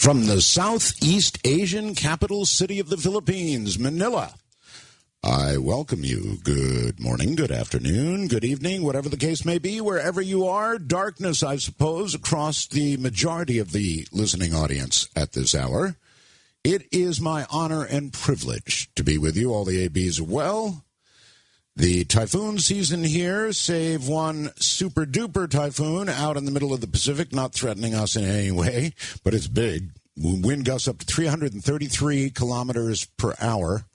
From the Southeast Asian capital city of the Philippines, Manila, I welcome you. Good morning, good afternoon, good evening, whatever the case may be, wherever you are. Darkness, I suppose, across the majority of the listening audience at this hour. It is my honor and privilege to be with you. All the ABs are well. The typhoon season here, save one super-duper typhoon out in the middle of the Pacific, not threatening us in any way, but it's big. Wind gusts up to 333 kilometers per hour.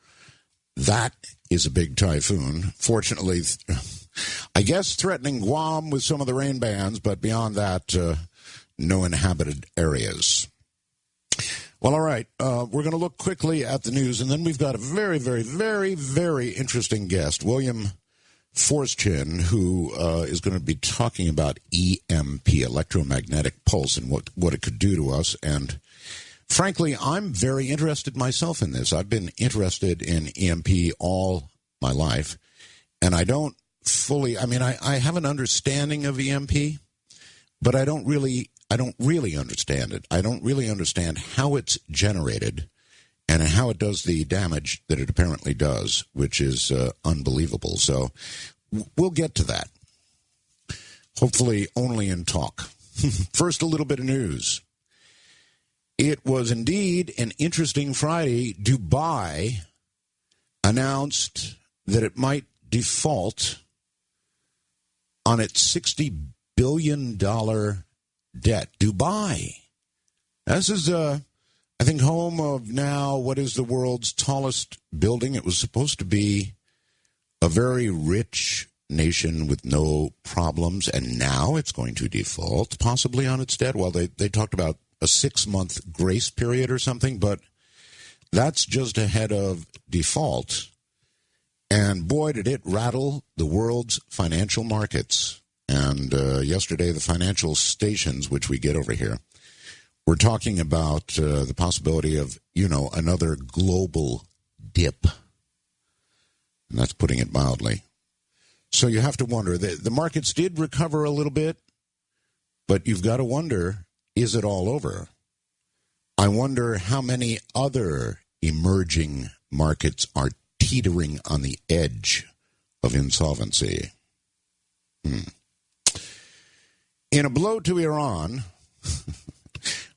That is a big typhoon. Fortunately, I guess threatening Guam with some of the rain bands, but beyond that, no inhabited areas. Well, all right, we're going to look quickly at the news, and then we've got a very, very, very, very interesting guest, William Forteschen, who is going to be talking about EMP, electromagnetic pulse, and what it could do to us. And frankly, I'm very interested myself in this. I've been interested in EMP all my life, and I don't fully, I have an understanding of EMP, but I don't really understand it. I don't really understand how it's generated and how it does the damage that it apparently does, which is unbelievable. So we'll get to that, hopefully only in talk. First, a little bit of news. It was indeed an interesting Friday. Dubai announced that it might default on its $60 billion debt. Dubai. This is, I think, home of now what is the world's tallest building. It was supposed to be a very rich nation with no problems, and now it's going to default, possibly on its debt. Well, they talked about a 6-month grace period or something, but that's just ahead of default. And boy, did it rattle the world's financial markets. And yesterday, the financial stations, which we get over here, were talking about the possibility of, another global dip. And that's putting it mildly. So you have to wonder, the markets did recover a little bit, but you've got to wonder, is it all over? I wonder how many other emerging markets are teetering on the edge of insolvency. In a blow to Iran,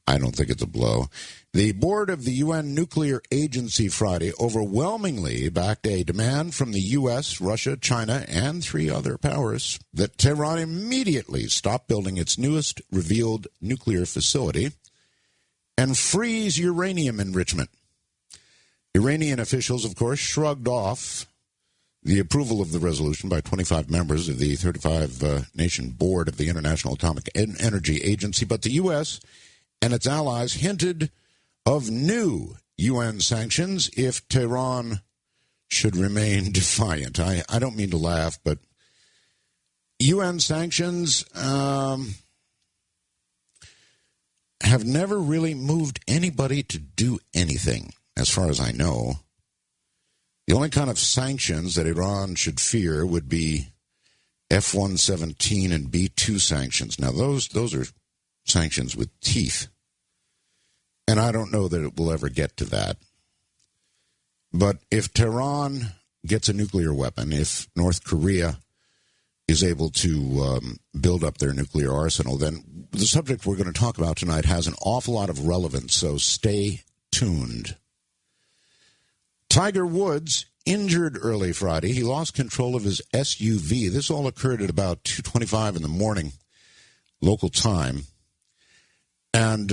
I don't think it's a blow, the board of the UN Nuclear Agency Friday overwhelmingly backed a demand from the U.S., Russia, China, and 3 other powers that Tehran immediately stop building its newest revealed nuclear facility and freeze uranium enrichment. Iranian officials, of course, shrugged off the approval of the resolution by 25 members of the 35-nation board of the International Atomic Energy Agency, but the U.S. and its allies hinted of new UN sanctions if Tehran should remain defiant. I don't mean to laugh, but UN sanctions have never really moved anybody to do anything, as far as I know. The only kind of sanctions that Iran should fear would be F-117 and B-2 sanctions. Now, those are sanctions with teeth. And I don't know that it will ever get to that. But if Tehran gets a nuclear weapon, if North Korea is able to build up their nuclear arsenal, then the subject we're going to talk about tonight has an awful lot of relevance, so stay tuned. Tiger Woods injured early Friday. He lost control of his SUV. This all occurred at about 2:25 in the morning, local time. And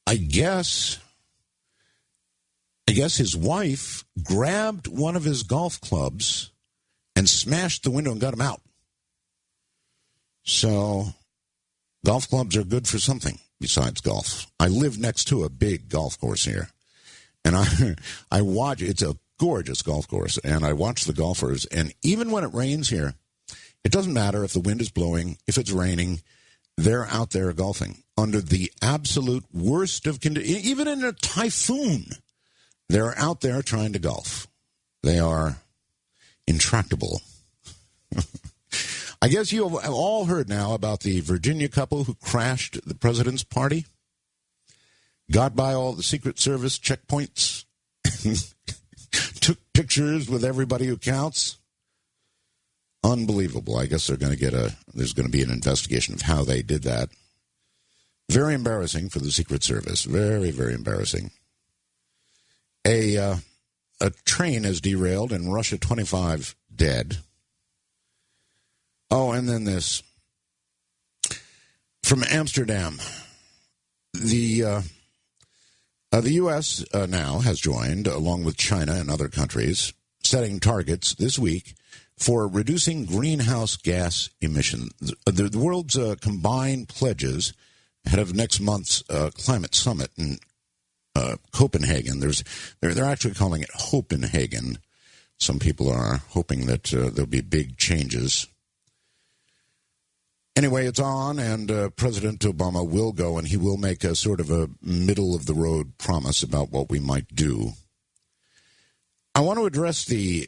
I guess his wife grabbed one of his golf clubs and smashed the window and got him out. So golf clubs are good for something besides golf. I live next to a big golf course here. And I watch, it's a gorgeous golf course, and I watch the golfers, and even when it rains here, it doesn't matter if the wind is blowing, if it's raining, they're out there golfing under the absolute worst of conditions. Even in a typhoon, they're out there trying to golf. They are intractable. I guess you have all heard now about the Virginia couple who crashed the president's party. got by all the Secret Service checkpoints, took pictures with everybody who counts. Unbelievable. I guess there's going to be an investigation of how they did that. Very embarrassing for the Secret Service. Very, very embarrassing. A train has derailed in Russia, 25 dead. Oh, and then this. From Amsterdam, the U.S. Now has joined, along with China and other countries, setting targets this week for reducing greenhouse gas emissions. The world's combined pledges ahead of next month's climate summit in Copenhagen. They're actually calling it Hopenhagen. Some people are hoping that there'll be big changes. Anyway, it's on, and President Obama will go, and he will make a sort of a middle-of-the-road promise about what we might do. I want to address the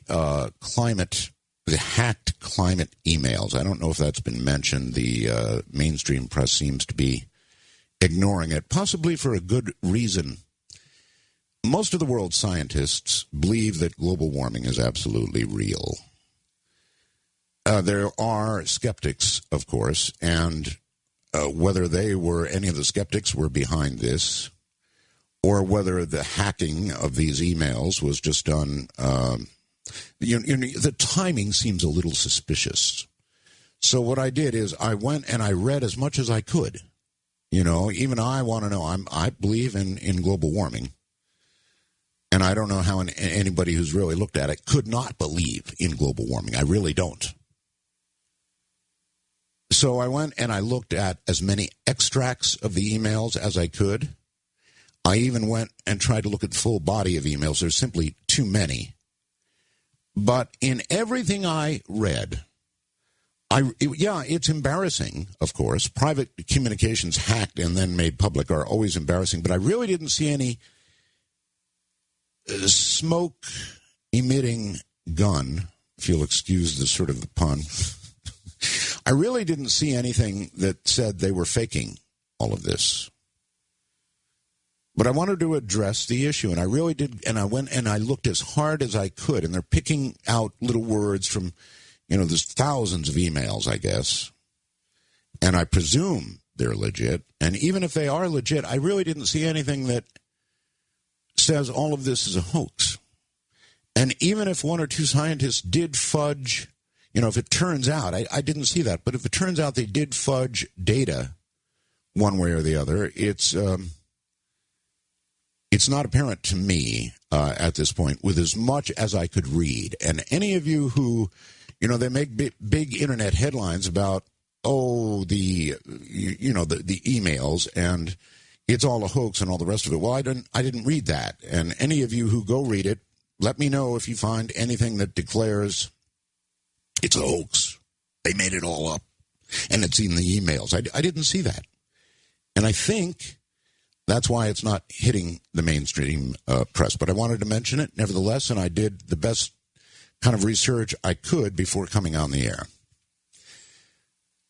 hacked climate emails. I don't know if that's been mentioned. The mainstream press seems to be ignoring it, possibly for a good reason. Most of the world's scientists believe that global warming is absolutely real. There are skeptics, of course, and whether any of the skeptics were behind this, or whether the hacking of these emails was just done, the timing seems a little suspicious. So what I did is I went and I read as much as I could. Even I want to know. I believe in global warming. And I don't know how anybody who's really looked at it could not believe in global warming. I really don't. So I went and I looked at as many extracts of the emails as I could. I even went and tried to look at the full body of emails. There's simply too many. But in everything I read, it's embarrassing, of course. Private communications hacked and then made public are always embarrassing. But I really didn't see any smoke-emitting gun, if you'll excuse the sort of the pun. I really didn't see anything that said they were faking all of this. But I wanted to address the issue, and I really did, and I went and I looked as hard as I could, and they're picking out little words from, there's thousands of emails, I guess, and I presume they're legit, and even if they are legit, I really didn't see anything that says all of this is a hoax. And even if one or two scientists did fudge, if it turns out, I didn't see that, but if it turns out they did fudge data one way or the other, it's not apparent to me at this point with as much as I could read. And any of you who, they make big internet headlines about, the emails and it's all a hoax and all the rest of it. Well, I didn't read that. And any of you who go read it, let me know if you find anything that declares it's a hoax. They made it all up. And it's in the emails. I didn't see that. And I think that's why it's not hitting the mainstream press. But I wanted to mention it nevertheless, and I did the best kind of research I could before coming on the air.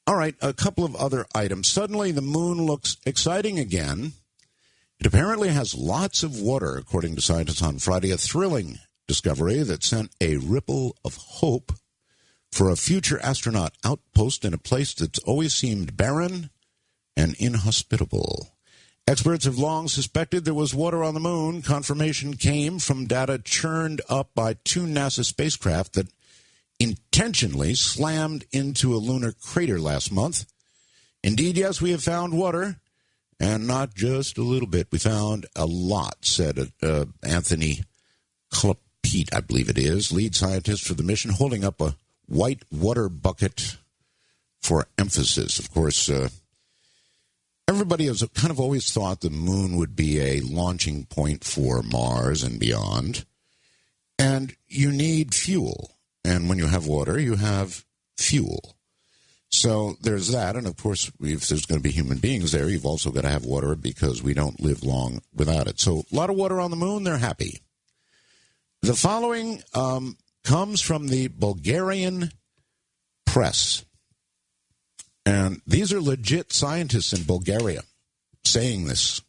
All right, a couple of other items. Suddenly, the moon looks exciting again. It apparently has lots of water, according to scientists on Friday, a thrilling discovery that sent a ripple of hope for a future astronaut outpost in a place that's always seemed barren and inhospitable. Experts have long suspected there was water on the moon. Confirmation came from data churned up by two NASA spacecraft that intentionally slammed into a lunar crater last month. Indeed, yes, we have found water, and not just a little bit. We found a lot, said Anthony Klapete, I believe it is, lead scientist for the mission, holding up a white water bucket for emphasis. Of course, everybody has kind of always thought the moon would be a launching point for Mars and beyond. And you need fuel. And when you have water, you have fuel. So there's that. And, of course, if there's going to be human beings there, you've also got to have water because we don't live long without it. So a lot of water on the moon. They're happy. The following comes from the Bulgarian press. And these are legit scientists in Bulgaria saying this.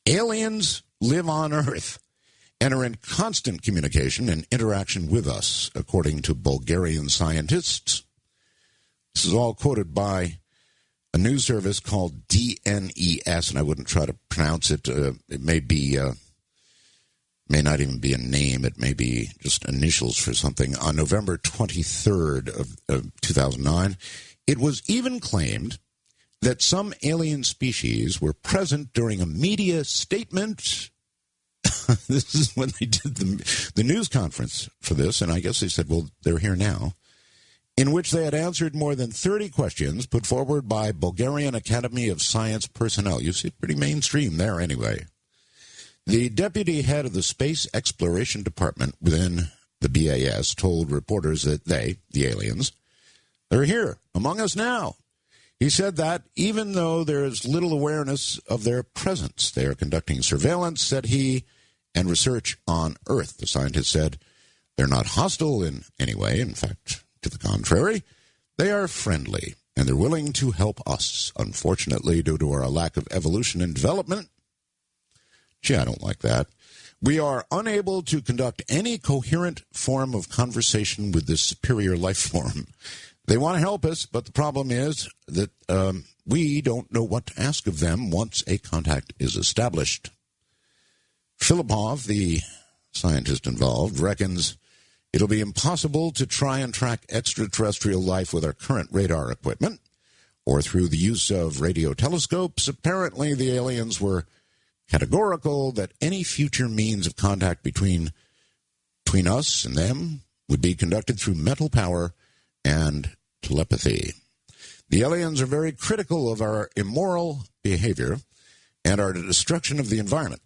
Aliens live on Earth and are in constant communication and interaction with us, according to Bulgarian scientists. This is all quoted by a news service called DNES, and I wouldn't try to pronounce it. It may not even be a name. It may be just initials for something. On November 23rd of 2009, it was even claimed that some alien species were present during a media statement. This is when they did the news conference for this, and I guess they said, well, they're here now, in which they had answered more than 30 questions put forward by Bulgarian Academy of Science personnel. You see, pretty mainstream there anyway. The deputy head of the Space Exploration Department within the BAS told reporters that they, the aliens, they're here among us now. He said that even though there is little awareness of their presence, they are conducting surveillance, said he, and research on Earth. The scientist said they're not hostile in any way. In fact, to the contrary, they are friendly, and they're willing to help us. Unfortunately, due to our lack of evolution and development, gee, I don't like that, we are unable to conduct any coherent form of conversation with this superior life form. They want to help us, but the problem is that we don't know what to ask of them once a contact is established. Filipov, the scientist involved, reckons it'll be impossible to try and track extraterrestrial life with our current radar equipment or through the use of radio telescopes. Apparently, the aliens were categorical that any future means of contact between us and them would be conducted through mental power and telepathy. The aliens are very critical of our immoral behavior and our destruction of the environment.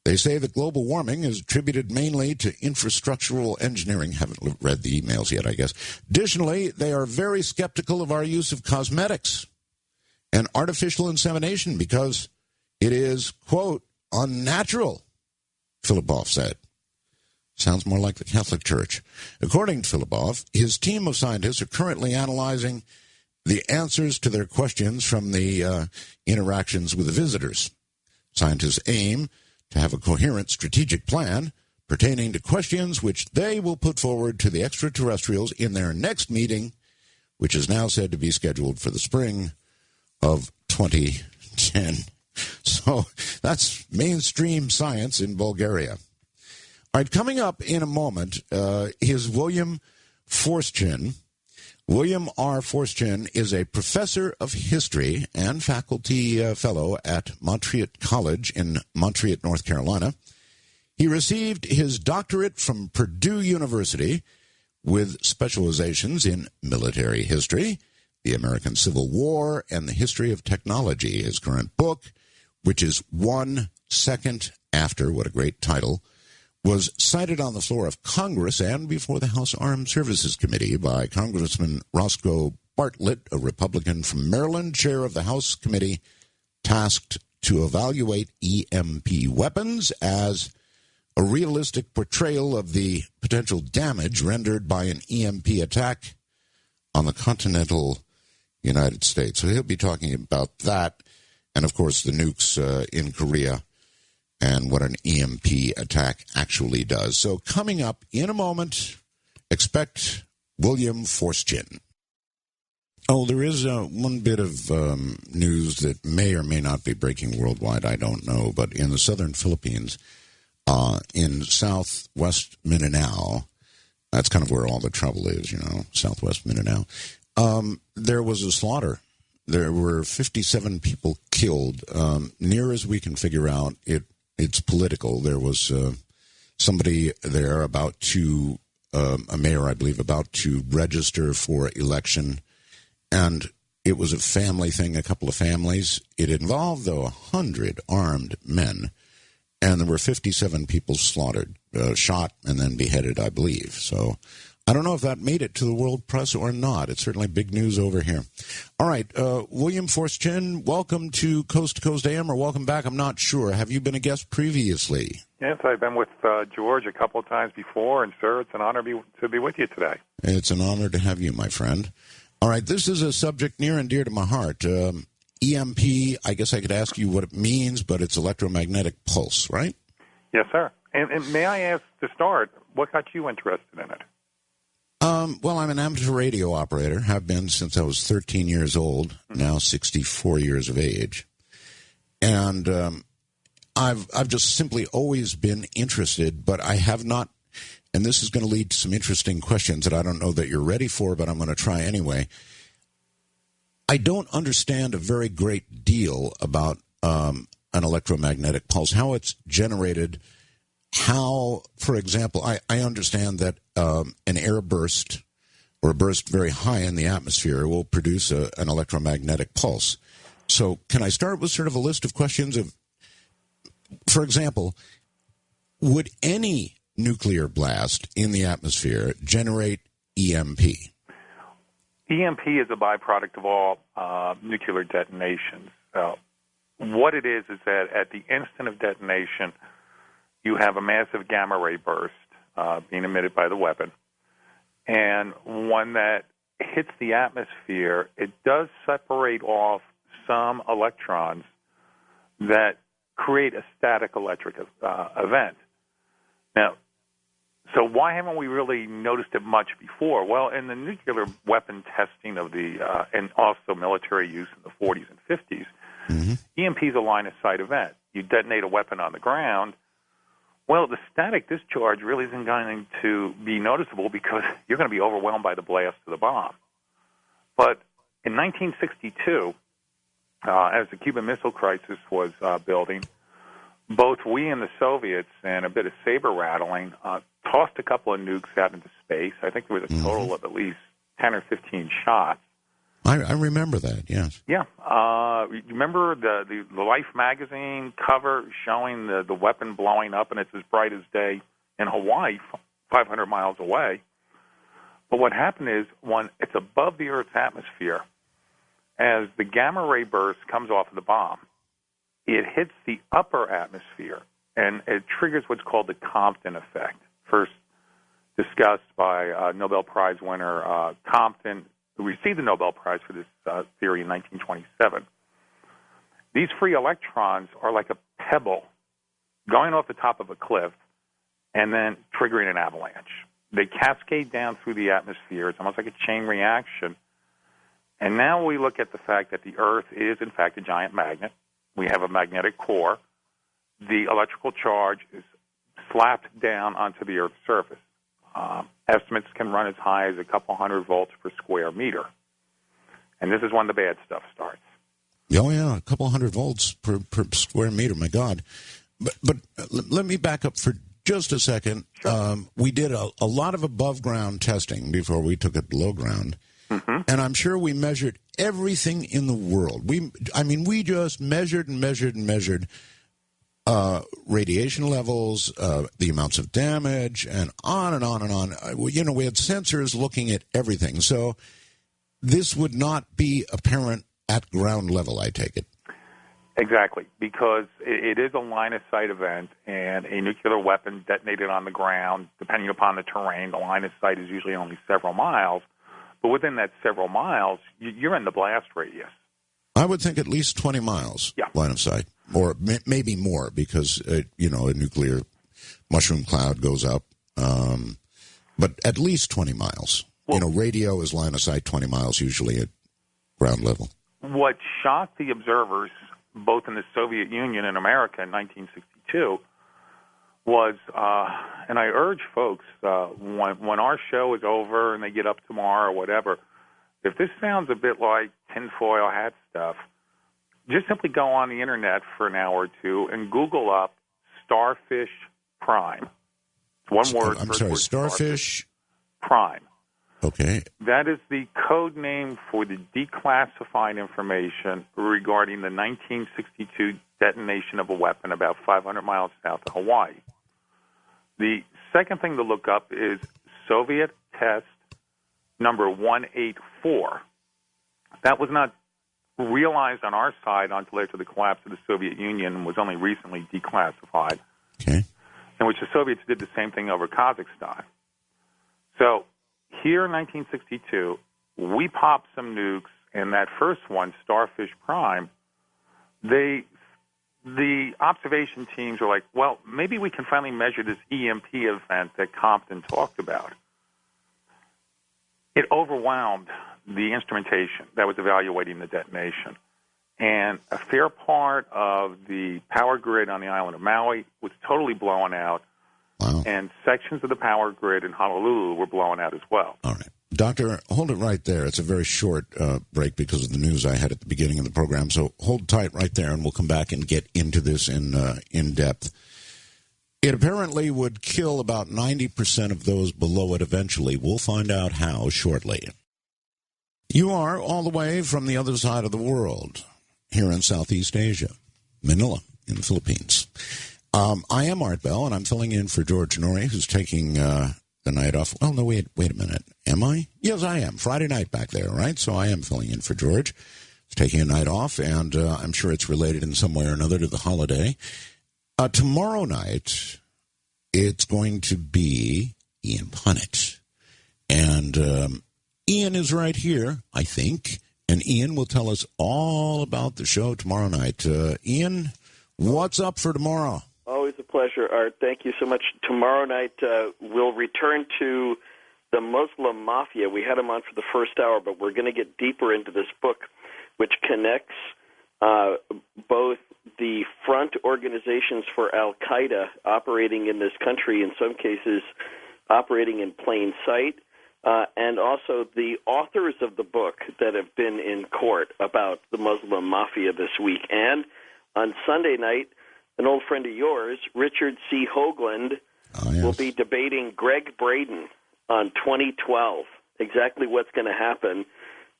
They say that global warming is attributed mainly to infrastructural engineering. Haven't read the emails yet, I guess. Additionally, they are very skeptical of our use of cosmetics and artificial insemination because it is, quote, unnatural, Filipov said. Sounds more like the Catholic Church. According to Filipov, his team of scientists are currently analyzing the answers to their questions from the interactions with the visitors. Scientists aim to have a coherent strategic plan pertaining to questions which they will put forward to the extraterrestrials in their next meeting, which is now said to be scheduled for the spring of 2010. So that's mainstream science in Bulgaria. All right, coming up in a moment is William Forteschen. William R. Forteschen is a professor of history and faculty fellow at Montreat College in Montreat, North Carolina. He received his doctorate from Purdue University with specializations in military history, the American Civil War, and the history of technology. His current book, which is 1 Second After, what a great title, was cited on the floor of Congress and before the House Armed Services Committee by Congressman Roscoe Bartlett, a Republican from Maryland, chair of the House Committee tasked to evaluate EMP weapons as a realistic portrayal of the potential damage rendered by an EMP attack on the continental United States. So he'll be talking about that and, of course, the nukes in Korea and what an EMP attack actually does. So coming up in a moment, expect William Forteschen. Oh, there is one bit of news that may or may not be breaking worldwide, I don't know, but in the southern Philippines, in southwest Mindanao, that's kind of where all the trouble is, southwest Mindanao, there was a slaughter. There were 57 people killed. Near as we can figure out, it's political. There was somebody there about to, a mayor, I believe, about to register for election, and it was a family thing, a couple of families. It involved, though, 100 armed men, and there were 57 people slaughtered, shot, and then beheaded, I believe. So I don't know if that made it to the world press or not. It's certainly big news over here. All right, William Forteschen, welcome to Coast AM, or welcome back, I'm not sure. Have you been a guest previously? Yes, I've been with George a couple of times before, and, sir, it's an honor to be with you today. It's an honor to have you, my friend. All right, this is a subject near and dear to my heart. EMP, I guess I could ask you what it means, but it's electromagnetic pulse, right? Yes, sir. And may I ask to start, what got you interested in it? Well, I'm an amateur radio operator, have been since I was 13 years old, now 64 years of age. And I've just simply always been interested, but I have not, and this is going to lead to some interesting questions that I don't know that you're ready for, but I'm going to try anyway. I don't understand a very great deal about an electromagnetic pulse, how it's generated, how, for example, I understand that an air burst or a burst very high in the atmosphere will produce an electromagnetic pulse. So can I start with sort of a list of questions of, for example, would any nuclear blast in the atmosphere generate EMP? EMP is a byproduct of all nuclear detonations. What it is that at the instant of detonation, you have a massive gamma ray burst being emitted by the weapon. And when that hits the atmosphere, it does separate off some electrons that create a static electric event. Now, so why haven't we really noticed it much before? Well, in the nuclear weapon testing of and also military use in the 40s and 50s, EMP is a line-of-sight event. You detonate a weapon on the ground. Well, the static discharge really isn't going to be noticeable because you're going to be overwhelmed by the blast of the bomb. But in 1962, as the Cuban Missile Crisis was building, both we and the Soviets, and a bit of saber rattling, tossed a couple of nukes out into space. I think there was a total of at least 10 or 15 shots. I remember that, yes. Yeah. You remember the Life magazine cover showing the weapon blowing up, and it's as bright as day in Hawaii, 500 miles away. But what happened is when it's above the Earth's atmosphere, as the gamma ray burst comes off of the bomb, it hits the upper atmosphere, and it triggers what's called the Compton effect, first discussed by Nobel Prize winner Compton, who received the Nobel Prize for this theory in 1927. These free electrons are like a pebble going off the top of a cliff and then triggering an avalanche. They cascade down through the atmosphere. It's almost like a chain reaction. And now we look at the fact that the Earth is, in fact, a giant magnet. We have a magnetic core. The electrical charge is slapped down onto the Earth's surface. Estimates can run as high as a couple hundred volts per square meter. And this is when the bad stuff starts. Oh, yeah, a couple hundred volts per square meter, my God. But let me back up for just a second. Sure. We did a lot of above-ground testing before we took it below ground. And I'm sure we measured everything in the world. We just measured and measured and measured radiation levels, the amounts of damage, and on and on and on. We had sensors looking at everything. So this would not be apparent at ground level, I take it. Exactly, because it is a line-of-sight event, and a nuclear weapon detonated on the ground, depending upon the terrain, the line of sight is usually only several miles. But within that several miles, you're in the blast radius. I would think at least 20 miles line of sight, or maybe more, because, a nuclear mushroom cloud goes up. But at least 20 miles. Well, radio is line of sight 20 miles usually at ground level. What shocked the observers, both in the Soviet Union and America in 1962, was, and I urge folks, when our show is over and they get up tomorrow or whatever, if this sounds a bit like tinfoil hat stuff, just simply go on the Internet for an hour or two and Google up Starfish Prime. One word. I'm sorry, Starfish Prime. Okay. That is the code name for the declassified information regarding the 1962 detonation of a weapon about 500 miles south of Hawaii. The second thing to look up is Soviet test number 184. That was not realized on our side until after the collapse of the Soviet Union and was only recently declassified. Okay. In which the Soviets did the same thing over Kazakhstan. So here in 1962, we popped some nukes in that first one, Starfish Prime, the observation teams were like, well, maybe we can finally measure this EMP event that Compton talked about. It overwhelmed the instrumentation that was evaluating the detonation. And a fair part of the power grid on the island of Maui was totally blown out. Wow. And sections of the power grid in Honolulu were blown out as well. All right. Doctor, hold it right there. It's a very short break because of the news I had at the beginning of the program. So hold tight right there, and we'll come back and get into this in depth. It apparently would kill about 90% of those below it eventually. We'll find out how shortly. You are all the way from the other side of the world, here in Southeast Asia, Manila, in the Philippines. I am Art Bell, and I'm filling in for George Norrie, who's taking the night off. Well, no, wait a minute. Am I? Yes, I am. Friday night back there, right? So I am filling in for George. He's taking a night off, and I'm sure it's related in some way or another to the holiday. Tomorrow night, it's going to be Ian Punnett. And Ian is right here, I think, and Ian will tell us all about the show tomorrow night. Ian, what's up for tomorrow? Always a pleasure, Art. Thank you so much. Tomorrow night, we'll return to the Muslim Mafia. We had him on for the first hour, but we're going to get deeper into this book, which connects both the front organizations for Al-Qaeda operating in this country, in some cases operating in plain sight, and also the authors of the book that have been in court about the Muslim Mafia this week. And on Sunday night, an old friend of yours, Richard C. Hoagland, will be debating Greg Braden on 2012, exactly what's going to happen.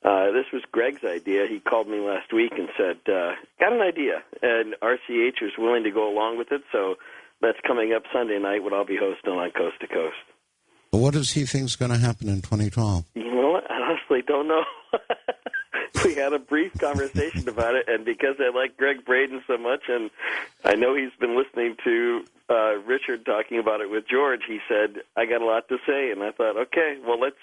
This was Greg's idea. He called me last week and said, got an idea, and RCH was willing to go along with it, so that's coming up Sunday night, what I'll be hosting on Coast to Coast. What does he think is going to happen in 2012? You know what? I honestly don't know. We had a brief conversation about it, and because I like Greg Braden so much, and I know he's been listening to Richard talking about it with George, he said, I got a lot to say, and I thought, okay, well, let's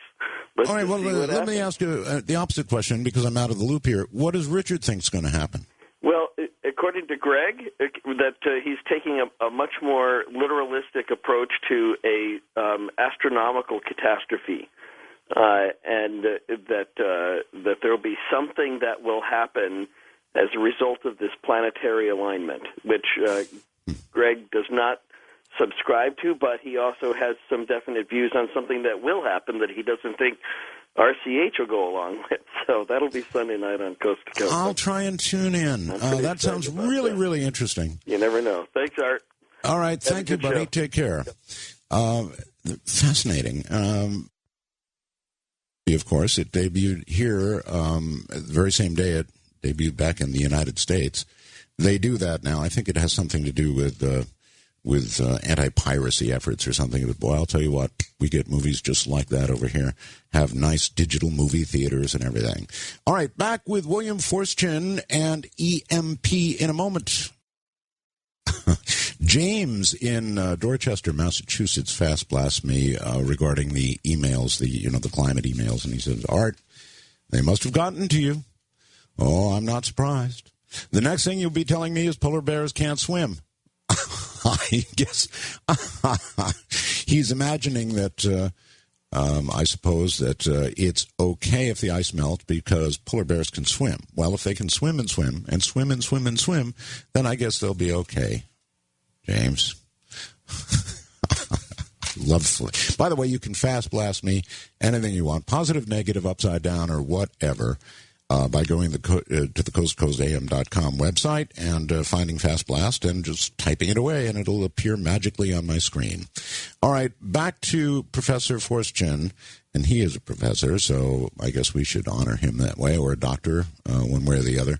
all right, well, let me ask you the opposite question, because I'm out of the loop here. What does Richard think is going to happen? Well, according to Greg, that he's taking a much more literalistic approach to a astronomical catastrophe, and that there will be something that will happen as a result of this planetary alignment, which Greg does not subscribe to, but he also has some definite views on something that will happen that he doesn't think RCH will go along with. So that'll be Sunday night on Coast to Coast. I'll try and tune in. That sounds really, really interesting. You never know. Thanks, Art. All right. Thank you, buddy. Show. Take care. Fascinating. Of course, it debuted here the very same day it debuted back in the United States. They do that now. I think it has something to do with anti-piracy efforts or something. But boy, I'll tell you what, we get movies just like that over here. Have nice digital movie theaters and everything. All right, back with William Forteschen and EMP in a moment. James in Dorchester, Massachusetts, fast blasts me regarding the emails, the climate emails, and he says, Art, they must have gotten to you. Oh, I'm not surprised. The next thing you'll be telling me is polar bears can't swim. I guess he's imagining that, I suppose, that it's okay if the ice melts because polar bears can swim. Well, if they can swim and swim and swim and swim and swim, then I guess they'll be okay. James. Lovely. By the way, you can fast blast me anything you want, positive, negative, upside down, or whatever, by going to the coastcoastam.com website and finding Fast Blast and just typing it away, and it'll appear magically on my screen. All right, back to Professor Forteschen, and he is a professor, so I guess we should honor him that way, or a doctor, one way or the other.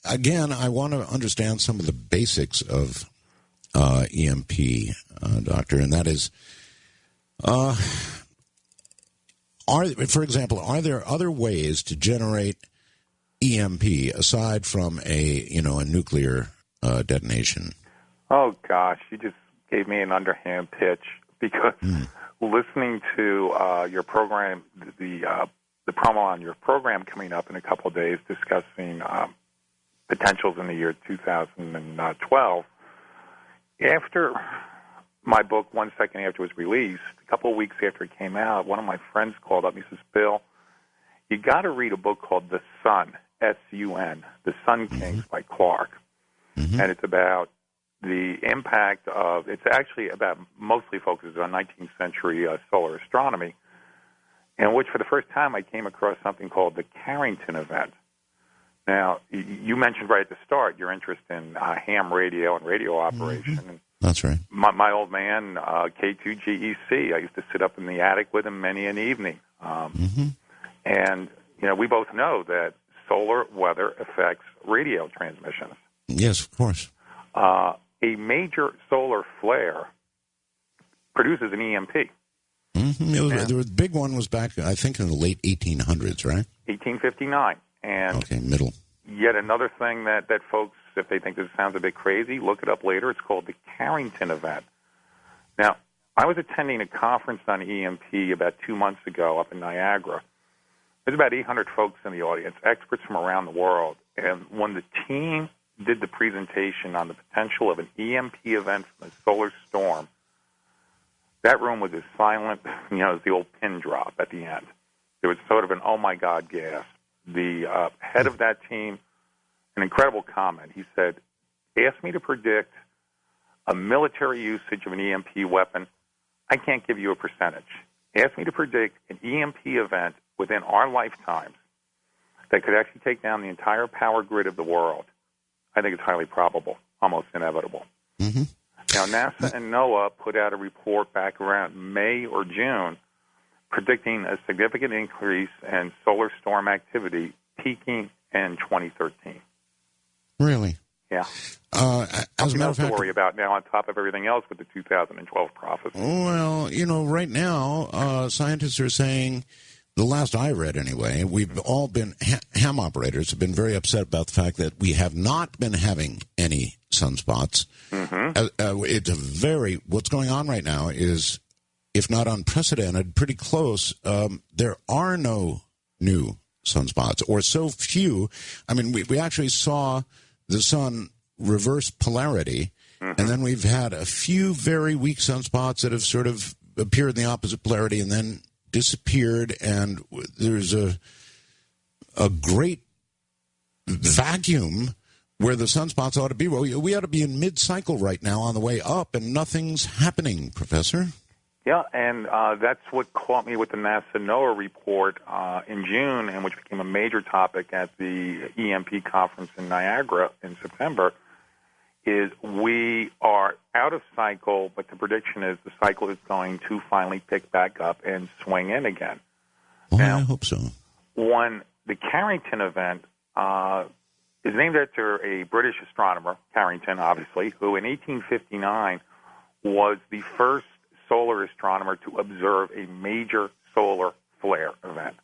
Again, I want to understand some of the basics of EMP, Doctor, and that is, for example, are there other ways to generate EMP aside from a nuclear detonation? Oh gosh, you just gave me an underhand pitch because listening to your program, the the promo on your program coming up in a couple of days discussing potentials in the year 2012. After my book, 1 second after it was released, a couple of weeks after it came out, one of my friends called up and he says, Bill, you got to read a book called The Sun, S-U-N, The Sun Kings by Clark. And it's about the impact of, it's actually about, mostly focuses on 19th century solar astronomy, in which for the first time I came across something called the Carrington event. Now, you mentioned right at the start your interest in ham radio and radio operation. And that's right. My old man, K2GEC, I used to sit up in the attic with him many an evening. And, you know, we both know that solar weather affects radio transmissions. Yes, of course. A major solar flare produces an EMP. The big one was back, I think, in the late 1800s, right? 1859. And okay, middle. Yet another thing that folks, if they think this sounds a bit crazy, look it up later. It's called the Carrington event. Now, I was attending a conference on EMP about 2 months ago up in Niagara. There's about 800 folks in the audience, experts from around the world. And when the team did the presentation on the potential of an EMP event from a solar storm, that room was as silent, as the old pin drop at the end. There was sort of an oh my God gasp. The head of that team, an incredible comment. He said, ask me to predict a military usage of an EMP weapon. I can't give you a percentage. Ask me to predict an EMP event within our lifetimes that could actually take down the entire power grid of the world. I think it's highly probable, almost inevitable. Now, NASA and NOAA put out a report back around May or June predicting a significant increase in solar storm activity peaking in 2013. Really? Yeah. As a matter of fact, to worry about now on top of everything else with the 2012 prophecy. Well, right now, scientists are saying, the last I read anyway, we've all been, ham operators have been very upset about the fact that we have not been having any sunspots. It's what's going on right now is, if not unprecedented, pretty close. There are no new sunspots, or so few. I mean, we actually saw the sun reverse polarity, and then we've had a few very weak sunspots that have sort of appeared in the opposite polarity and then disappeared, and there's a great vacuum where the sunspots ought to be. Well, we ought to be in mid-cycle right now on the way up, and nothing's happening, Professor. Yeah, and that's what caught me with the NASA NOAA report in June, and which became a major topic at the EMP conference in Niagara in September, is we are out of cycle, but the prediction is the cycle is going to finally pick back up and swing in again. Well, now, I hope so. When the Carrington event is named after a British astronomer, Carrington, obviously, who in 1859 was the first solar astronomer to observe a major solar flare event.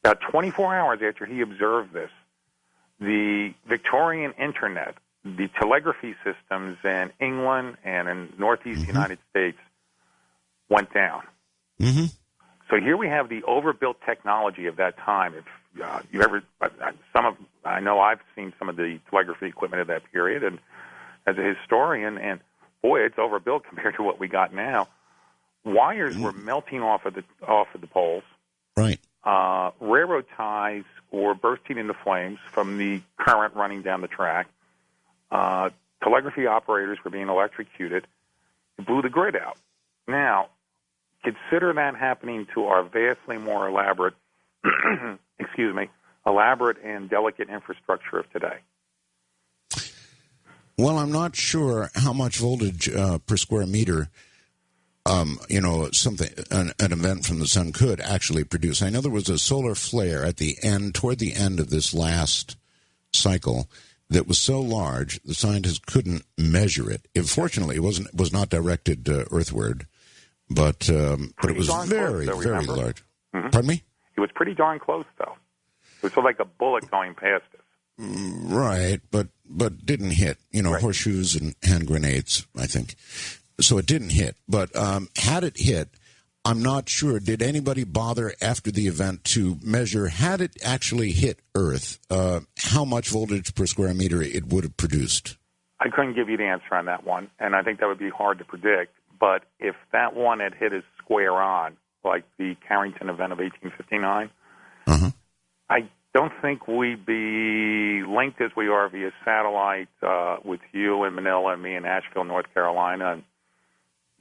About 24 hours after he observed this, the Victorian Internet, the telegraphy systems in England and in northeast United States went down. So here we have the overbuilt technology of that time. If you ever, I know I've seen some of the telegraphy equipment of that period, and as a historian, and boy, it's overbuilt compared to what we got now. Wires were melting off of the poles. Right. Railroad ties were bursting into flames from the current running down the track. Telegraphy operators were being electrocuted. It blew the grid out. Now, consider that happening to our vastly more elaborate, elaborate and delicate infrastructure of today. Well, I'm not sure how much voltage per square meter, an event from the sun could actually produce. I know there was a solar flare toward the end of this last cycle, that was so large the scientists couldn't measure it. Fortunately, it was not directed earthward, but it was very, very large. Pardon me? It was pretty darn close, though. It was sort of like a bullet going past us. Right, but didn't hit. Right. Horseshoes and hand grenades, I think. So it didn't hit. But had it hit, I'm not sure. Did anybody bother after the event to measure, had it actually hit Earth, how much voltage per square meter it would have produced? I couldn't give you the answer on that one, and I think that would be hard to predict. But if that one had hit us square on, like the Carrington event of 1859, I don't think we'd be linked as we are via satellite with you in Manila and me in Asheville, North Carolina, and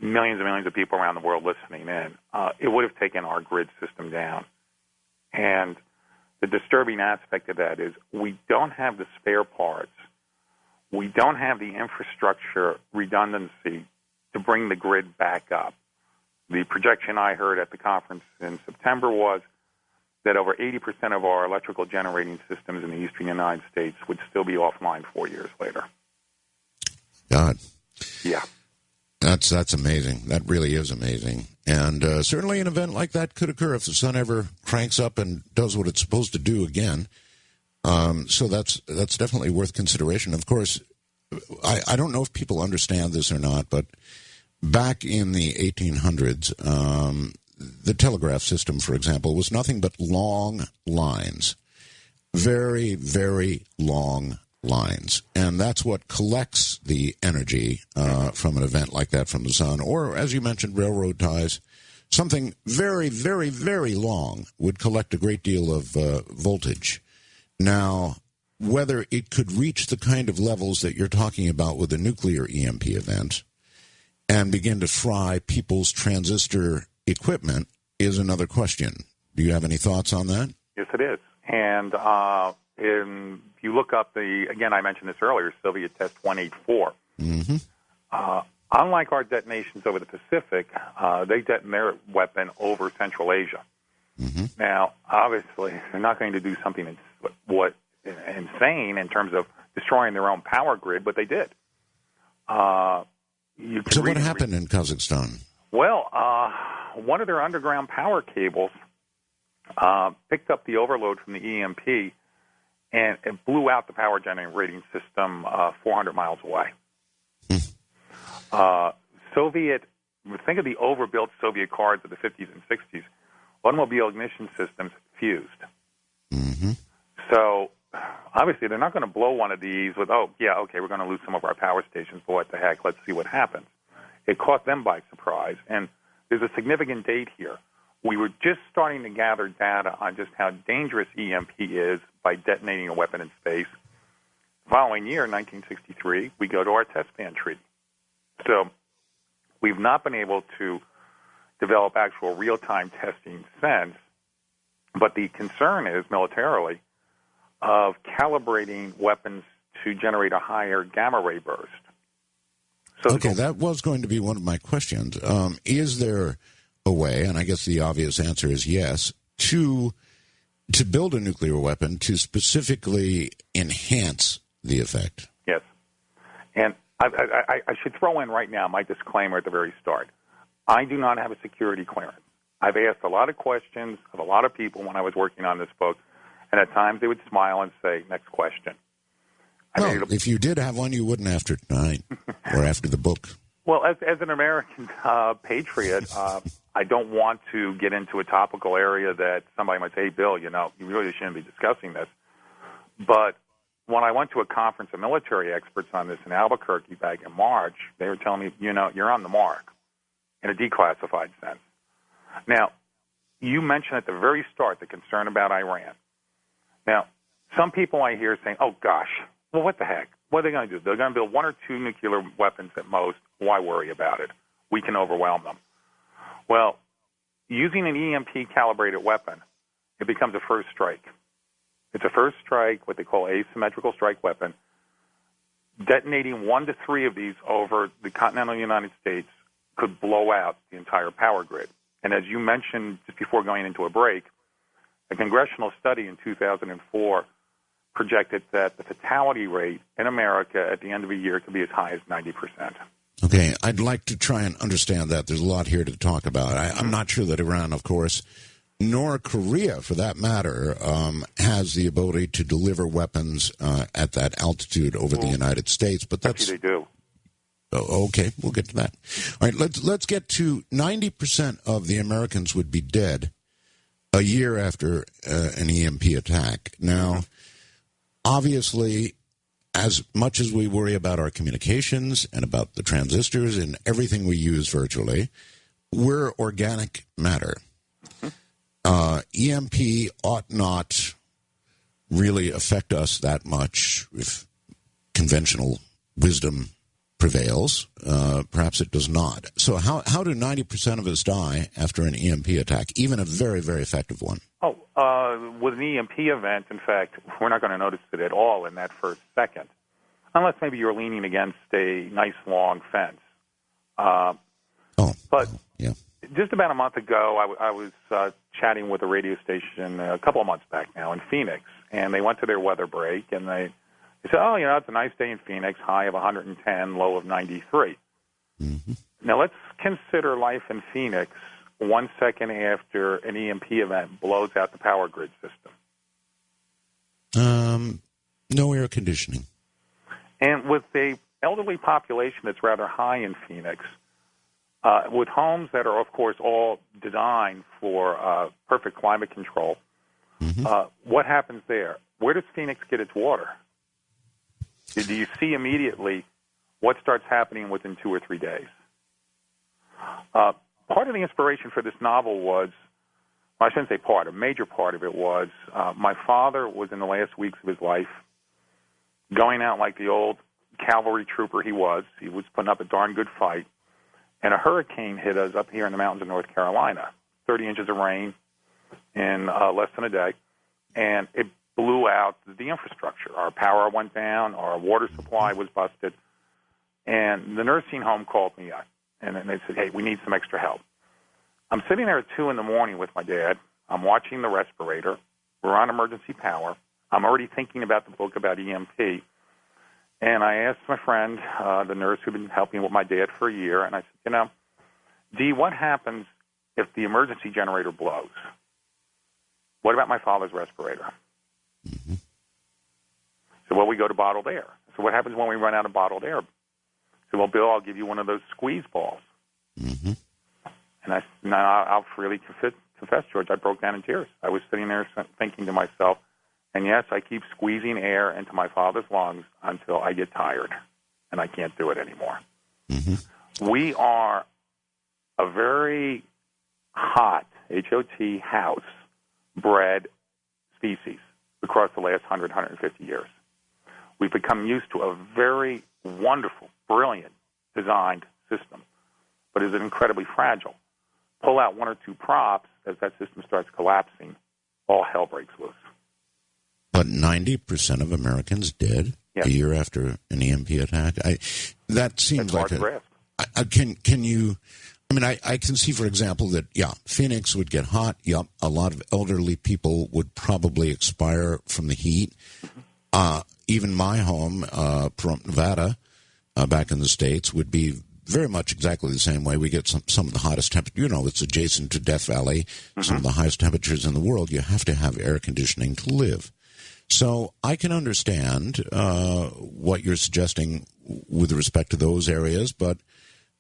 millions and millions of people around the world listening in. It would have taken our grid system down. And the disturbing aspect of that is we don't have the spare parts. We don't have the infrastructure redundancy to bring the grid back up. The projection I heard at the conference in September was that over 80% of our electrical generating systems in the eastern United States would still be offline 4 years later. God. Yeah. That's amazing. That really is amazing. And certainly an event like that could occur if the sun ever cranks up and does what it's supposed to do again. So that's definitely worth consideration. Of course, I don't know if people understand this or not, but back in the 1800s, the telegraph system, for example, was nothing but long lines, very, very long lines. And that's what collects the energy from an event like that from the sun. Or, as you mentioned, railroad ties. Something very, very, very long would collect a great deal of voltage. Now, whether it could reach the kind of levels that you're talking about with a nuclear EMP event and begin to fry people's transistor equipment is another question. Do you have any thoughts on that? Yes, it is. And if you look up again, I mentioned this earlier, Soviet Test 184. Unlike our detonations over the Pacific, they detonate their weapon over Central Asia. Now, obviously, they're not going to do something insane in terms of destroying their own power grid, but they did. So what happened in Kazakhstan? Well, one of their underground power cables picked up the overload from the EMP, and it blew out the power generating system 400 miles away. Think of the overbuilt Soviet cars of the 50s and 60s. Automobile ignition systems fused. So, obviously, they're not going to blow one of these with, we're going to lose some of our power stations, but what the heck, let's see what happens. It caught them by surprise, and there's a significant date here. We were just starting to gather data on just how dangerous EMP is by detonating a weapon in space. The following year, 1963, we go to our test ban treaty. So we've not been able to develop actual real-time testing since, but the concern is militarily of calibrating weapons to generate a higher gamma ray burst. So that was going to be one of my questions. Is there a way, and I guess the obvious answer is yes, to build a nuclear weapon to specifically enhance the effect? Yes. And I should throw in right now my disclaimer at the very start. I do not have a security clearance. I've asked a lot of questions of a lot of people when I was working on this book, and at times they would smile and say, next question. Well, if you did have one, you wouldn't after tonight or after the book. Well, as an American patriot, I don't want to get into a topical area that somebody might say, hey, Bill, you really shouldn't be discussing this. But when I went to a conference of military experts on this in Albuquerque back in March, they were telling me, you're on the mark in a declassified sense. Now, you mentioned at the very start the concern about Iran. Now, some people I hear saying, oh, gosh, well, what the heck? What are they going to do? They're going to build one or two nuclear weapons at most. Why worry about it? We can overwhelm them. Well, using an EMP-calibrated weapon, it becomes a first strike. It's a first strike, what they call asymmetrical strike weapon. Detonating 1 to 3 of these over the continental United States could blow out the entire power grid. And as you mentioned just before going into a break, a congressional study in 2004 projected that the fatality rate in America at the end of a year could be as high as 90%. Okay, I'd like to try and understand that. There's a lot here to talk about. I'm not sure that Iran, of course, nor Korea, for that matter, has the ability to deliver weapons at that altitude over the United States. But Actually, they do. Okay, we'll get to that. All right, let's get to 90% of the Americans would be dead a year after an EMP attack. Now, obviously, as much as we worry about our communications and about the transistors and everything we use virtually, we're organic matter. EMP ought not really affect us that much if conventional wisdom prevails. Perhaps it does not. So how do 90% of us die after an EMP attack, even a very, very effective one? With an EMP event, in fact, we're not going to notice it at all in that first second, unless maybe you're leaning against a nice long fence. But yeah. Just about a month ago, I was chatting with a radio station a couple of months back now in Phoenix, and they went to their weather break, and they said, it's a nice day in Phoenix, high of 110, low of 93. Mm-hmm. Now, let's consider life in Phoenix 1 second after an EMP event blows out the power grid system. No air conditioning. And with the elderly population that's rather high in Phoenix, with homes that are, of course, all designed for perfect climate control, what happens there? Where does Phoenix get its water? Do you see immediately what starts happening within 2 or 3 days? Part of the inspiration for this novel was, well, I shouldn't say part, a major part of it was my father was in the last weeks of his life going out like the old cavalry trooper he was. He was putting up a darn good fight. And a hurricane hit us up here in the mountains of North Carolina, 30 inches of rain in less than a day, and it blew out the infrastructure. Our power went down, our water supply was busted, and the nursing home called me up, and they said, hey, we need some extra help. I'm sitting there at 2 in the morning with my dad. I'm watching the respirator. We're on emergency power. I'm already thinking about the book about EMP. And I asked my friend, the nurse who'd been helping with my dad for a year, and I said, Dee, what happens if the emergency generator blows? What about my father's respirator? Mm-hmm. So, well, we go to bottled air. So what happens when we run out of bottled air? So, well, Bill, I'll give you one of those squeeze balls. Mm-hmm. And I'll freely confess, George, I broke down in tears. I was sitting there thinking to myself, and yes, I keep squeezing air into my father's lungs until I get tired and I can't do it anymore. Mm-hmm. We are a very hot, H-O-T, house bred species across the last 100, 150 years. We've become used to a very wonderful, brilliant designed system, but is incredibly fragile. Pull out 1 or 2 props as that system starts collapsing, all hell breaks loose. But 90% of Americans dead a year after an EMP attack. That seems like can you? I mean, I can see, for example, that Phoenix would get hot. Yep, a lot of elderly people would probably expire from the heat. Even my home, Pahrump, Nevada, back in the States, would be very much exactly the same way. We get some of the hottest temperature. It's adjacent to Death Valley. Some of the highest temperatures in the world. You have to have air conditioning to live. So I can understand what you're suggesting with respect to those areas, but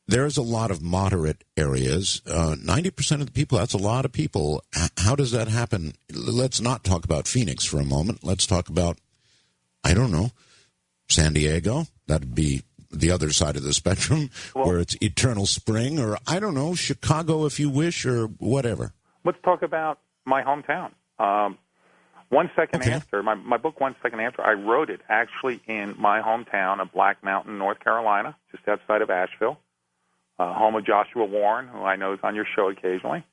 there's a lot of moderate areas. 90% of the people, that's a lot of people. How does that happen? Let's not talk about Phoenix for a moment. Let's talk about, I don't know, San Diego. That would be the other side of the spectrum, where it's eternal spring, or I don't know, Chicago if you wish, or whatever. Let's talk about my hometown. 1 second after, my book 1 second after, I wrote it actually in my hometown of Black Mountain, North Carolina, just outside of Asheville, home of Joshua Warren, who I know is on your show occasionally.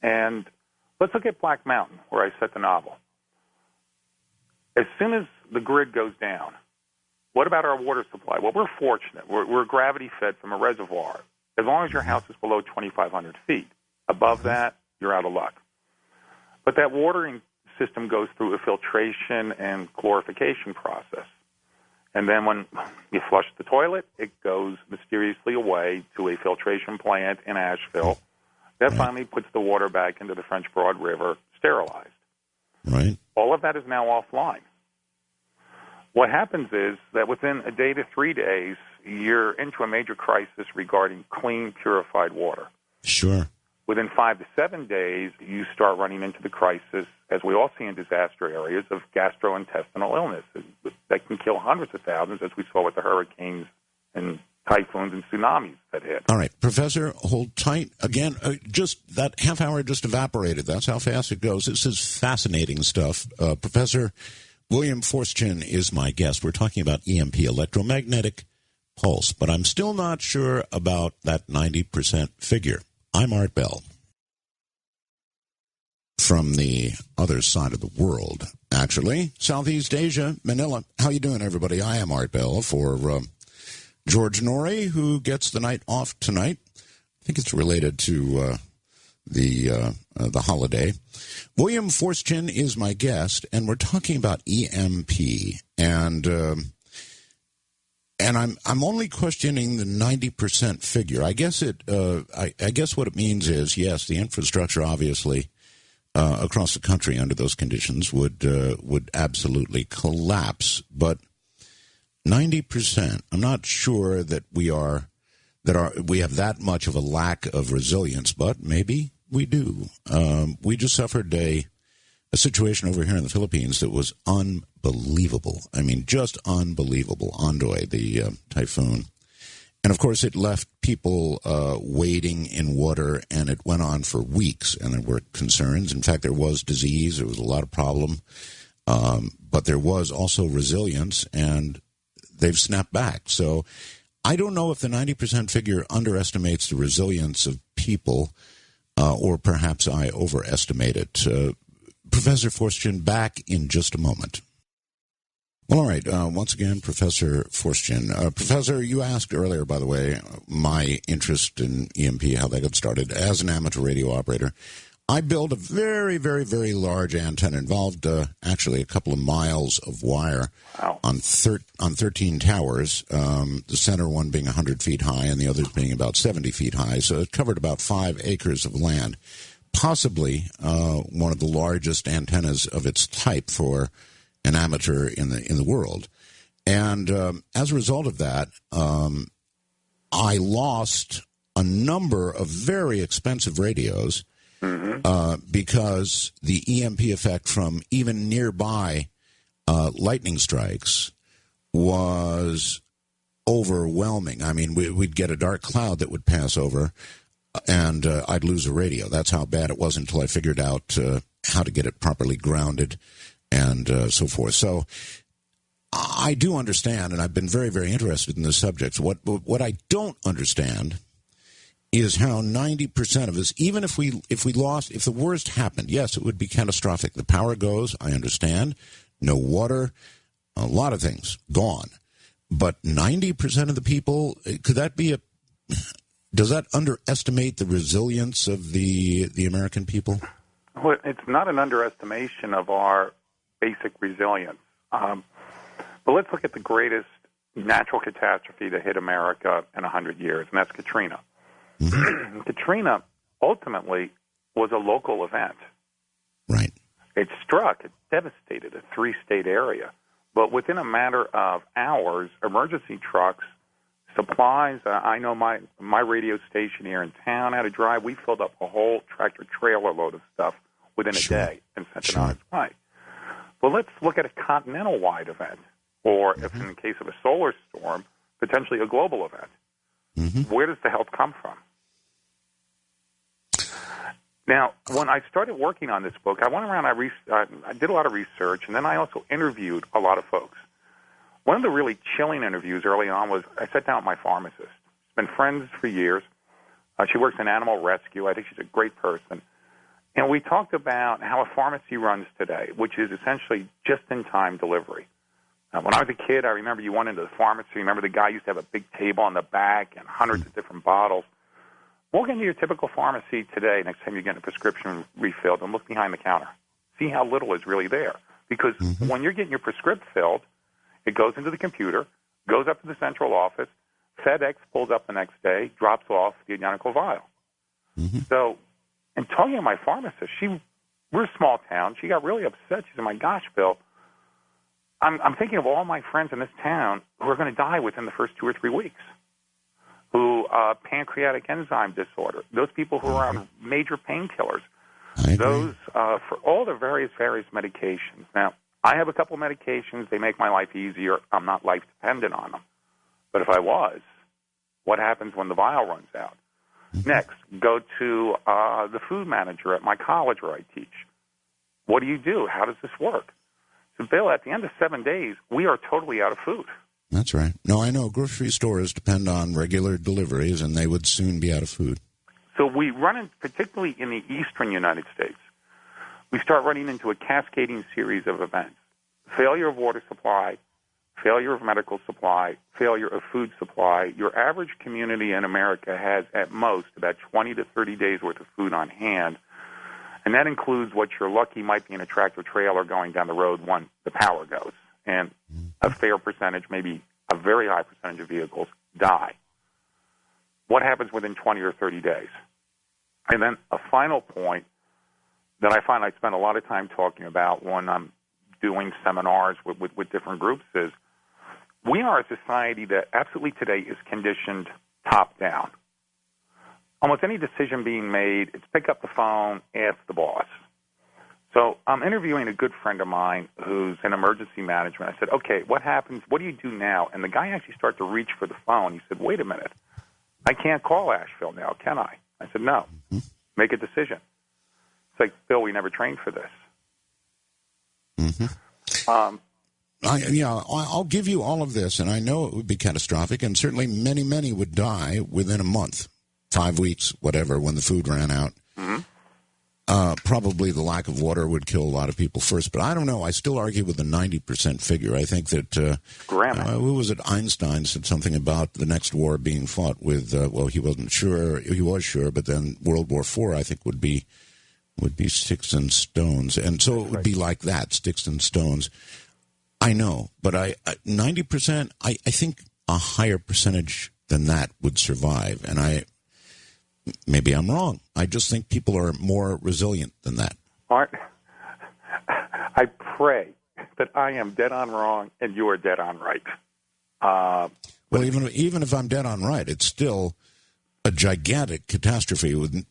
And let's look at Black Mountain, where I set the novel. As soon as the grid goes down, what about our water supply? Well, we're fortunate. We're gravity-fed from a reservoir. As long as your house is below 2,500 feet. Above that, you're out of luck. But that watering system goes through a filtration and chlorification process. And then when you flush the toilet, it goes mysteriously away to a filtration plant in Asheville. That finally puts the water back into the French Broad River, sterilized. Right. All of that is now offline. What happens is that within a day to 3 days, you're into a major crisis regarding clean, purified water. Sure. Within 5 to 7 days, you start running into the crisis, as we all see in disaster areas, of gastrointestinal illness that can kill hundreds of thousands, as we saw with the hurricanes and typhoons and tsunamis that hit. All right, Professor, hold tight. Again, just that half hour just evaporated. That's how fast it goes. This is fascinating stuff. Professor William Forteschen is my guest. We're talking about EMP, electromagnetic pulse, but I'm still not sure about that 90% figure. I'm Art Bell. From the other side of the world, actually, Southeast Asia, Manila. How you doing, everybody? I am Art Bell for George Norrie, who gets the night off tonight. I think it's related to the holiday. William Forteschen is my guest, and we're talking about EMP, and I'm only questioning the 90% figure. I guess I guess what it means is, yes, the infrastructure obviously across the country under those conditions would absolutely collapse, but 90%. I'm not sure that we have that much of a lack of resilience, but maybe we do. We just suffered a situation over here in the Philippines that was unbelievable. I mean, just unbelievable. Ondoy, the typhoon. And, of course, it left people wading in water, and it went on for weeks, and there were concerns. In fact, there was disease. There was a lot of problem. But there was also resilience, and they've snapped back. So I don't know if the 90% figure underestimates the resilience of people, or perhaps I overestimate it. Professor Forteschen, back in just a moment. Well, all right. Once again, Professor Forteschen. Professor, you asked earlier, by the way, my interest in EMP, how that got started. As an amateur radio operator, I built a very, very, very large antenna. Involved actually a couple of miles of wire on 13 towers, the center one being 100 feet high and the others being about 70 feet high. So it covered about 5 acres of land, possibly one of the largest antennas of its type for an amateur in the world. And as a result of that, I lost a number of very expensive radios because the EMP effect from even nearby lightning strikes was overwhelming. I mean, we'd get a dark cloud that would pass over, and I'd lose a radio. That's how bad it was until I figured out how to get it properly grounded and so forth. So I do understand, and I've been very, very interested in this subject. What I don't understand is how 90% of us, even if we lost, if the worst happened, yes, it would be catastrophic. The power goes, I understand. No water, a lot of things gone. But 90% of the people, could that be does that underestimate the resilience of the American people? Well, it's not an underestimation of our basic resilience. But let's look at the greatest natural catastrophe that hit America in 100 years, and that's Katrina. Mm-hmm. Katrina ultimately was a local event. Right. It devastated a 3-state area. But within a matter of hours, emergency trucks, supplies, I know my radio station here in town had to drive. We filled up a whole tractor-trailer load of stuff within a day and sent it on its way. Well, let's look at a continental-wide event, or if in the case of a solar storm, potentially a global event. Mm-hmm. Where does the help come from? Now, when I started working on this book, I went around, I did a lot of research, and then I also interviewed a lot of folks. One of the really chilling interviews early on was I sat down with my pharmacist. She's been friends for years. She works in animal rescue. I think she's a great person. And we talked about how a pharmacy runs today, which is essentially just-in-time delivery. When I was a kid, I remember you went into the pharmacy. Remember the guy used to have a big table on the back and hundreds of different bottles. Walk into your typical pharmacy today, next time you get a prescription refilled, and look behind the counter. See how little is really there. Because when you're getting your prescription filled, it goes into the computer, goes up to the central office, FedEx pulls up the next day, drops off the identical vial. Mm-hmm. So, and talking to my pharmacist, we're a small town. She got really upset. She said, my gosh, Bill, I'm thinking of all my friends in this town who are going to die within the first 2 or 3 weeks, who pancreatic enzyme disorder, those people who are on major painkillers, those for all the various medications. Now, I have a couple of medications. They make my life easier. I'm not life dependent on them. But if I was, what happens when the vial runs out? Next, go to the food manager at my college where I teach. What do you do? How does this work? So, Bill, at the end of 7 days, we are totally out of food. That's right. No, I know grocery stores depend on regular deliveries, and they would soon be out of food. So we run in, particularly in the eastern United States, we start running into a cascading series of events. Failure of water supply, failure of medical supply, failure of food supply. Your average community in America has at most about 20 to 30 days worth of food on hand, and that includes what you're lucky might be in a tractor trailer going down the road when the power goes. And a fair percentage, maybe a very high percentage of vehicles die. What happens within 20 or 30 days? And then a final point that I find I spend a lot of time talking about when I'm doing seminars with different groups is we are a society that absolutely today is conditioned top-down. Almost any decision being made, it's pick up the phone, ask the boss. So I'm interviewing a good friend of mine who's in emergency management. I said, okay, what happens? What do you do now? And the guy actually started to reach for the phone. He said, wait a minute. I can't call Asheville now, can I? I said, no. Make a decision. It's like, Bill, we never trained for this. I'll give you all of this, and I know it would be catastrophic, and certainly many, many would die within a month, 5 weeks, whatever, when the food ran out. Probably the lack of water would kill a lot of people first, but I don't know. I still argue with the 90% figure. I think that, who was it? Einstein said something about the next war being fought with, he wasn't sure. He was sure, but then World War IV, I think, would be sticks and stones. And so it would be like that, sticks and stones. I know, but 90%, I think a higher percentage than that would survive. And maybe I'm wrong. I just think people are more resilient than that. Art, I pray that I am dead on wrong and you are dead on right. Well, even if I'm dead on right, it's still a gigantic catastrophe with,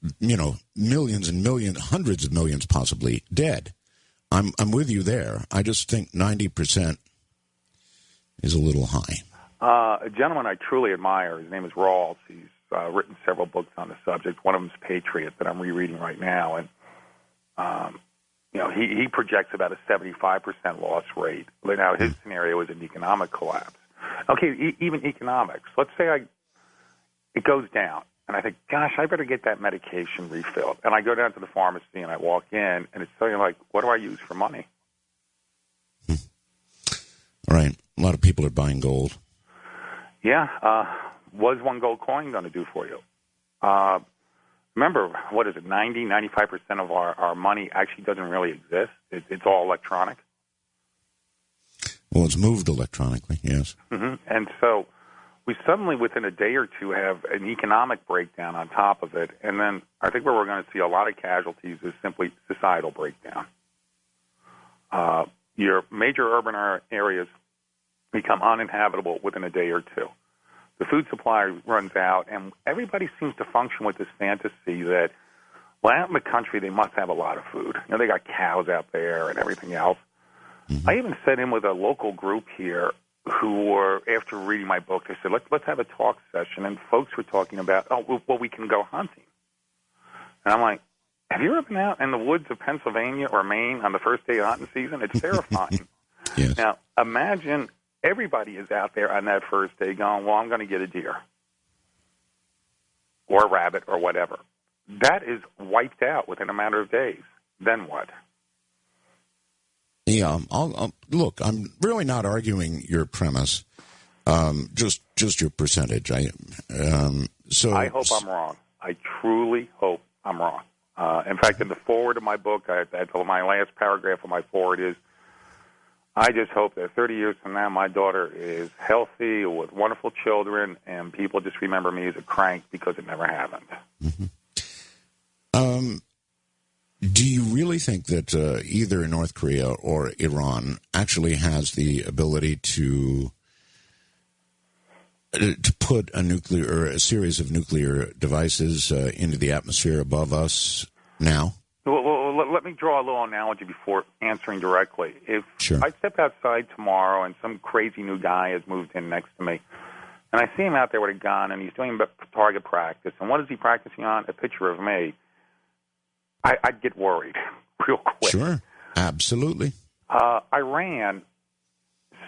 millions and millions, hundreds of millions possibly dead. I'm with you there. I just think 90% is a little high. A gentleman I truly admire, his name is Rawls. He's written several books on the subject. One of them is Patriot that I'm rereading right now. And, he projects about a 75% loss rate. Now, his scenario is an economic collapse. Okay, even economics. Let's say it goes down. And I think, gosh, I better get that medication refilled. And I go down to the pharmacy and I walk in, and it's something like, what do I use for money? Right. A lot of people are buying gold. Yeah. Was one gold coin going to do for you? Remember, 95% of our money actually doesn't really exist. It's all electronic. Well, it's moved electronically, yes. And so we suddenly, within a day or two, have an economic breakdown on top of it. And then I think where we're going to see a lot of casualties is simply societal breakdown. Your major urban areas become uninhabitable within a day or two. The food supply runs out, and everybody seems to function with this fantasy that, well, out in the country, they must have a lot of food. They got cows out there and everything else. I even sat in with a local group here who were, after reading my book, they said, let's have a talk session. And folks were talking about, we can go hunting. And I'm like, have you ever been out in the woods of Pennsylvania or Maine on the first day of hunting season? It's terrifying. Yes. Now, imagine everybody is out there on that first day going, well, I'm going to get a deer or a rabbit or whatever. That is wiped out within a matter of days. Then what? Yeah, look, I'm really not arguing your premise, just your percentage. I hope I'm wrong. I truly hope I'm wrong. In fact, in the foreword of my book, my last paragraph of my foreword is, I just hope that 30 years from now, my daughter is healthy with wonderful children, and people just remember me as a crank because it never happened. Do you really think that either North Korea or Iran actually has the ability to put a series of nuclear devices into the atmosphere above us now? Well, let me draw a little analogy before answering directly. If I step outside tomorrow and some crazy new guy has moved in next to me, and I see him out there with a gun and he's doing target practice, and what is he practicing on? A picture of me. I'd get worried real quick. Sure, absolutely. Iran,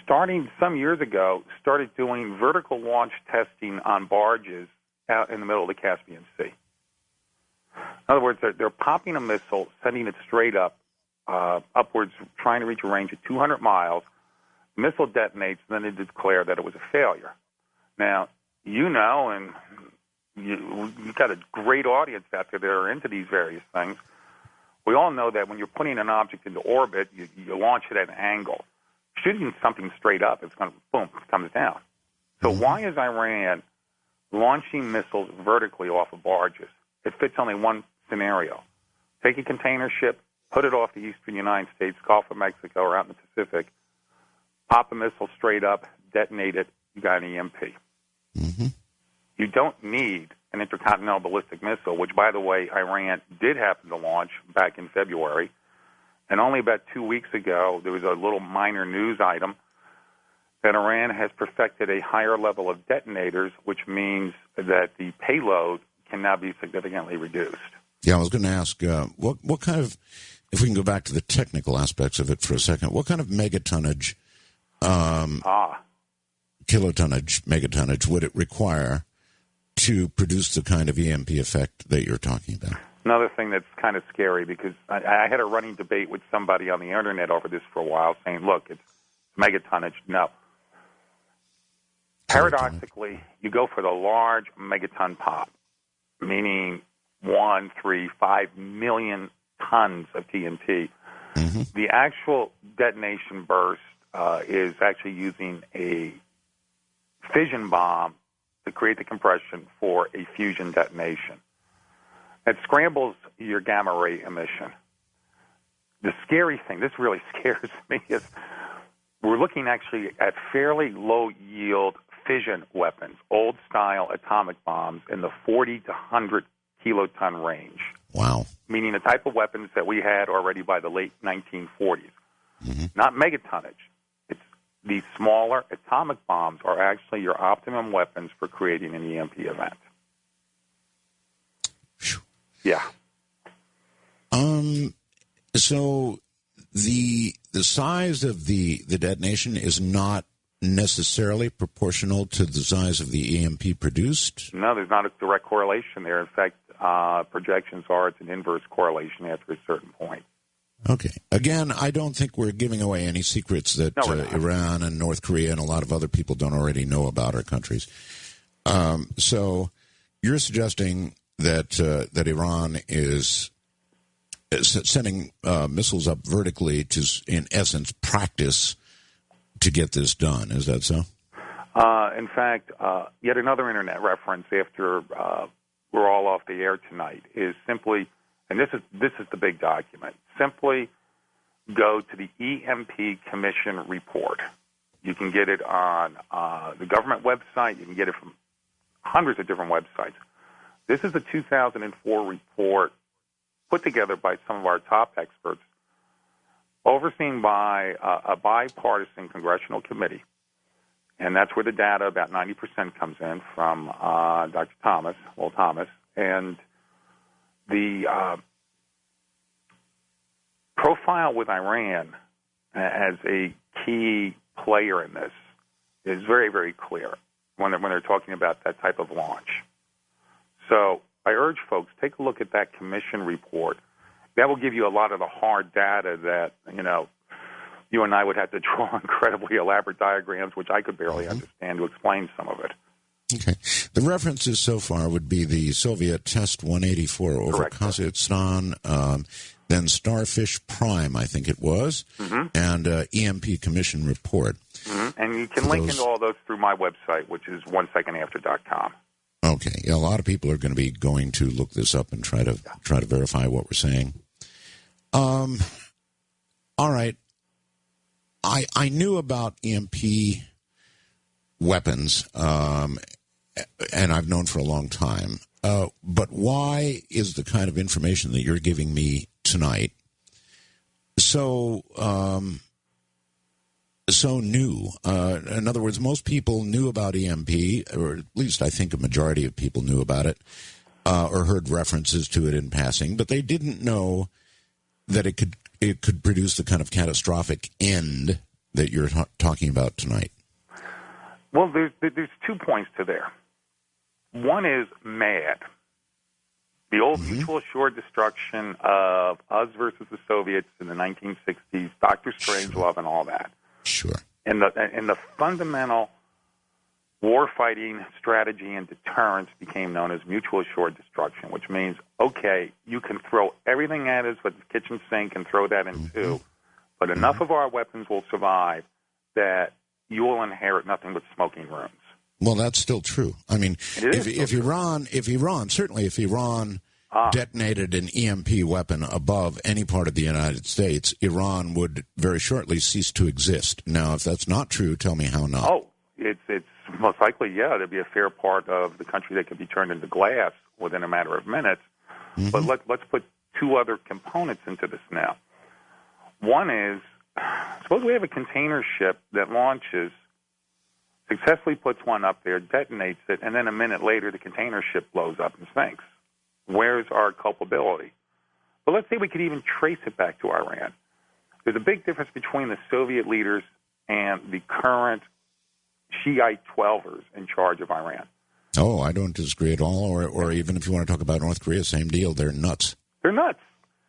starting some years ago, started doing vertical launch testing on barges out in the middle of the Caspian Sea. In other words, they're popping a missile, sending it straight up, upwards, trying to reach a range of 200 miles. The missile detonates, and then they declare that it was a failure. Now, and you've got a great audience out there that are into these various things. We all know that when you're putting an object into orbit, you launch it at an angle. Shooting something straight up, it's going to, boom, it comes down. So why is Iran launching missiles vertically off of barges? It fits only one scenario. Take a container ship, put it off the eastern United States, Gulf of Mexico, or out in the Pacific, pop a missile straight up, detonate it, you got an EMP. Mm-hmm. You don't need an intercontinental ballistic missile, which, by the way, Iran did happen to launch back in February. And only about 2 weeks ago, there was a little minor news item that Iran has perfected a higher level of detonators, which means that the payload can now be significantly reduced. Yeah, I was going to ask, what kind of, if we can go back to the technical aspects of it for a second, what kind of megatonnage, megatonnage would it require to produce the kind of EMP effect that you're talking about? Another thing that's kind of scary, because I had a running debate with somebody on the Internet over this for a while, saying, look, it's megatonnage. No. Paradoxically, you go for the large megaton pop, meaning 1, 3, 5 million tons of TNT. Mm-hmm. The actual detonation burst is actually using a fission bomb to create the compression for a fusion detonation. It scrambles your gamma ray emission. The scary thing, this really scares me, is we're looking actually at fairly low yield fission weapons, old style atomic bombs in the 40 to 100 kiloton range. Wow. Meaning the type of weapons that we had already by the late 1940s. Mm-hmm. Not megatonnage. These smaller atomic bombs are actually your optimum weapons for creating an EMP event. Whew. Yeah. So the size of the detonation is not necessarily proportional to the size of the EMP produced? No, there's not a direct correlation there. In fact, projections are it's an inverse correlation after a certain point. Okay. Again, I don't think we're giving away any secrets that Iran and North Korea and a lot of other people don't already know about our countries. So you're suggesting that Iran is sending missiles up vertically to, in essence, practice to get this done. Is that so? In fact, yet another Internet reference after we're all off the air tonight is simply, and this is the big document, simply go to the EMP Commission report. You can get it on the government website. You can get it from hundreds of different websites. This is a 2004 report put together by some of our top experts, overseen by a bipartisan congressional committee. And that's where the data, about 90%, comes in from Dr. Thomas, Will Thomas. And the profile with Iran as a key player in this is very, very clear when they're talking about that type of launch. So I urge folks, take a look at that commission report. That will give you a lot of the hard data that, you and I would have to draw incredibly elaborate diagrams, which I could barely understand, to explain some of it. Okay. The references so far would be the Soviet Test 184 over Kazakhstan, then Starfish Prime, I think it was, and EMP Commission report. Mm-hmm. And you can link into all those through my website, which is onesecondafter.com. Okay. Yeah, a lot of people are going to be going to look this up and try to verify what we're saying. All right. I knew about EMP weapons, and I've known for a long time. But why is the kind of information that you're giving me tonight so new? In other words, most people knew about EMP, or at least I think a majority of people knew about it, or heard references to it in passing, but they didn't know that it could produce the kind of catastrophic end that you're talking about tonight. Well, there's 2 points to there. One is MAD, the old mutual assured destruction of us versus the Soviets in the 1960s, Dr. Strangelove and all that. Sure. And the fundamental warfighting strategy and deterrence became known as mutual assured destruction, which means, okay, you can throw everything at us with the kitchen sink and throw that in too, but enough of our weapons will survive that you will inherit nothing but smoking rooms. Well, that's still true. I mean, if Iran detonated an EMP weapon above any part of the United States, Iran would very shortly cease to exist. Now, if that's not true, tell me how not. Oh, it's most likely, yeah, there'd be a fair part of the country that could be turned into glass within a matter of minutes. But let's put 2 other components into this now. One is, suppose we have a container ship that launches, successfully puts one up there, detonates it, and then a minute later the container ship blows up and sinks. Where's our culpability? But let's say we could even trace it back to Iran. There's a big difference between the Soviet leaders and the current Shiite 12ers in charge of Iran. Oh, I don't disagree at all. Or even if you want to talk about North Korea, same deal. They're nuts. They're nuts.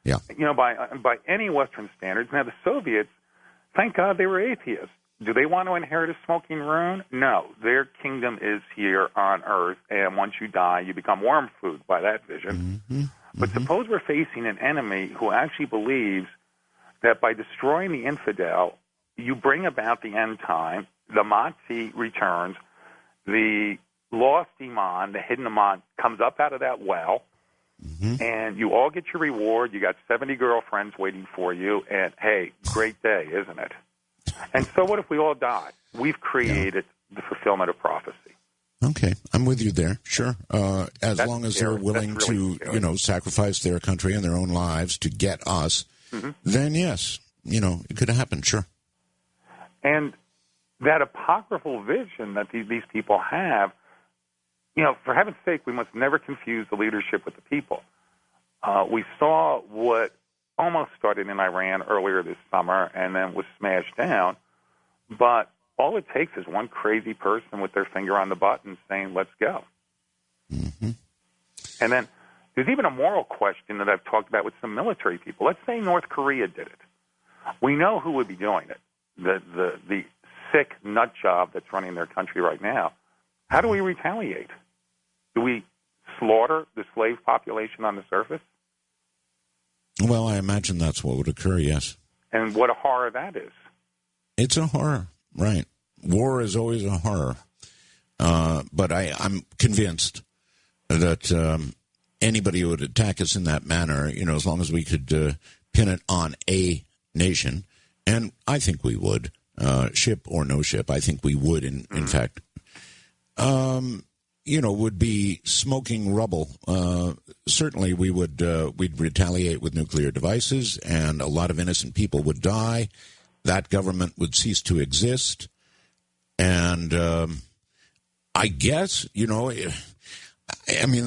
Yeah. You know, by any Western standards. Now, the Soviets, thank God they were atheists. Do they want to inherit a smoking ruin? No. Their kingdom is here on Earth, and once you die, you become worm food by that vision. But suppose we're facing an enemy who actually believes that by destroying the infidel, you bring about the end time, the Mahdi returns, the lost Iman, the hidden Iman, comes up out of that well, and you all get your reward. You got 70 girlfriends waiting for you, and hey, great day, isn't it? And so what if we all die? We've created the fulfillment of prophecy. Okay, I'm with you there, sure. As long as they're willing to, sacrifice their country and their own lives to get us, then yes, it could happen, sure. And that apocryphal vision that these people have, for heaven's sake, we must never confuse the leadership with the people. We saw what almost started in Iran earlier this summer and then was smashed down. But all it takes is one crazy person with their finger on the button saying, let's go. And then there's even a moral question that I've talked about with some military people. Let's say North Korea did it. We know who would be doing it, the sick nut job that's running their country right now. How do we retaliate? Do we slaughter the slave population on the surface? Well, I imagine that's what would occur, yes. And what a horror that is. It's a horror, right. War is always a horror. But I'm convinced that anybody who would attack us in that manner, as long as we could pin it on a nation, and I think we would, ship or no ship, I think we would, in fact, would be smoking rubble. Certainly we'd retaliate with nuclear devices, and a lot of innocent people would die. That government would cease to exist. And I guess, the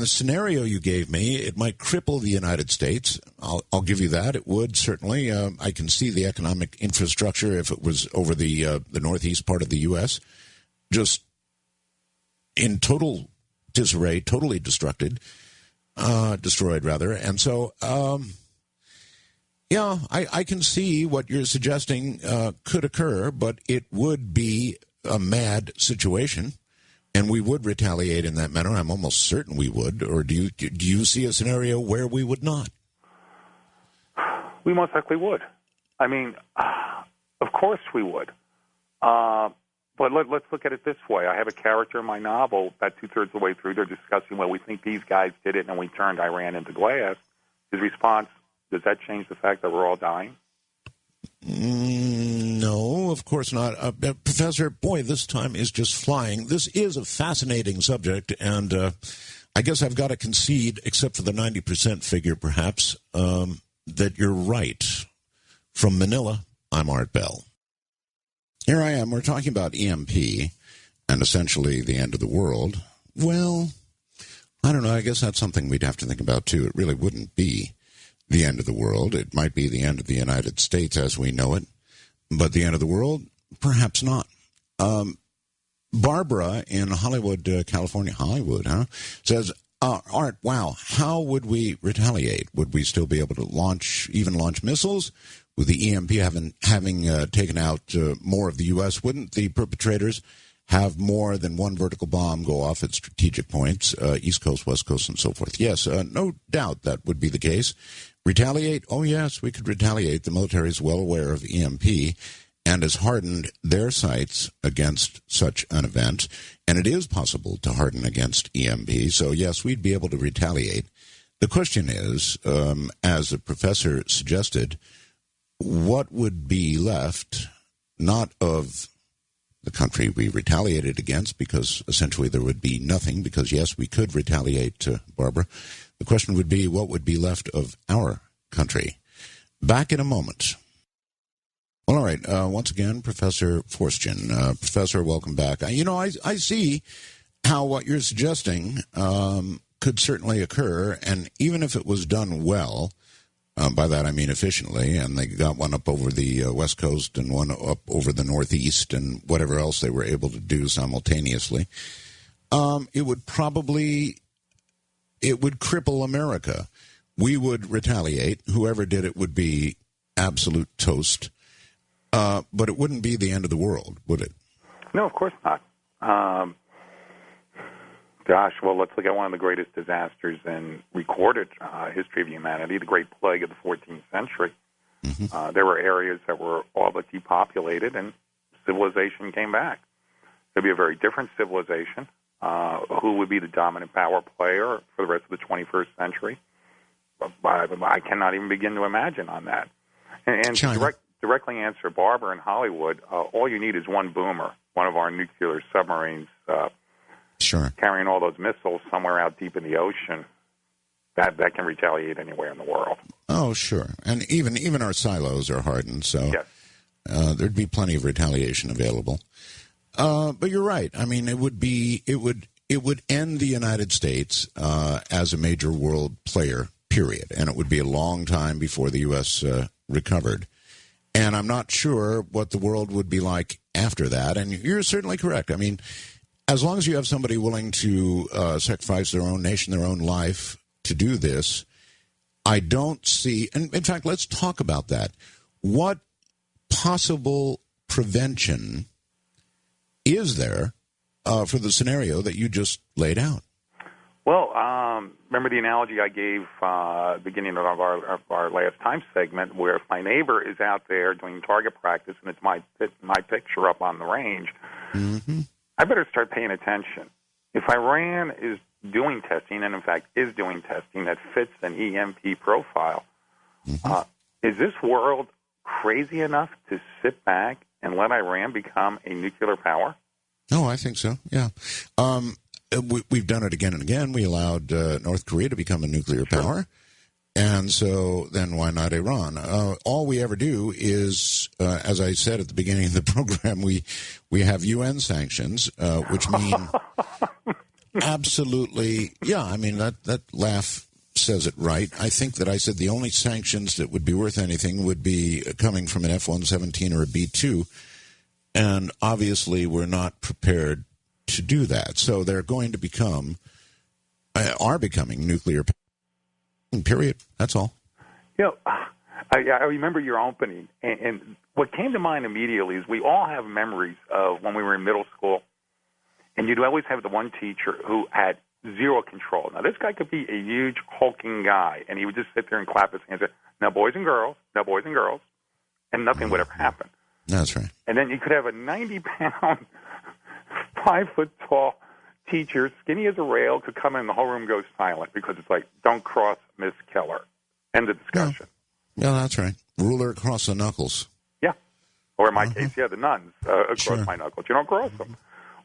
scenario you gave me, it might cripple the United States. I'll give you that. It would, certainly. I can see the economic infrastructure if it was over the northeast part of the U.S., just in total disarray, totally destroyed, rather. And so, I can see what you're suggesting could occur, but it would be a mad situation, and we would retaliate in that manner. I'm almost certain we would. Or do you see a scenario where we would not? We most likely would. I mean, of course we would. But let's look at it this way. I have a character in my novel, about 2/3 of the way through, they're discussing, well, we think these guys did it and we turned Iran into glass. His response, Does that change the fact that we're all dying? No, of course not. Professor, boy, this time is just flying. This is a fascinating subject, and I guess I've got to concede, except for the 90% figure perhaps, that you're right. From Manila, I'm Art Bell. Here I am. We're talking about EMP and essentially the end of the world. Well, I don't know. I guess that's something we'd have to think about, too. It really wouldn't be the end of the world. It might be the end of the United States as we know it, but the end of the world, perhaps not. Barbara in Hollywood, California, says, Art, wow, how would we retaliate? Would we still be able to launch missiles? With the EMP having taken out more of the U.S., wouldn't the perpetrators have more than one vertical bomb go off at strategic points, East Coast, West Coast, and so forth? Yes, no doubt that would be the case. Retaliate? Oh, yes, we could retaliate. The military is well aware of EMP and has hardened their sights against such an event. And it is possible to harden against EMP. So, yes, we'd be able to retaliate. The question is, as the professor suggested, what would be left, not of the country we retaliated against, because essentially there would be nothing, because, yes, we could retaliate, Barbara. The question would be, what would be left of our country? Back in a moment. Well, all right. Once again, Professor Forteschen. Professor, welcome back. I see how what you're suggesting could certainly occur, and even if it was done well, by that I mean efficiently, and they got one up over the West Coast and one up over the Northeast and whatever else they were able to do simultaneously, it would cripple America. We would retaliate. Whoever did it would be absolute toast. But it wouldn't be the end of the world, would it? No, of course not. Gosh, well, let's look at one of the greatest disasters in recorded history of humanity, the Great Plague of the 14th century. Mm-hmm. There were areas that were all but depopulated, and civilization came back. There'd be a very different civilization. Who would be the dominant power player for the rest of the 21st century? I cannot even begin to imagine on that. And to directly answer Barbara in Hollywood, all you need is one boomer, one of our nuclear submarines, carrying all those missiles somewhere out deep in the ocean. That can retaliate anywhere in the world. Oh, sure. And even our silos are hardened, so yes. There'd be plenty of retaliation available. But you're right. I mean, it would end the United States as a major world player, period. And it would be a long time before the U.S. recovered. And I'm not sure what the world would be like after that. And you're certainly correct. I mean, as long as you have somebody willing to sacrifice their own nation, their own life to do this, I don't see, and in fact, let's talk about that. What possible prevention is there for the scenario that you just laid out? Well, remember the analogy I gave beginning of our last time segment, where if my neighbor is out there doing target practice and it's my picture up on the range, mm-hmm. I better start paying attention. If Iran is doing testing, and in fact is doing testing that fits an EMP profile, mm-hmm. Is this world crazy enough to sit back and let Iran become a nuclear power? Oh, I think so, yeah. We've done it again and again. We allowed North Korea to become a nuclear power. And so then why not Iran? All we ever do is, as I said at the beginning of the program, we have UN sanctions, which mean absolutely, yeah, I mean, that laugh says it right. I think that I said the only sanctions that would be worth anything would be coming from an F-117 or a B-2. And obviously we're not prepared to do that. So they're going to are becoming nuclear power, period. That's all. You know, I remember your opening, and what came to mind immediately is we all have memories of when we were in middle school, and you'd always have the one teacher who had zero control. Now, this guy could be a huge, hulking guy, and he would just sit there and clap his hands and say, now, boys and girls, and nothing would ever happen. That's right. And then you could have a 90-pound, 5-foot-tall teacher, skinny as a rail, could come in and the whole room goes silent because it's like, don't cross Miss Keller. End of discussion. Yeah, that's right. Ruler across the knuckles. Yeah. Or in my case, the nuns across my knuckles. You don't cross them.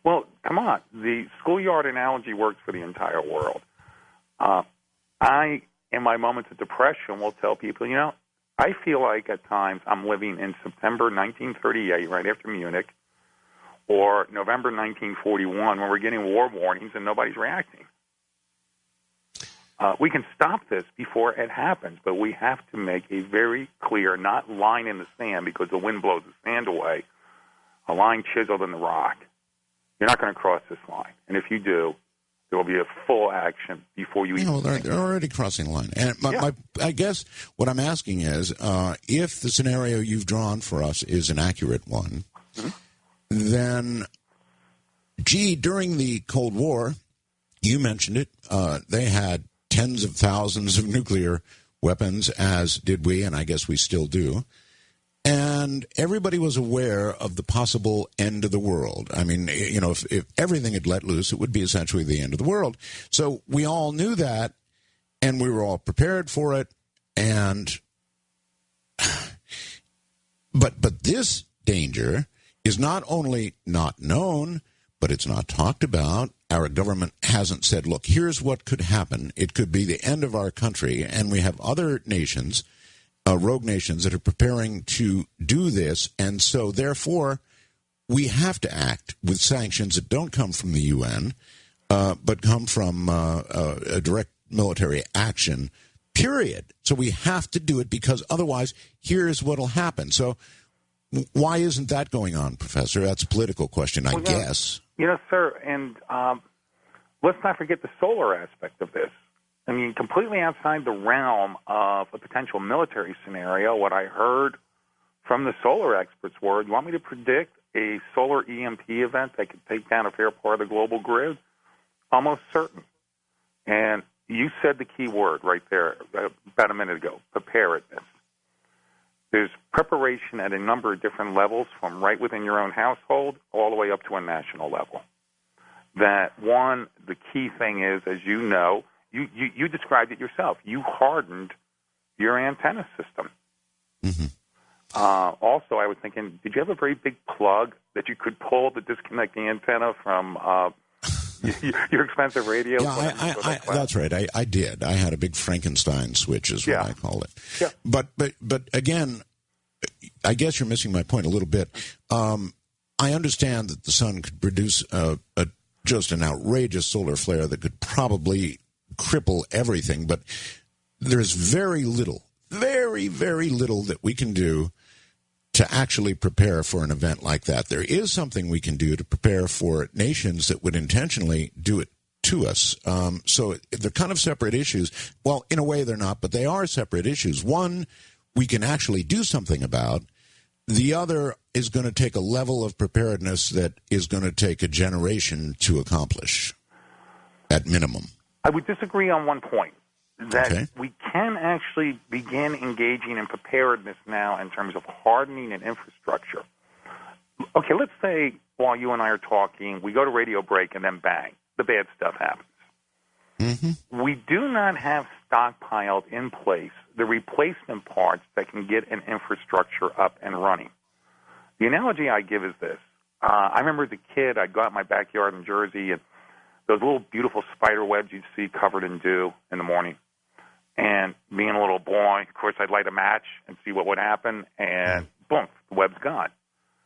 Well, come on. The schoolyard analogy works for the entire world. I, in my moments of depression, will tell people, I feel like at times I'm living in September 1938, right after Munich, or November 1941, when we're getting war warnings and nobody's reacting. We can stop this before it happens, but we have to make a very clear, not line in the sand because the wind blows the sand away, a line chiseled in the rock. You're not going to cross this line. And if you do, there will be a full action before you even... They're already crossing the line. And I guess what I'm asking is, if the scenario you've drawn for us is an accurate one, then, during the Cold War, you mentioned it, they had tens of thousands of nuclear weapons, as did we, and I guess we still do. And everybody was aware of the possible end of the world. I mean, if everything had let loose, it would be essentially the end of the world. So we all knew that, and we were all prepared for it. And but this danger is not only not known, but it's not talked about. Our government hasn't said, look, here's what could happen. It could be the end of our country, and we have other nations, rogue nations, that are preparing to do this, and so therefore we have to act with sanctions that don't come from the UN, but come from a direct military action, period. So we have to do it because otherwise here's what will happen. So why isn't that going on, Professor? That's a political question, I guess. Sir, and let's not forget the solar aspect of this. I mean, completely outside the realm of a potential military scenario, what I heard from the solar experts were, you want me to predict a solar EMP event that could take down a fair part of the global grid? Almost certain. And you said the key word right there about a minute ago, preparedness. There's preparation at a number of different levels, from right within your own household all the way up to a national level. That one, the key thing is, as you know, you described it yourself. You hardened your antenna system. Mm-hmm. Also, I was thinking, did you have a very big plug that you could pull to disconnect the antenna from your expensive radio? Yeah, that's right. I did. I had a big Frankenstein switch, is what I call it. Yeah. But again, I guess you're missing my point a little bit. I understand that the sun could produce just an outrageous solar flare that could probably cripple everything, but there's very little, very, very little that we can do to actually prepare for an event like that. There is something we can do to prepare for nations that would intentionally do it to us. So they're kind of separate issues. Well, in a way they're not, but they are separate issues. One, we can actually do something about. The other is going to take a level of preparedness that is going to take a generation to accomplish, at minimum. I would disagree on one point, that we can actually begin engaging in preparedness now in terms of hardening and infrastructure. Okay, let's say while you and I are talking, we go to radio break and then bang, the bad stuff happens. Mm-hmm. We do not have stockpiled in place the replacement parts that can get an infrastructure up and running. The analogy I give is this. I remember as a kid, I'd go out in my backyard in Jersey, and those little beautiful spider webs you'd see covered in dew in the morning. And being a little boy, of course, I'd light a match and see what would happen, and boom, the web's gone.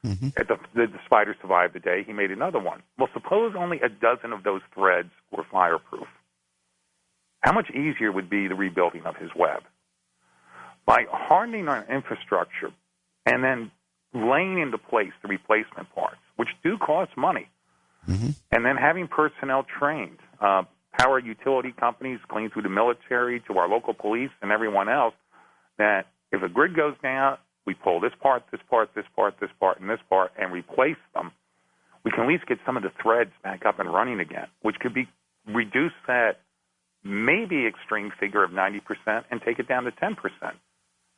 Mm-hmm. The spider survived the day. He made another one. Well, suppose only a dozen of those threads were fireproof. How much easier would be the rebuilding of his web? By hardening our infrastructure and then laying into place the replacement parts, which do cost money, and then having personnel trained, power utility companies clean through the military to our local police and everyone else, that if a grid goes down, we pull this part, this part, this part, this part, and this part, and replace them. We can at least get some of the threads back up and running again, which could be reduce that maybe extreme figure of 90% and take it down to 10%.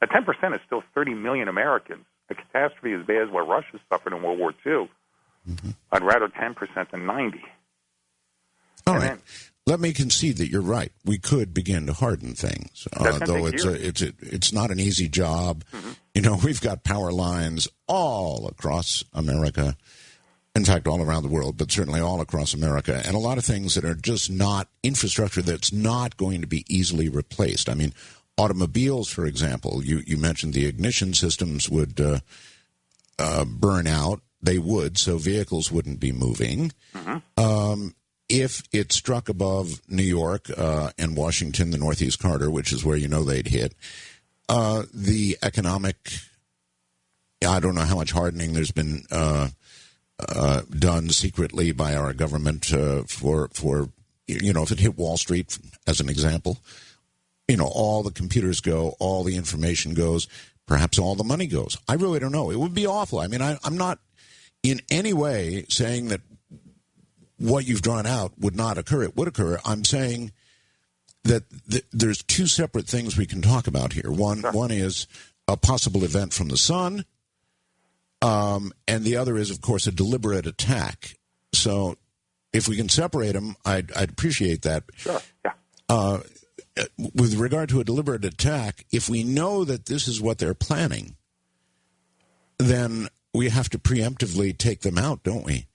At 10% is still 30 million Americans. A catastrophe as bad as what Russia suffered in World War II. I'd rather 10% than 90. All right. let me concede that you're right. We could begin to harden things, though it's not an easy job. Mm-hmm. You know, we've got power lines all across America. In fact, all around the world, but certainly all across America, and a lot of things that are just not infrastructure that's not going to be easily replaced. I mean, automobiles, for example, you mentioned the ignition systems would burn out. They would, so vehicles wouldn't be moving. Mm-hmm. If it struck above New York and Washington, the Northeast Corridor, which is where you know they'd hit, the economic, I don't know how much hardening there's been done secretly by our government for you know, if it hit Wall Street as an example, you know, all the computers go, all the information goes, perhaps all the money goes. I really don't know. It would be awful. I mean, I'm not in any way saying that what you've drawn out would not occur. It would occur. I'm saying that there's two separate things we can talk about here. One is a possible event from the sun. And the other is, of course, a deliberate attack. So if we can separate them, I'd appreciate that. Sure, yeah. With regard to a deliberate attack, if we know that this is what they're planning, then we have to preemptively take them out, don't we?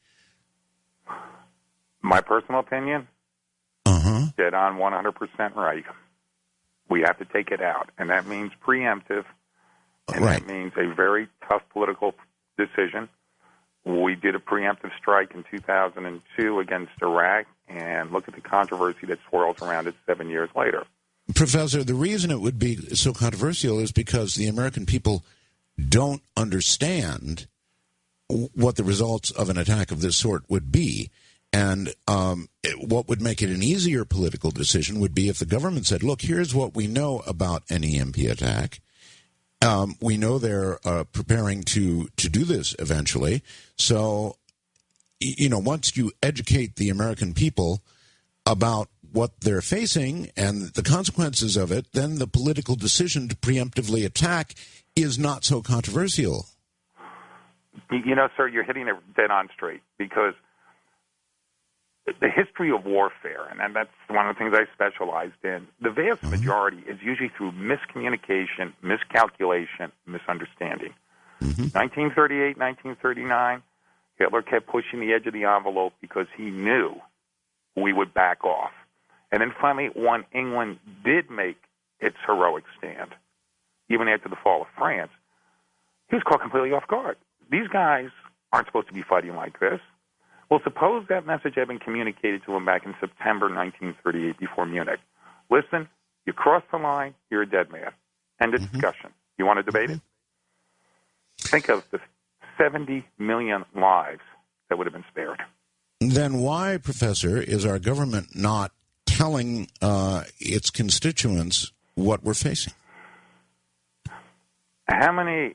My personal opinion, dead on 100% right. We have to take it out, and that means preemptive, and right. That means a very tough political decision. We did a preemptive strike in 2002 against Iraq, and look at the controversy that swirls around it 7 years later. Professor, the reason it would be so controversial is because the American people don't understand what the results of an attack of this sort would be. And what would make it an easier political decision would be if the government said, look, here's what we know about an EMP attack. We know they're preparing to do this eventually. So, you know, once you educate the American people about what they're facing and the consequences of it, then the political decision to preemptively attack is not so controversial. You know, sir, you're hitting it dead on straight, because the history of warfare, and that's one of the things I specialized in, the vast majority is usually through miscommunication, miscalculation, misunderstanding. 1938, 1939, Hitler kept pushing the edge of the envelope because he knew we would back off. And then finally, when England did make its heroic stand, even after the fall of France, he was caught completely off guard. These guys aren't supposed to be fighting like this. Well, suppose that message had been communicated to him back in September 1938 before Munich. Listen, you crossed the line, you're a dead man. End of discussion. You want to debate it? Think of the 70 million lives that would have been spared. Then why, Professor, is our government not telling its constituents what we're facing? How many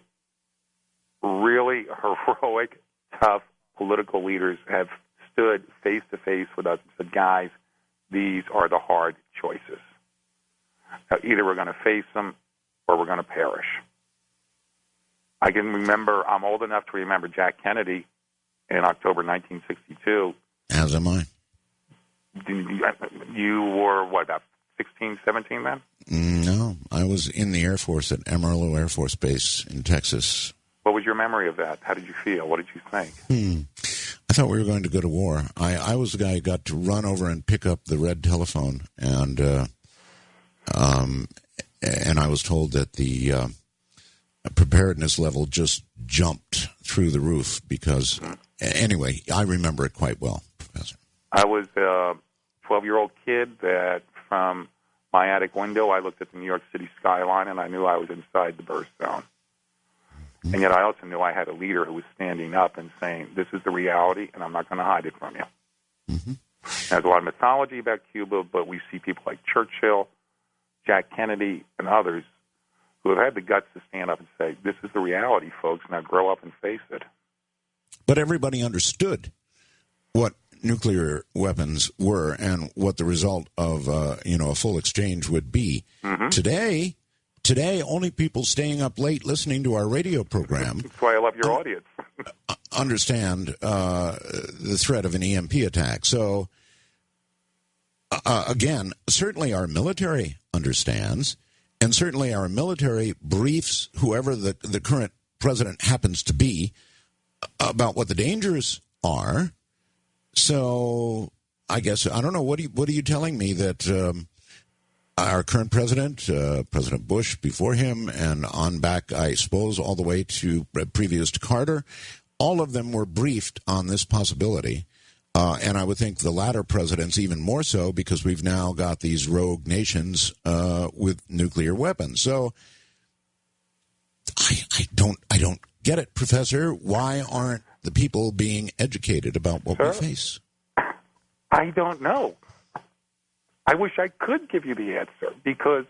really heroic, tough political leaders have stood face-to-face with us and said, guys, these are the hard choices. Now, either we're going to face them or we're going to perish. I can remember, I'm old enough to remember Jack Kennedy in October 1962. As am I. You were, what, about 16, 17 then? No, I was in the Air Force at Amarillo Air Force Base in Texas. What was your memory of that? How did you feel? What did you think? I thought we were going to go to war. I was the guy who got to run over and pick up the red telephone, and I was told that the preparedness level just jumped through the roof because, anyway, I remember it quite well, Professor. I was a 12-year-old kid that from my attic window, I looked at the New York City skyline, and I knew I was inside the burst zone. And yet I also knew I had a leader who was standing up and saying, this is the reality, and I'm not going to hide it from you. There's a lot of mythology about Cuba, but we see people like Churchill, Jack Kennedy, and others who have had the guts to stand up and say, this is the reality, folks, now grow up and face it. But everybody understood what nuclear weapons were and what the result of a full exchange would be. Today, only people staying up late listening to our radio program that's why I love your audience. understand the threat of an EMP attack. So again, certainly our military understands, and certainly our military briefs whoever the current president happens to be about what the dangers are. So I guess, I don't know, what are you telling me, that our current president, President Bush before him, and on back, I suppose, all the way to previous to Carter, all of them were briefed on this possibility. And I would think the latter presidents even more so, because we've now got these rogue nations with nuclear weapons. So I don't get it, Professor. Why aren't the people being educated about what we face? I don't know. I wish I could give you the answer, because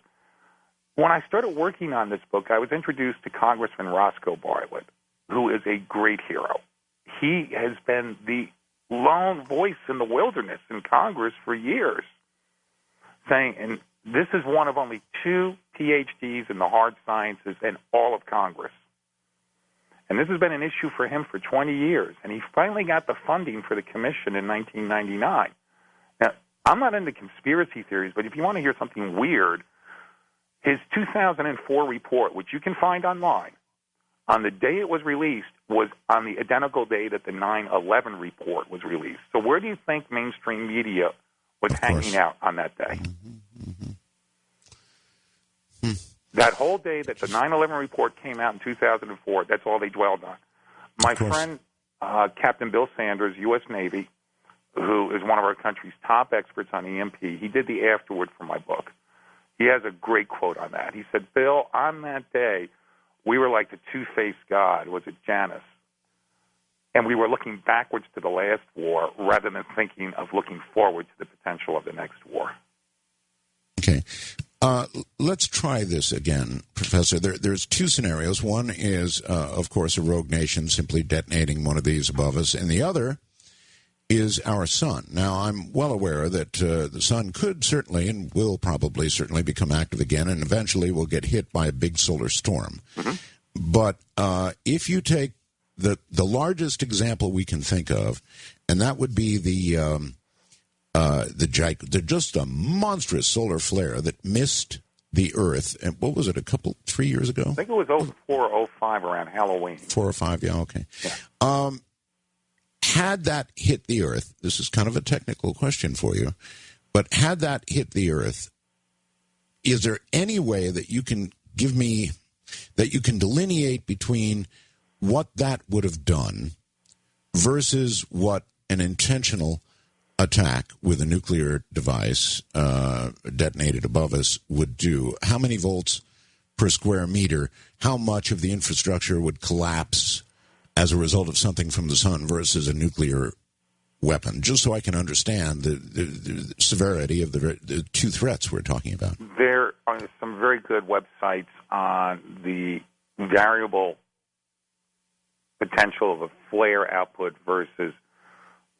when I started working on this book, I was introduced to Congressman Roscoe Bartlett, who is a great hero. He has been the lone voice in the wilderness in Congress for years, saying, and this is one of only 2 PhDs in the hard sciences in all of Congress. And this has been an issue for him for 20 years, and he finally got the funding for the commission in 1999. Now, I'm not into conspiracy theories, but if you want to hear something weird, his 2004 report, which you can find online, on the day it was released was on the identical day that the 9/11 report was released. So where do you think mainstream media was hanging out on that day? That whole day that the 9/11 report came out in 2004, that's all they dwelled on. My friend, Captain Bill Sanders, U.S. Navy, who is one of our country's top experts on EMP, he did the afterword for my book. He has a great quote on that. He said, Bill, on that day, we were like the two-faced God, was it Janus? And we were looking backwards to the last war rather than thinking of looking forward to the potential of the next war. Okay. Let's try this again, Professor. There's 2 scenarios. One is, of course, a rogue nation simply detonating one of these above us, and the other is our sun. Now, I'm well aware that the sun could certainly and will probably certainly become active again, and eventually will get hit by a big solar storm. Mm-hmm. But if you take the largest example we can think of, and that would be the just a monstrous solar flare that missed the Earth. And what was it, 3 years ago? I think it was 04 or 05 around Halloween. 4 or 5, yeah, okay. Yeah. Had that hit the Earth, this is kind of a technical question for you, but had that hit the Earth, is there any way that you can give me, that you can delineate between what that would have done versus what an intentional attack with a nuclear device detonated above us would do? How many volts per square meter? How much of the infrastructure would collapse as a result of something from the sun versus a nuclear weapon? Just so I can understand the severity of the 2 threats we're talking about. There are some very good websites on the variable potential of a flare output versus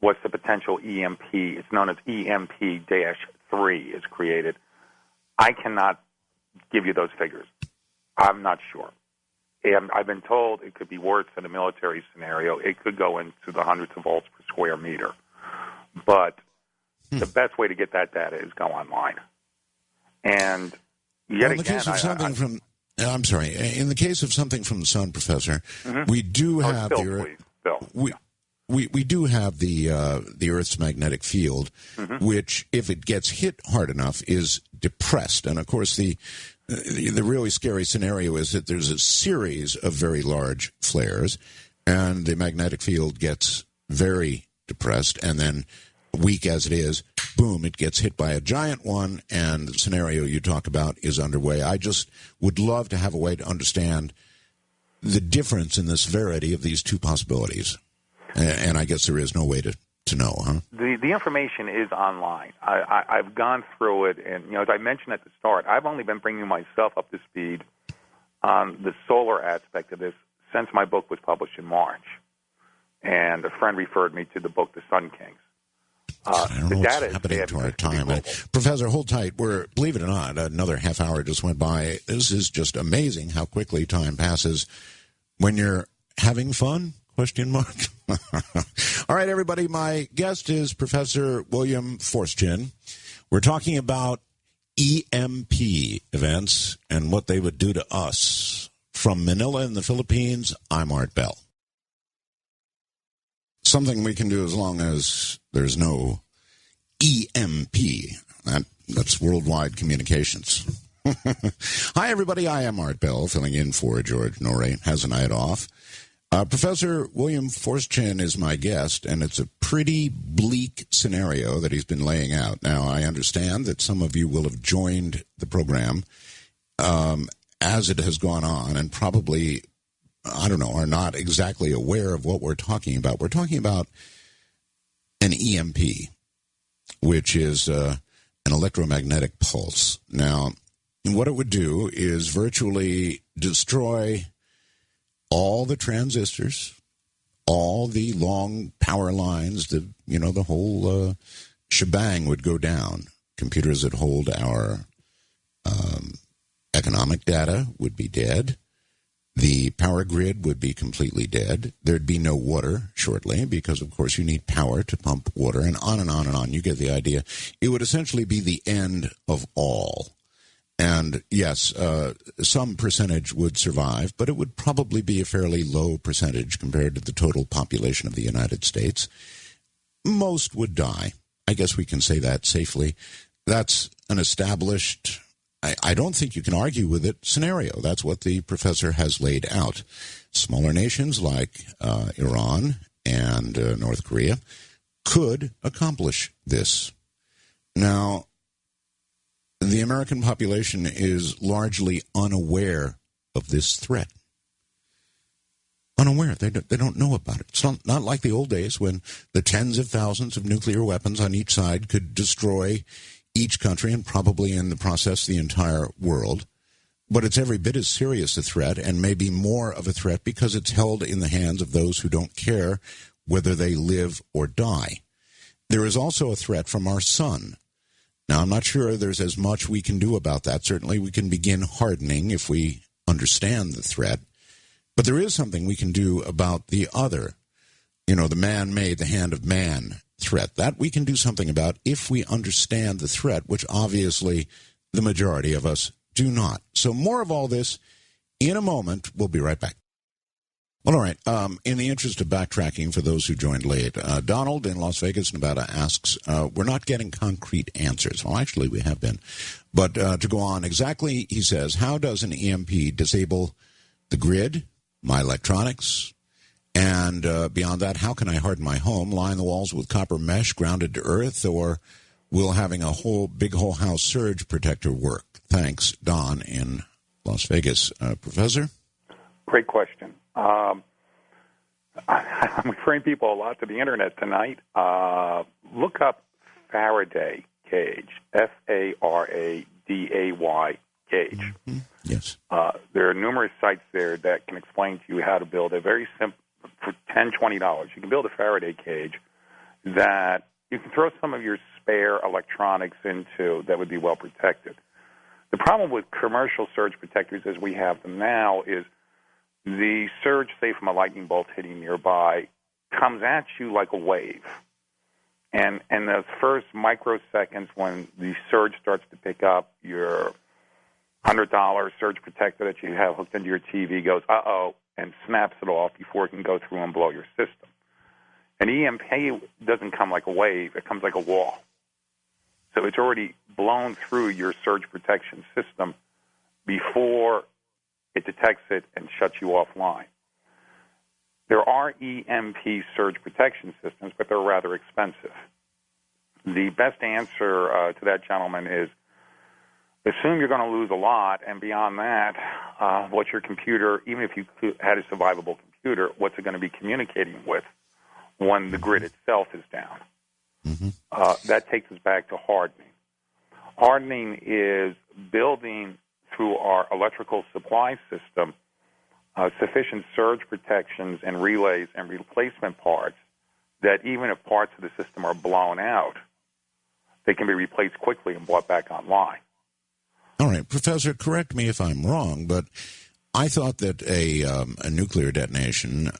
what's the potential EMP. It's known as EMP-3 is created. I cannot give you those figures. I'm not sure. And I've been told it could be worse than a military scenario. It could go into the hundreds of volts per square meter. But the best way to get that data is go online. And yet in the again, case of something from, I'm sorry, in the case of something from the sun, Professor, we do have Bill, the Earth. please, Bill. We do have the Earth's magnetic field, which, if it gets hit hard enough, is depressed. And of course, the really scary scenario is that there's a series of very large flares, and the magnetic field gets very depressed, and then, weak as it is, boom, it gets hit by a giant one, and the scenario you talk about is underway. I just would love to have a way to understand the difference in the severity of these 2 possibilities. And I guess there is no way to know, huh? The information is online. I've gone through it, and as I mentioned at the start, I've only been bringing myself up to speed on the solar aspect of this since my book was published in March. And a friend referred me to the book, The Sun Kings. I don't know what's happening to our time. Professor, hold tight. Believe it or not, another half hour just went by. This is just amazing how quickly time passes when you're having fun. ? All right, everybody. My guest is Professor William Forteschen. We're talking about EMP events and what they would do to us. From Manila in the Philippines, I'm Art Bell. Something we can do as long as there's no EMP. That's worldwide communications. Hi, everybody. I am Art Bell, filling in for George Norrie. Has a night off. Professor William Forteschen is my guest, and it's a pretty bleak scenario that he's been laying out. Now, I understand that some of you will have joined the program as it has gone on and probably, I don't know, are not exactly aware of what we're talking about. We're talking about an EMP, which is an electromagnetic pulse. Now, what it would do is virtually destroy all the transistors, all the long power lines, the whole shebang would go down. Computers that hold our economic data would be dead. The power grid would be completely dead. There'd be no water shortly because, of course, you need power to pump water, and on and on and on. You get the idea. It would essentially be the end of all. And, yes, some percentage would survive, but it would probably be a fairly low percentage compared to the total population of the United States. Most would die. I guess we can say that safely. That's an established, I don't think you can argue with it, scenario. That's what the professor has laid out. Smaller nations like Iran and North Korea could accomplish this. Now, the American population is largely unaware of this threat. Unaware. They don't know about it. It's not like the old days when the tens of thousands of nuclear weapons on each side could destroy each country and probably in the process the entire world. But it's every bit as serious a threat and maybe more of a threat because it's held in the hands of those who don't care whether they live or die. There is also a threat from our sun. Now, I'm not sure there's as much we can do about that. Certainly, we can begin hardening if we understand the threat. But there is something we can do about the other, the man-made, the hand of man threat. That we can do something about if we understand the threat, which obviously the majority of us do not. So more of all this in a moment. We'll be right back. Well, all right. In the interest of backtracking for those who joined late, Donald in Las Vegas, Nevada asks, we're not getting concrete answers. Well, actually, we have been. But to go on, exactly, he says, how does an EMP disable the grid, my electronics, and beyond that, how can I harden my home, line the walls with copper mesh grounded to earth, or will having a big whole house surge protector work? Thanks, Don in Las Vegas. Professor? Great question. I'm referring people a lot to the Internet tonight. Look up Faraday cage, Faraday cage. Mm-hmm. Yes. There are numerous sites there that can explain to you how to build a very simple, for $10, $20, you can build a Faraday cage that you can throw some of your spare electronics into that would be well protected. The problem with commercial surge protectors as we have them now is the surge, say from a lightning bolt hitting nearby, comes at you like a wave. And those first microseconds when the surge starts to pick up, your $100 surge protector that you have hooked into your TV goes, uh-oh, and snaps it off before it can go through and blow your system. An EMP doesn't come like a wave. It comes like a wall. So it's already blown through your surge protection system before it detects it and shuts you offline. There are EMP surge protection systems, but they're rather expensive. The best answer to that gentleman is assume you're going to lose a lot, and beyond that, what's your computer, even if you had a survivable computer, what's it going to be communicating with when the grid itself is down? Mm-hmm. That takes us back to hardening. Hardening is building through our electrical supply system sufficient surge protections and relays and replacement parts that even if parts of the system are blown out, they can be replaced quickly and brought back online. All right, Professor, correct me if I'm wrong, but I thought that a nuclear detonation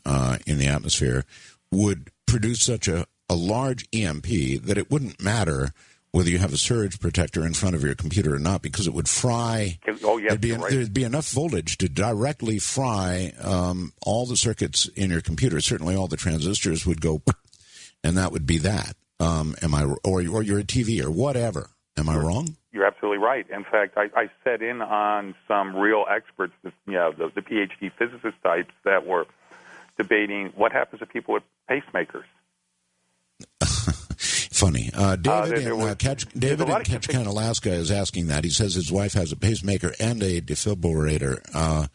in the atmosphere would produce such a large EMP that it wouldn't matter whether you have a surge protector in front of your computer or not, because it would fry. Oh, yes, There'd be enough voltage to directly fry all the circuits in your computer. Certainly all the transistors would go, and that would be that. Or your TV or whatever. Am I wrong? You're absolutely right. In fact, I set in on some real experts, the PhD physicist types that were debating what happens to people with pacemakers. Funny. David in Ketchikan, Alaska is asking that. He says his wife has a pacemaker and a defibrillator,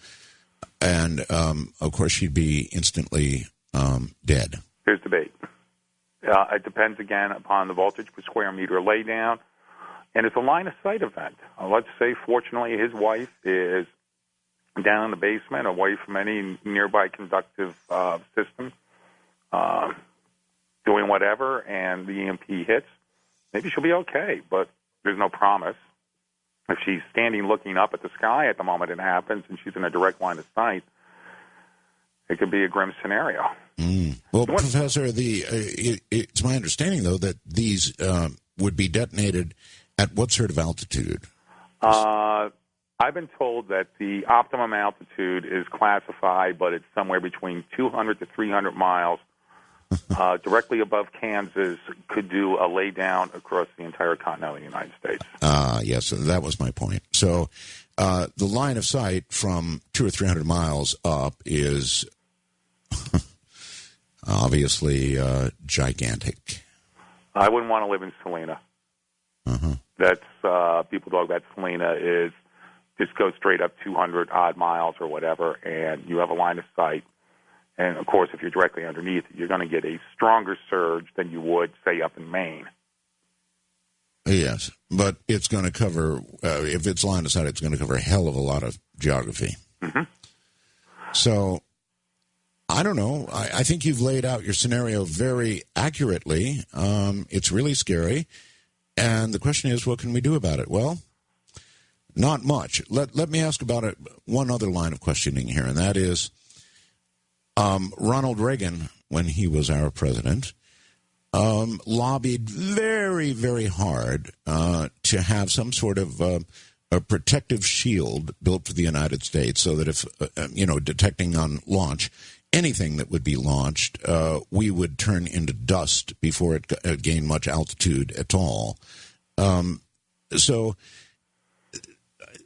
and of course she'd be instantly dead. Here's the debate. It depends, again, upon the voltage per square meter laydown, and it's a line-of-sight event. Let's say, fortunately, his wife is down in the basement, away from any nearby conductive system, doing whatever, and the EMP hits. Maybe she'll be okay, but there's no promise. If she's standing looking up at the sky at the moment it happens and she's in a direct line of sight, it could be a grim scenario. Well, Professor, it's my understanding, though, that these would be detonated at what sort of altitude? I've been told that the optimum altitude is classified, but it's somewhere between 200 to 300 miles. Directly above Kansas, could do a lay down across the entire continental United States. Yes, that was my point. So the line of sight from 200 or 300 miles up is obviously gigantic. I wouldn't want to live in Salina. That's people talk about Salina is just go straight up 200 odd miles or whatever, and you have a line of sight. And, of course, if you're directly underneath, you're going to get a stronger surge than you would, say, up in Maine. Yes, but it's going to cover, if it's line of sight, it's going to cover a hell of a lot of geography. So, I don't know. I think you've laid out your scenario very accurately. It's really scary. And the question is, what can we do about it? Well, not much. Let me ask about it, one other line of questioning here, and that is, Ronald Reagan, when he was our president, lobbied very, very hard to have some sort of a protective shield built for the United States so that if, detecting on launch, anything that would be launched, we would turn into dust before it gained much altitude at all. So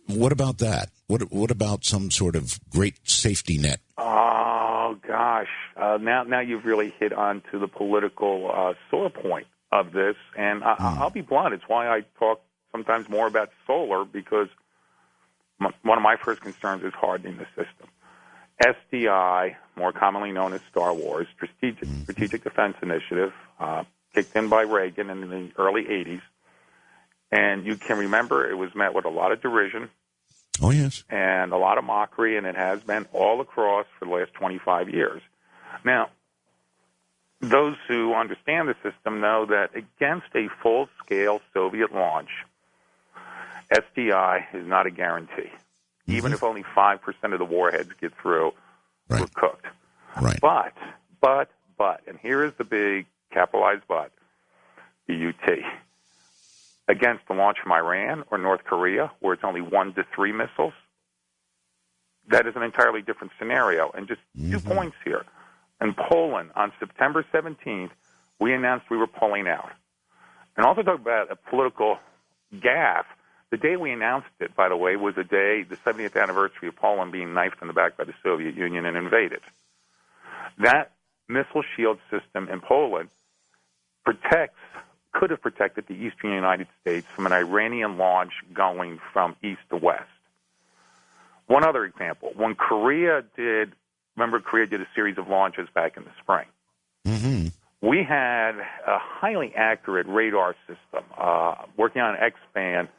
what about that? What about some sort of great safety net? Oh, gosh. Now you've really hit onto the political sore point of this, and I'll be blunt. It's why I talk sometimes more about solar, because one of my first concerns is hardening the system. SDI, more commonly known as Star Wars, Strategic Defense Initiative, kicked in by Reagan in the early 80s, and you can remember it was met with a lot of derision. Oh, yes. And a lot of mockery, and it has been all across for the last 25 years. Now, those who understand the system know that against a full-scale Soviet launch, SDI is not a guarantee. Even if only 5% of the warheads get through, we're cooked. Right. But, and here is the big capitalized but, BUT. Against the launch from Iran or North Korea, where it's only 1 to 3 missiles, that is an entirely different scenario. And just 2 points here. In Poland, on September 17th, we announced we were pulling out. And also talk about a political gaffe. The day we announced it, by the way, was the day, the 70th anniversary of Poland being knifed in the back by the Soviet Union and invaded. That missile shield system in Poland could have protected the eastern United States from an Iranian launch going from east to west. One other example, when Korea did a series of launches back in the spring. We had a highly accurate radar system working on X-band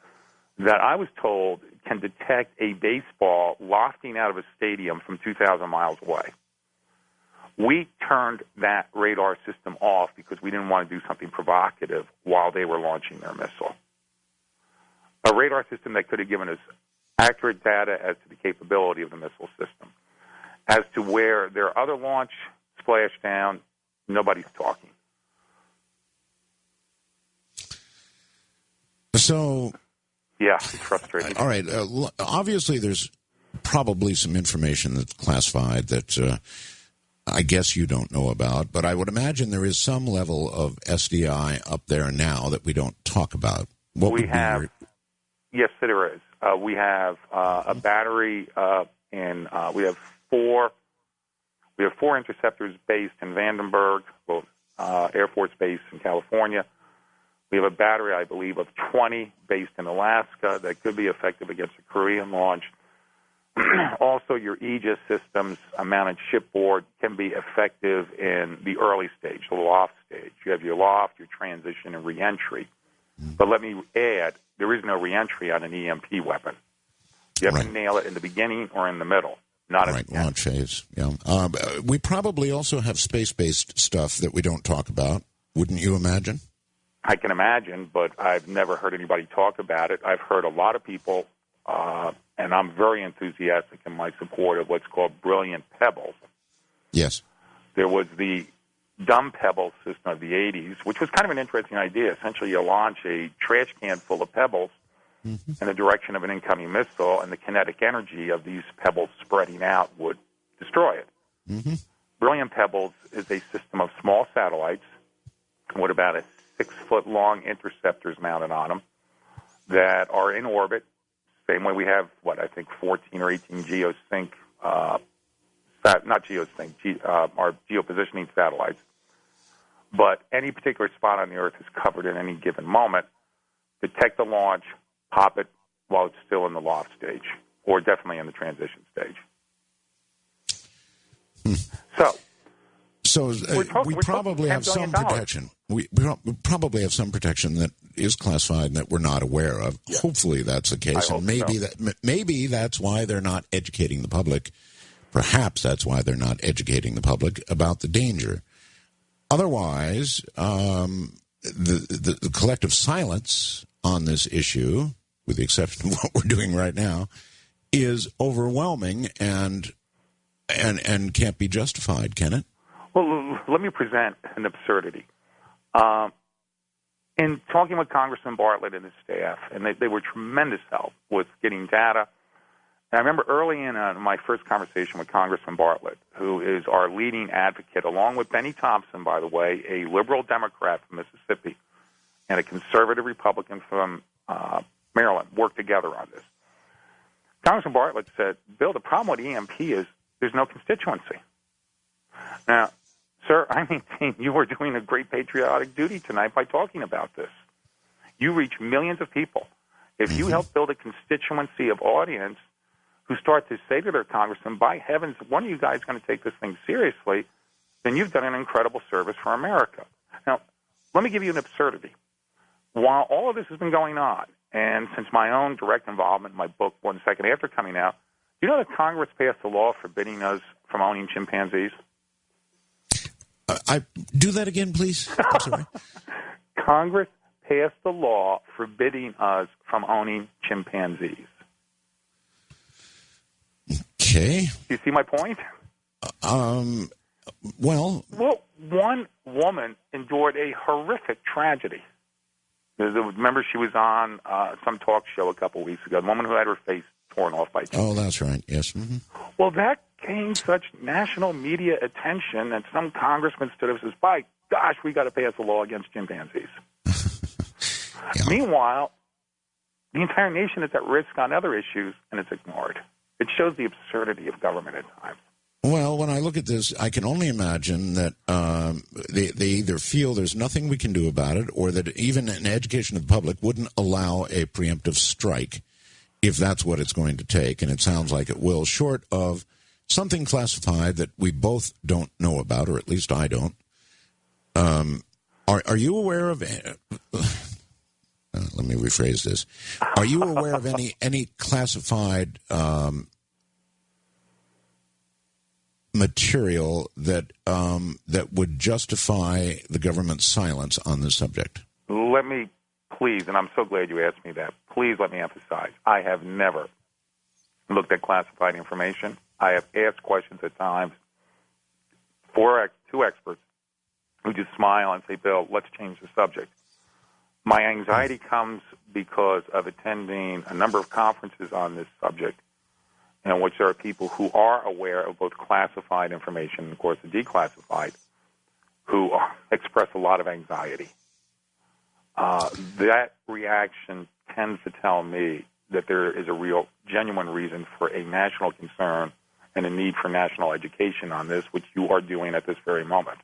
that I was told can detect a baseball lofting out of a stadium from 2,000 miles away. We turned that radar system off because we didn't want to do something provocative while they were launching their missile. A radar system that could have given us accurate data as to the capability of the missile system. As to where their other launch splashed down, nobody's talking. So, yeah, it's frustrating. All right. Obviously, there's probably some information that's classified that I guess you don't know about, but I would imagine there is some level of SDI up there now that we don't talk about. What we would have, be yes, there is. We have a battery, and we have four interceptors based in Vandenberg, Air Force Base in California. We have a battery, I believe, of 20 based in Alaska that could be effective against a Korean launch. Also, your Aegis systems mounted shipboard can be effective in the early stage, the loft stage. You have your loft, your transition, and reentry. But let me add, there is no reentry on an EMP weapon. You have to nail it in the beginning or in the middle, not at the end. Launch phase. Yeah. We probably also have space-based stuff that we don't talk about. Wouldn't you imagine? I can imagine, but I've never heard anybody talk about it. I've heard a lot of people, and I'm very enthusiastic in my support of what's called brilliant pebbles. Yes. There was the dumb pebble system of the 80s, which was kind of an interesting idea. Essentially, you launch a trash can full of pebbles in the direction of an incoming missile, and the kinetic energy of these pebbles spreading out would destroy it. Brilliant Pebbles is a system of small satellites with about 6-foot-long interceptors mounted on them that are in orbit, same way we have, 14 or 18 geosync, our geopositioning satellites. But any particular spot on the Earth is covered at any given moment. Detect the launch, pop it while it's still in the loft stage, or definitely in the transition stage. So we probably have some protection. We probably have some protection that is classified and that we're not aware of. Yeah. Hopefully that's the case, and maybe that's why they're not educating the public. Perhaps that's why they're not educating the public about the danger. Otherwise, the collective silence on this issue, with the exception of what we're doing right now, is overwhelming and can't be justified, can it? Well, let me present an absurdity. In talking with Congressman Bartlett and his staff, and they were tremendous help with getting data. And I remember early in my first conversation with Congressman Bartlett, who is our leading advocate, along with Benny Thompson, by the way, a liberal Democrat from Mississippi, and a conservative Republican from Maryland, worked together on this. Congressman Bartlett said, Bill, the problem with EMP is there's no constituency. Now, sir, I maintain you are doing a great patriotic duty tonight by talking about this. You reach millions of people. If you help build a constituency of audience who start to say to their congressman, by heavens, one of you guys is going to take this thing seriously, then you've done an incredible service for America. Now, let me give you an absurdity. While all of this has been going on, and since my own direct involvement in my book, 1 Second After, coming out, you know that Congress passed a law forbidding us from owning chimpanzees? I do that again, please. I'm sorry. Congress passed a law forbidding us from owning chimpanzees. Okay. Do you see my point? Well, one woman endured a horrific tragedy. Remember, she was on some talk show a couple of weeks ago. The woman who had her face torn off by chimpanzees. Oh, that's right. Yes. Mm-hmm. Well, that gained such national media attention that some congressman stood up and says, by gosh, we got to pass a law against chimpanzees. Yeah. Meanwhile, the entire nation is at risk on other issues, and it's ignored. It shows the absurdity of government at times. Well, when I look at this, I can only imagine that they either feel there's nothing we can do about it, or that even an education of the public wouldn't allow a preemptive strike if that's what it's going to take, and it sounds like it will, short of something classified that we both don't know about, or at least I don't. Are you aware of... let me rephrase this. Are you aware of any classified material that would justify the government's silence on this subject? Let me please, and I'm so glad you asked me that, please let me emphasize, I have never looked at classified information. I have asked questions at times for two experts who just smile and say, Bill, let's change the subject. My anxiety comes because of attending a number of conferences on this subject, in which there are people who are aware of both classified information and, of course, the declassified, who express a lot of anxiety. That reaction tends to tell me that there is a real, genuine reason for a national concern and a need for national education on this, which you are doing at this very moment.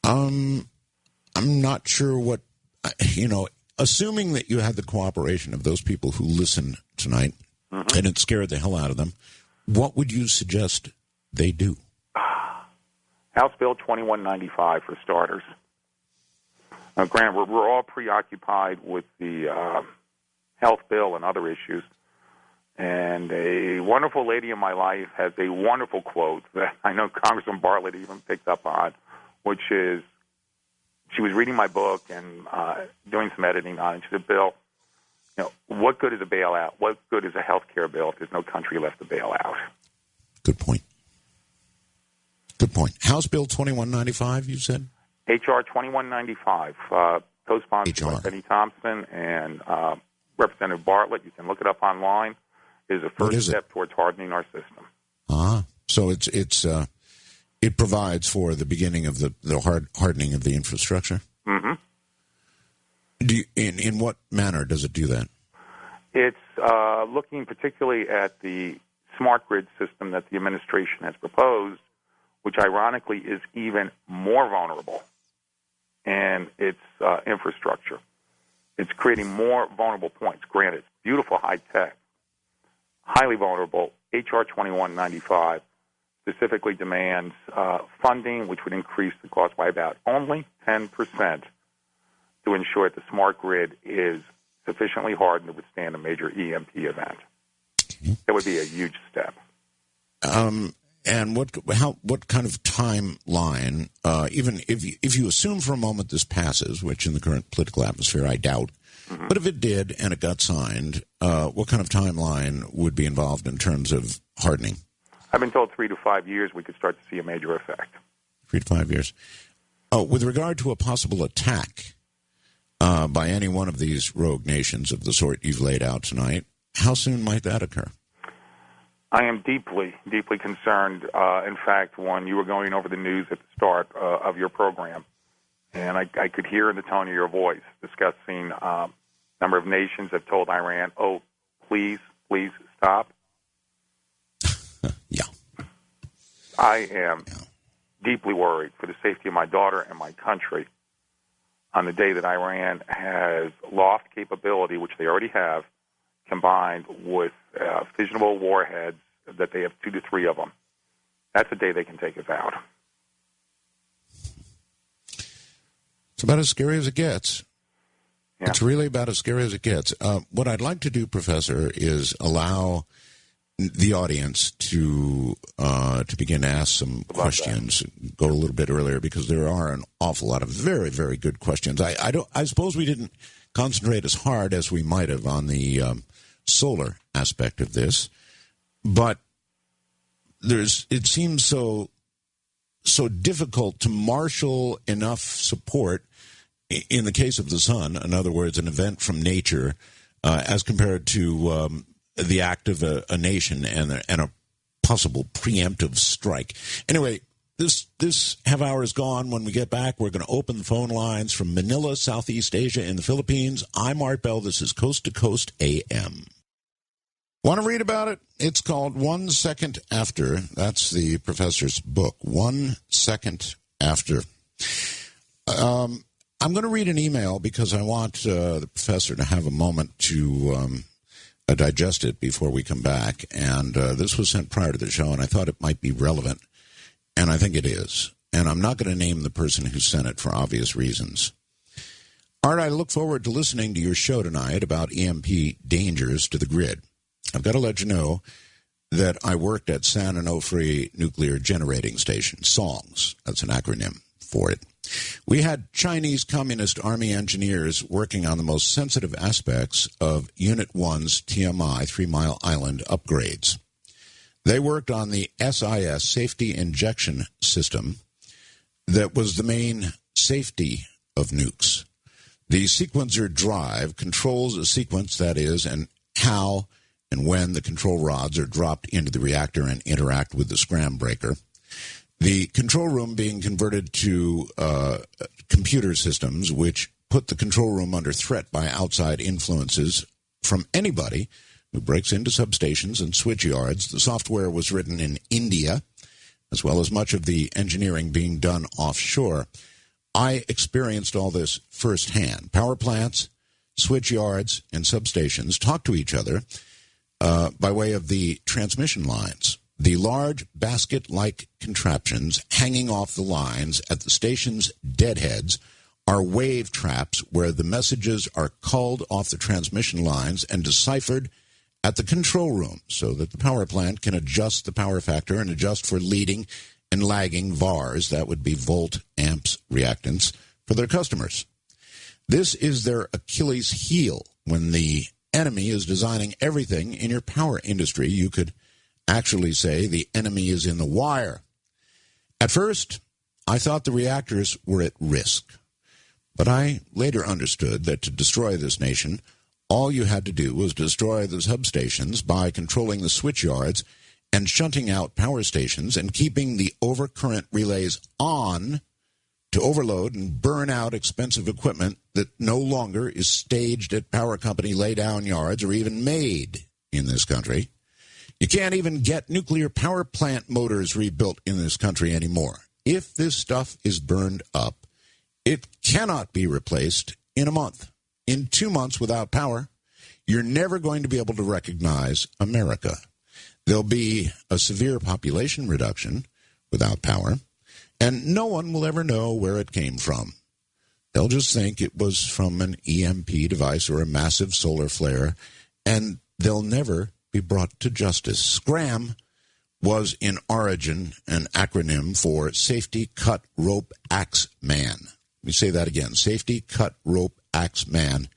I'm not sure what, assuming that you had the cooperation of those people who listened tonight, and it scared the hell out of them, what would you suggest they do? House Bill 2195, for starters. Now, granted, we're all preoccupied with the health bill and other issues, and a wonderful lady in my life has a wonderful quote that I know Congressman Bartlett even picked up on, which is, she was reading my book and doing some editing on it. She said, Bill, what good is a bailout? What good is a health care bill if there's no country left to bail out? Good point. Good point. House Bill 2195, you said? H.R. 2195, co-sponsored by Benny Thompson and Representative Bartlett. You can look it up online. It is a first step towards hardening our system. So it provides for the beginning of the hardening of the infrastructure? Mm-hmm. In what manner does it do that? It's looking particularly at the smart grid system that the administration has proposed, which ironically is even more vulnerable in its infrastructure. It's creating more vulnerable points. Granted, it's beautiful high tech, highly vulnerable. H.R. 2195 specifically demands funding, which would increase the cost by about only 10% to ensure that the smart grid is sufficiently hardened to withstand a major EMP event. That would be a huge step. And what kind of timeline, even if you assume for a moment this passes, which in the current political atmosphere I doubt, but if it did and it got signed, what kind of timeline would be involved in terms of hardening? I've been told 3 to 5 years we could start to see a major effect. 3 to 5 years. With regard to a possible attack by any one of these rogue nations of the sort you've laid out tonight, how soon might that occur? I am deeply, deeply concerned. In fact, when you were going over the news at the start of your program, and I could hear in the tone of your voice discussing a number of nations have told Iran, oh, please, please stop. Yeah. I am deeply worried for the safety of my daughter and my country on the day that Iran has lost capability, which they already have, combined with fissionable warheads, that they have 2 to 3 of them. That's the day they can take us out. It's about as scary as it gets. Yeah. It's really about as scary as it gets. What I'd like to do, Professor, is allow the audience to begin to ask some questions. Go a little bit earlier because there are an awful lot of very, very good questions. I suppose we didn't concentrate as hard as we might have on the solar aspect of this, but it seems so difficult to marshal enough support in the case of the sun. In other words, an event from nature, as compared to the act of a nation and a possible preemptive strike. Anyway, this half hour is gone. When we get back, we're going to open the phone lines from Manila, Southeast Asia, in the Philippines. I'm Art Bell. This is Coast to Coast AM. Want to read about it? It's called 1 Second After. That's the professor's book, 1 Second After. I'm going to read an email because I want the professor to have a moment to digest it before we come back. And this was sent prior to the show, and I thought it might be relevant. And I think it is. And I'm not going to name the person who sent it for obvious reasons. Art, I look forward to listening to your show tonight about EMP dangers to the grid. I've got to let you know that I worked at San Onofre Nuclear Generating Station, SONGS. That's an acronym for it. We had Chinese Communist Army engineers working on the most sensitive aspects of Unit 1's TMI 3 Mile Island upgrades. They worked on the SIS, Safety Injection System, that was the main safety of nukes. The sequencer drive controls a sequence, that is, and how and when the control rods are dropped into the reactor and interact with the scram breaker. The control room being converted to computer systems, which put the control room under threat by outside influences from anybody who breaks into substations and switch yards. The software was written in India, as well as much of the engineering being done offshore. I experienced all this firsthand. Power plants, switch yards, and substations talk to each other by way of the transmission lines. The large basket-like contraptions hanging off the lines at the station's deadheads are wave traps where the messages are culled off the transmission lines and deciphered at the control room so that the power plant can adjust the power factor and adjust for leading and lagging VARs, that would be volt, amps, reactants, for their customers. This is their Achilles heel. When the enemy is designing everything in your power industry, you could actually say the enemy is in the wire. At first, I thought the reactors were at risk. But I later understood that to destroy this nation, all you had to do was destroy the substations by controlling the switch yards and shunting out power stations and keeping the overcurrent relays on to overload and burn out expensive equipment that no longer is staged at power company laydown yards or even made in this country. You can't even get nuclear power plant motors rebuilt in this country anymore. If this stuff is burned up, it cannot be replaced in a month. In 2 months without power, you're never going to be able to recognize America. There'll be a severe population reduction without power, and no one will ever know where it came from. They'll just think it was from an EMP device or a massive solar flare, and they'll never be brought to justice. SCRAM was in origin an acronym for Safety Cut Rope Axe Man. Let me say that again, Safety Cut Rope Axe Man.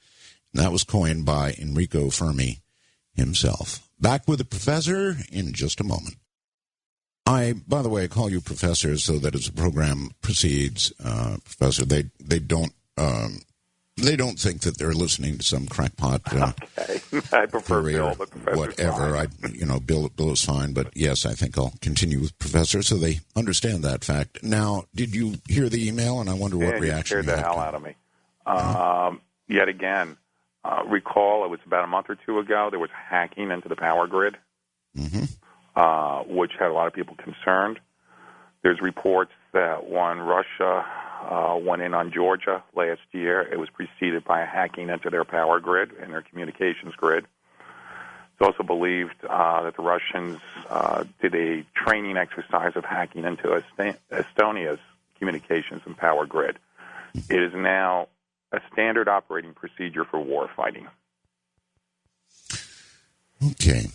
And that was coined by Enrico Fermi himself. Back with the professor in just a moment. I, by the way, call you professor so that as the program proceeds, Professor, they don't think that they're listening to some crackpot. Okay, I prefer Bill, but Professor. Whatever, Bill is fine, but yes, I think I'll continue with Professor so they understand that fact. Now, did you hear the email? And I wonder what reaction you scared the hell out of me. Yet again, recall it was about a month or two ago. There was hacking into the power grid. Mm-hmm. Which had a lot of people concerned. There's reports that when Russia went in on Georgia last year, it was preceded by a hacking into their power grid and their communications grid. It's also believed that the Russians did a training exercise of hacking into Estonia's communications and power grid. It is now a standard operating procedure for war fighting. Okay.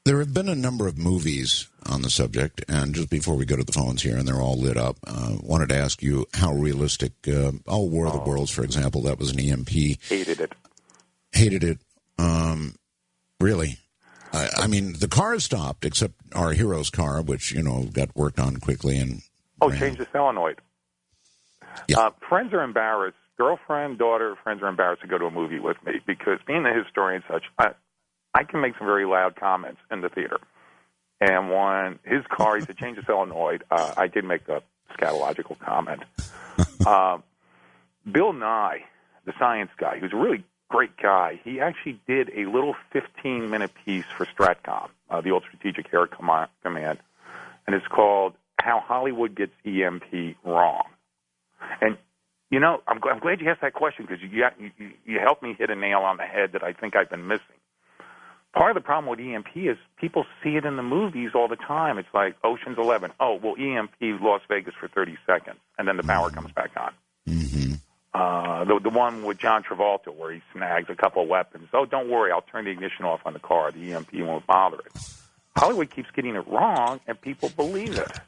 There have been a number of movies on the subject, and just before we go to the phones here, and they're all lit up, wanted to ask you how realistic, War of the Worlds, for example, that was an EMP. Hated it. Really? I mean, the cars stopped, except our hero's car, which, got worked on quickly. And change the solenoid. Yeah. Friends are embarrassed. Girlfriend, daughter, friends are embarrassed to go to a movie with me because being a historian and such, I can make some very loud comments in the theater. And when his car, he said, change the solenoid, I did make a scatological comment. Bill Nye, the science guy, who's a really great guy, he actually did a little 15-minute piece for Stratcom, the old Strategic Air Command, and it's called How Hollywood Gets EMP Wrong. And, I'm glad you asked that question because you helped me hit a nail on the head that I think I've been missing. Part of the problem with EMP is people see it in the movies all the time. It's like Ocean's 11. Oh, well, EMP Las Vegas for 30 seconds, and then the power comes back on. Mm-hmm. The one with John Travolta where he snags a couple of weapons. Oh, don't worry, I'll turn the ignition off on the car. The EMP won't bother it. Hollywood keeps getting it wrong, and people believe it.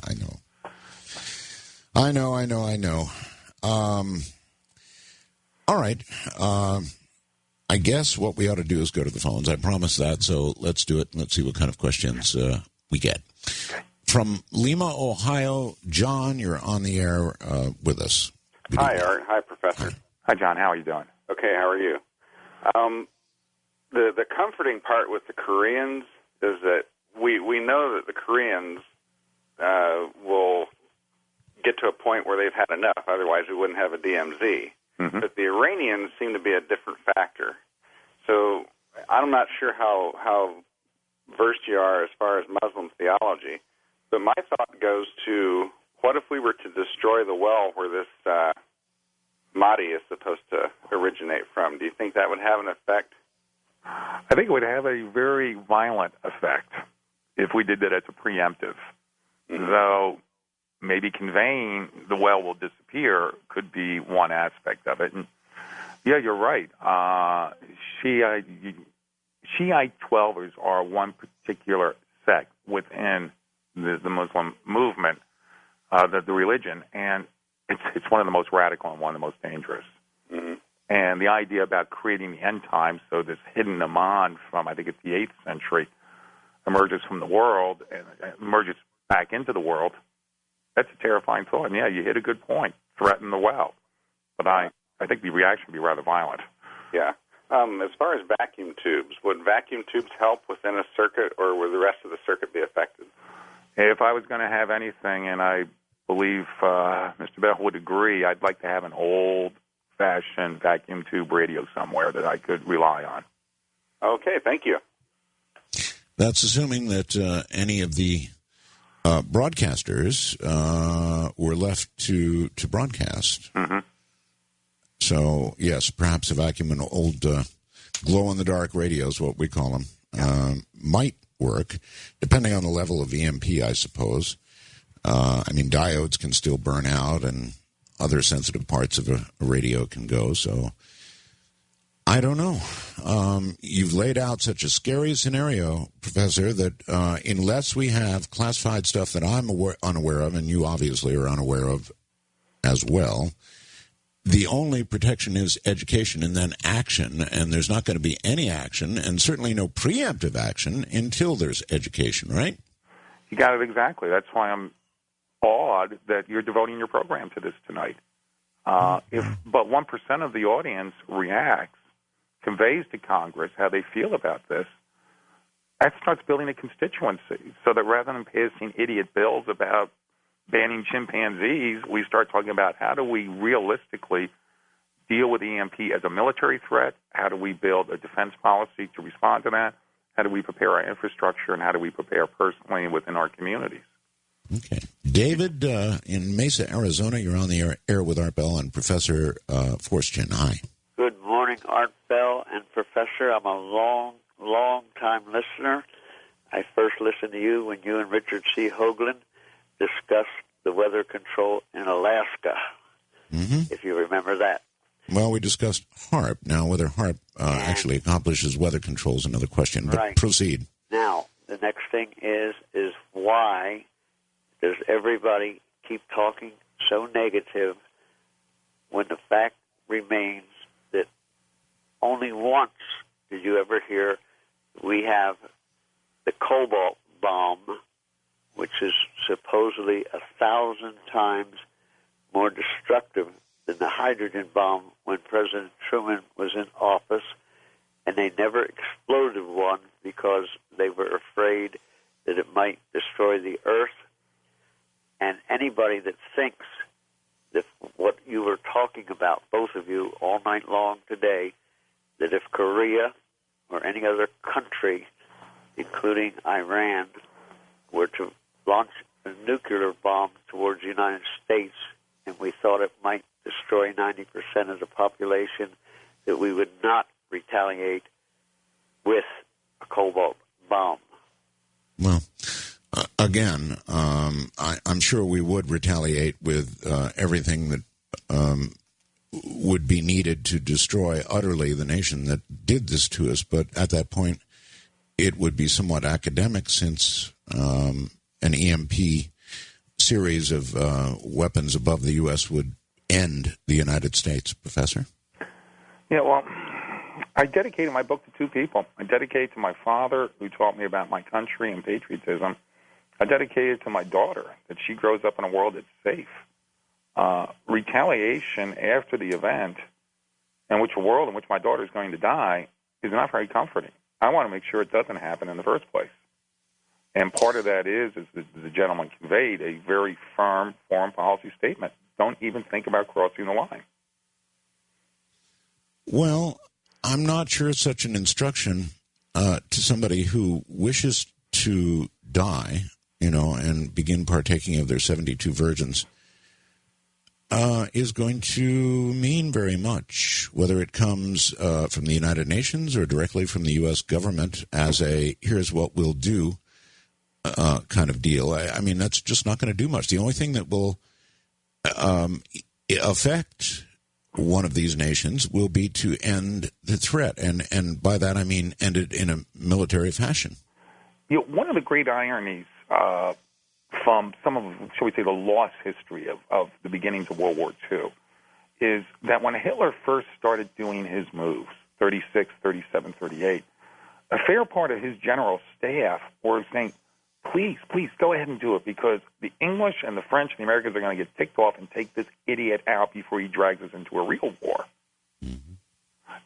I know. All right. I guess what we ought to do is go to the phones. I promised that, so let's do it. Let's see what kind of questions we get. From Lima, Ohio, John, you're on the air with us. Good Hi, evening. Art. Hi, Professor. Hi, John. How are you doing? Okay, how are you? The comforting part with the Koreans is that we know that the Koreans will get to a point where they've had enough. Otherwise, we wouldn't have a DMZ. Mm-hmm. But the Iranians seem to be a different factor. So I'm not sure how versed you are as far as Muslim theology. But my thought goes to, what if we were to destroy the well where this Mahdi is supposed to originate from? Do you think that would have an effect? I think it would have a very violent effect if we did that as a preemptive. Mm-hmm. Though maybe conveying the well will disappear could be one aspect of it. And yeah, you're right. Shiite Twelvers are one particular sect within the Muslim movement, the religion, and it's one of the most radical and one of the most dangerous. Mm-hmm. And the idea about creating the end times, so this hidden Iman from, I think it's the 8th century, emerges from the world and emerges back into the world, that's a terrifying thought. And yeah, you hit a good point, threaten the well. But I think the reaction would be rather violent. Yeah. As far as vacuum tubes, would vacuum tubes help within a circuit, or would the rest of the circuit be affected? If I was going to have anything, and I believe Mr. Bell would agree, I'd like to have an old-fashioned vacuum tube radio somewhere that I could rely on. Okay, thank you. That's assuming that any of the broadcasters were left to broadcast. Mm-hmm. So, yes, perhaps a vacuum and old glow-in-the-dark radios, what we call them, might work, depending on the level of EMP, I suppose. I mean, diodes can still burn out, and other sensitive parts of a radio can go, so I don't know. You've laid out such a scary scenario, Professor, that unless we have classified stuff that I'm unaware of, and you obviously are unaware of as well, the only protection is education and then action, and there's not going to be any action, and certainly no preemptive action until there's education, right? You got it exactly. That's why I'm awed that you're devoting your program to this tonight. If but 1% of the audience reacts, conveys to Congress how they feel about this, that starts building a constituency, so that rather than passing idiot bills about banning chimpanzees, we start talking about how do we realistically deal with EMP as a military threat, how do we build a defense policy to respond to that, how do we prepare our infrastructure, and how do we prepare personally within our communities. Okay. David, in Mesa, Arizona, you're on the air with Art Bell and Professor Forteschen. Hi. Good morning, Art Bell and Professor. I'm a long-time listener. I first listened to you when you and Richard C. Hoagland discussed the weather control in Alaska, if you remember that. Well, we discussed HARP. Now, whether HARP actually accomplishes weather control is another question, but proceed. Now, the next thing is why does everybody keep talking so negative when the fact remains that only once did you ever hear we have the cobalt bomb, which is supposedly 1,000 times more destructive than the hydrogen bomb when President Truman was in office, and they never exploded one because they were afraid that it might destroy the earth. And anybody that thinks that what you were talking about, both of you, all night long today, that if Korea or any other country, including Iran, were to launch a nuclear bomb towards the United States, and we thought it might destroy 90% of the population, that we would not retaliate with a cobalt bomb. Well, again, I'm sure we would retaliate with everything that would be needed to destroy utterly the nation that did this to us, but at that point, it would be somewhat academic since an EMP series of weapons above the U.S. would end the United States, Professor? Yeah, well, I dedicated my book to two people. I dedicated to my father, who taught me about my country and patriotism, I dedicate it to my daughter, that she grows up in a world that's safe. Retaliation after the event, in which a world in which my daughter is going to die, is not very comforting. I want to make sure it doesn't happen in the first place. And part of that is the gentleman conveyed a very firm foreign policy statement. Don't even think about crossing the line. Well, I'm not sure it's such an instruction to somebody who wishes to die, and begin partaking of their 72 virgins, is going to mean very much, whether it comes from the United Nations or directly from the U.S. government as a here's what we'll do kind of deal. I mean, that's just not going to do much. The only thing that will affect one of these nations will be to end the threat, and by that I mean end it in a military fashion. One of the great ironies from some of, shall we say, the lost history of the beginnings of World War II is that when Hitler first started doing his moves, 36, 37, 38, a fair part of his general staff were saying, please go ahead and do it, because the English and the French and the Americans are going to get ticked off and take this idiot out before he drags us into a real war. Mm-hmm.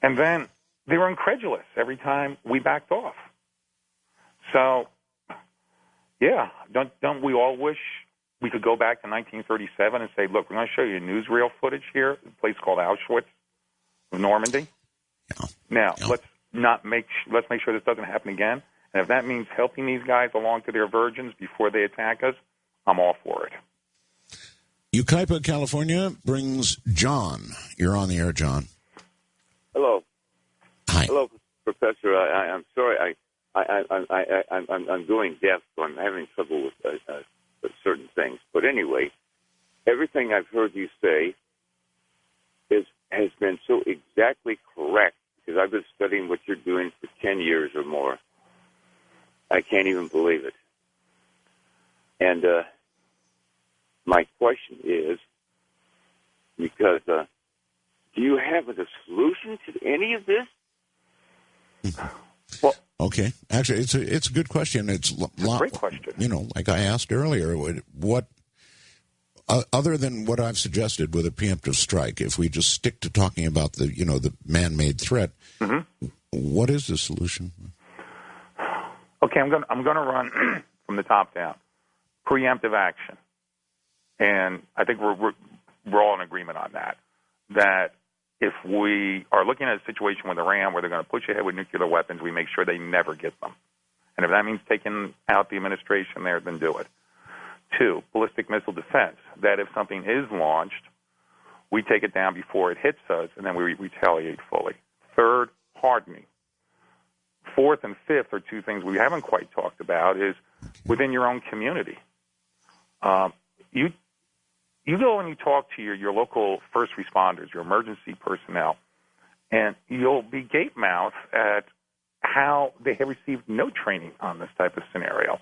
And then they were incredulous every time we backed off. So, yeah, don't we all wish we could go back to 1937 and say, look, we're going to show you newsreel footage here, a place called Auschwitz of Normandy. Yeah. Now, let's make sure this doesn't happen again. And if that means helping these guys along to their virgins before they attack us, I'm all for it. Yucaipa, California brings John. You're on the air, John. Hello. Hi. Hello, Professor. I'm sorry. I'm going deaf, so I'm having trouble with certain things. But anyway, everything I've heard you say has been so exactly correct, because I've been studying what you're doing for 10 years or more. I can't even believe it. And my question is, because do you have a solution to any of this? Well, okay. Actually, it's a good question. It's a great question. Like I asked earlier, what other than what I've suggested with a preemptive strike, if we just stick to talking about the man-made threat, mm-hmm. What is the solution? Okay, I'm going to run from the top down. Preemptive action, and I think we're all in agreement on that. That if we are looking at a situation with Iran where they're going to push ahead with nuclear weapons, we make sure they never get them. And if that means taking out the administration there, then do it. 2, ballistic missile defense, that if something is launched, we take it down before it hits us, and then we retaliate fully. 3rd, hardening. 4th and 5th are 2 things we haven't quite talked about, is within your own community. You go and you talk to your local first responders, your emergency personnel, and you'll be gape-mouthed at how they have received no training on this type of scenario.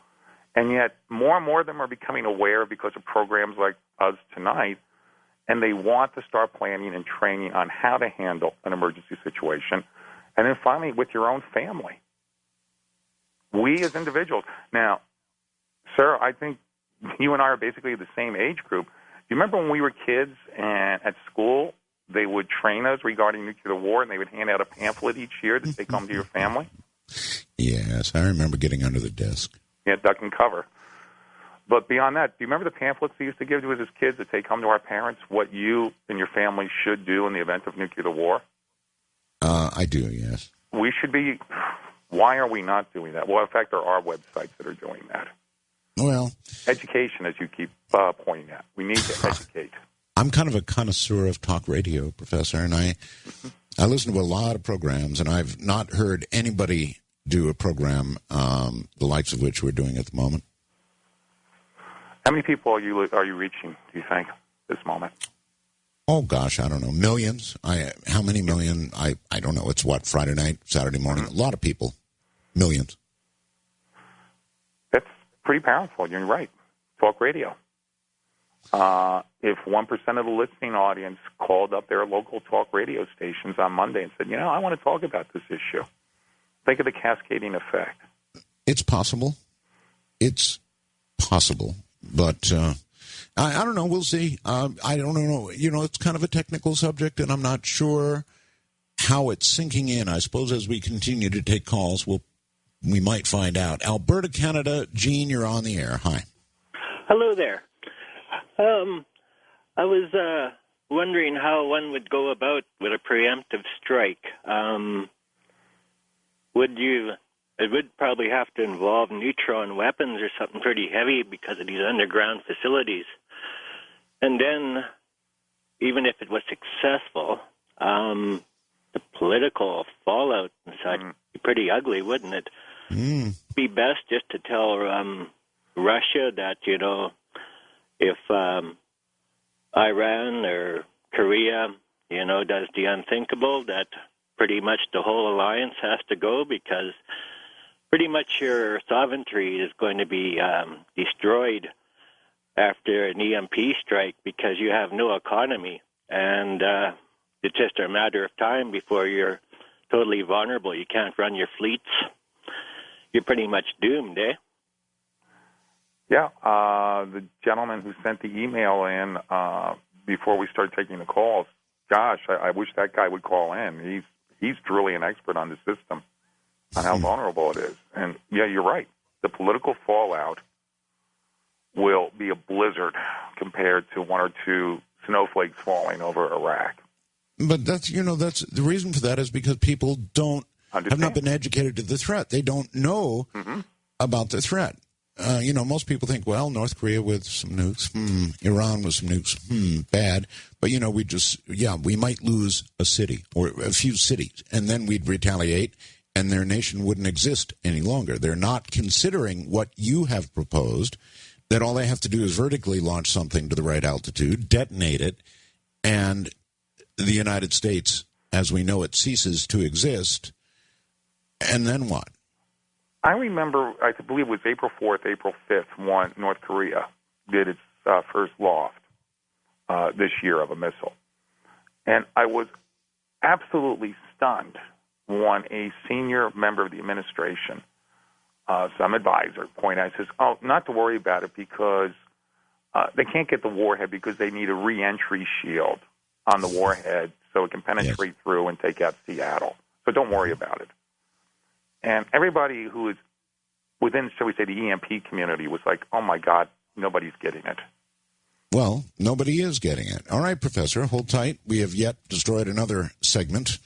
And yet more and more of them are becoming aware because of programs like us tonight, and they want to start planning and training on how to handle an emergency situation. And then finally, with your own family. We as individuals. Now, sir, I think you and I are basically the same age group. Do you remember when we were kids and at school, they would train us regarding nuclear war, and they would hand out a pamphlet each year to take home to your family? Yes, I remember getting under the desk. Yeah, duck and cover. But beyond that, do you remember the pamphlets they used to give to us as kids to take home to our parents, what you and your family should do in the event of nuclear war? I do, yes. We should be. Why are we not doing that? Well, in fact, there are websites that are doing that. Well, education, as you keep pointing out. We need to educate. I'm kind of a connoisseur of talk radio, Professor, and I listen to a lot of programs, and I've not heard anybody do a program the likes of which we're doing at the moment. How many people are you reaching, do you think, this moment? Oh, gosh, I don't know. Millions. How many million? I don't know. It's what, Friday night, Saturday morning? Mm-hmm. A lot of people. Millions. That's pretty powerful. You're right. Talk radio. If 1% of the listening audience called up their local talk radio stations on Monday and said, I want to talk about this issue, think of the cascading effect. It's possible. It's possible. But I don't know. We'll see. I don't know. It's kind of a technical subject, and I'm not sure how it's sinking in. I suppose as we continue to take calls, we might find out. Alberta, Canada. Gene, you're on the air. Hi. Hello there. I was wondering how one would go about with a preemptive strike. It would probably have to involve neutron weapons or something pretty heavy because of these underground facilities. And then, even if it was successful, the political fallout and such would be pretty ugly, wouldn't it? Be best just to tell Russia that, if Iran or Korea, does the unthinkable, that pretty much the whole alliance has to go because pretty much your sovereignty is going to be destroyed after an EMP strike because you have no economy. And it's just a matter of time before you're totally vulnerable. You can't run your fleets. You're pretty much doomed, eh? Yeah, the gentleman who sent the email in before we start taking the calls, gosh, I wish that guy would call in. He's truly an expert on the system, on how vulnerable it is. And, yeah, you're right. The political fallout will be a blizzard compared to one or two snowflakes falling over Iraq. But that's the reason for that is because people have not been educated to the threat. They don't know about the threat. Most people think, well, North Korea with some nukes, Iran with some nukes, bad. But, we might lose a city or a few cities, and then we'd retaliate, and their nation wouldn't exist any longer. They're not considering what you have proposed, that all they have to do is vertically launch something to the right altitude, detonate it, and the United States, as we know it, ceases to exist. And then what? I remember, I believe it was April 4th, April 5th, North Korea did its first loft this year of a missile. And I was absolutely stunned when a senior member of the administration, some advisor, pointed out, says, not to worry about it because they can't get the warhead because they need a re-entry shield on the warhead so it can penetrate through and take out Seattle. So don't worry about it. And everybody who is within, shall we say, the EMP community was like, oh, my God, nobody's getting it. Well, nobody is getting it. All right, Professor, hold tight. We have yet destroyed another segment.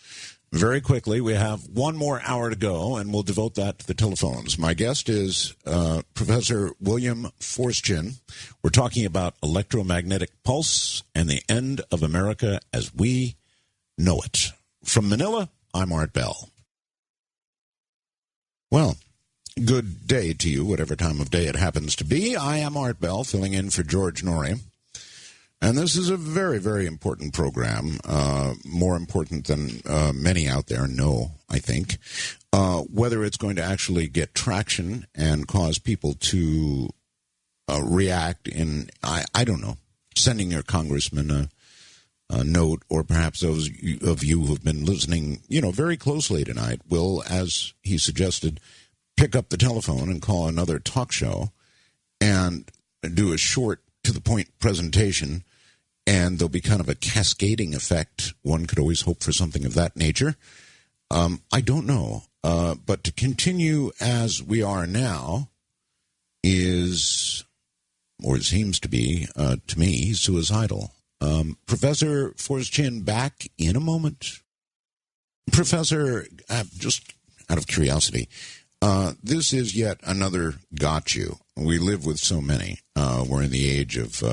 Very quickly, we have one more hour to go, and we'll devote that to the telephones. My guest is Professor William Forteschen. We're talking about electromagnetic pulse and the end of America as we know it. From Manila, I'm Art Bell. Well, good day to you, whatever time of day it happens to be. I am Art Bell, filling in for George Norrie. And this is a very, very important program, more important than many out there know, I think. Whether it's going to actually get traction and cause people to react in, I don't know, sending your congressman a note, or perhaps those of you who have been listening, very closely tonight will, as he suggested, pick up the telephone and call another talk show and do a short, to-the-point presentation, and there'll be kind of a cascading effect. One could always hope for something of that nature. I don't know. But to continue as we are now is, or it seems to be, to me, suicidal. Professor Forteschen back in a moment. Professor, just out of curiosity, this is yet another got you. We live with so many. We're in the age of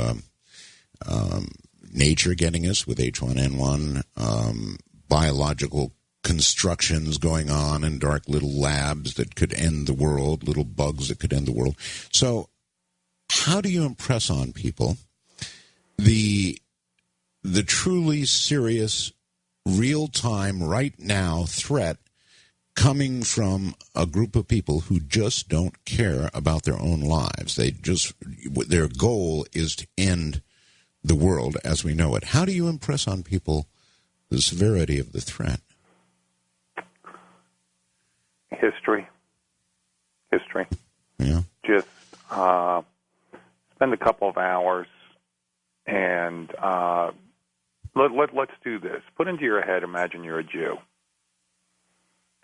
nature getting us with H1N1, biological constructions going on in dark little labs that could end the world, little bugs that could end the world. So how do you impress on people the truly serious, real-time, right-now threat coming from a group of people who just don't care about their own lives? Their goal is to end the world as we know it. How do you impress on people the severity of the threat? History. Yeah. Just spend a couple of hours and let's do this. Put into your head, imagine you're a Jew.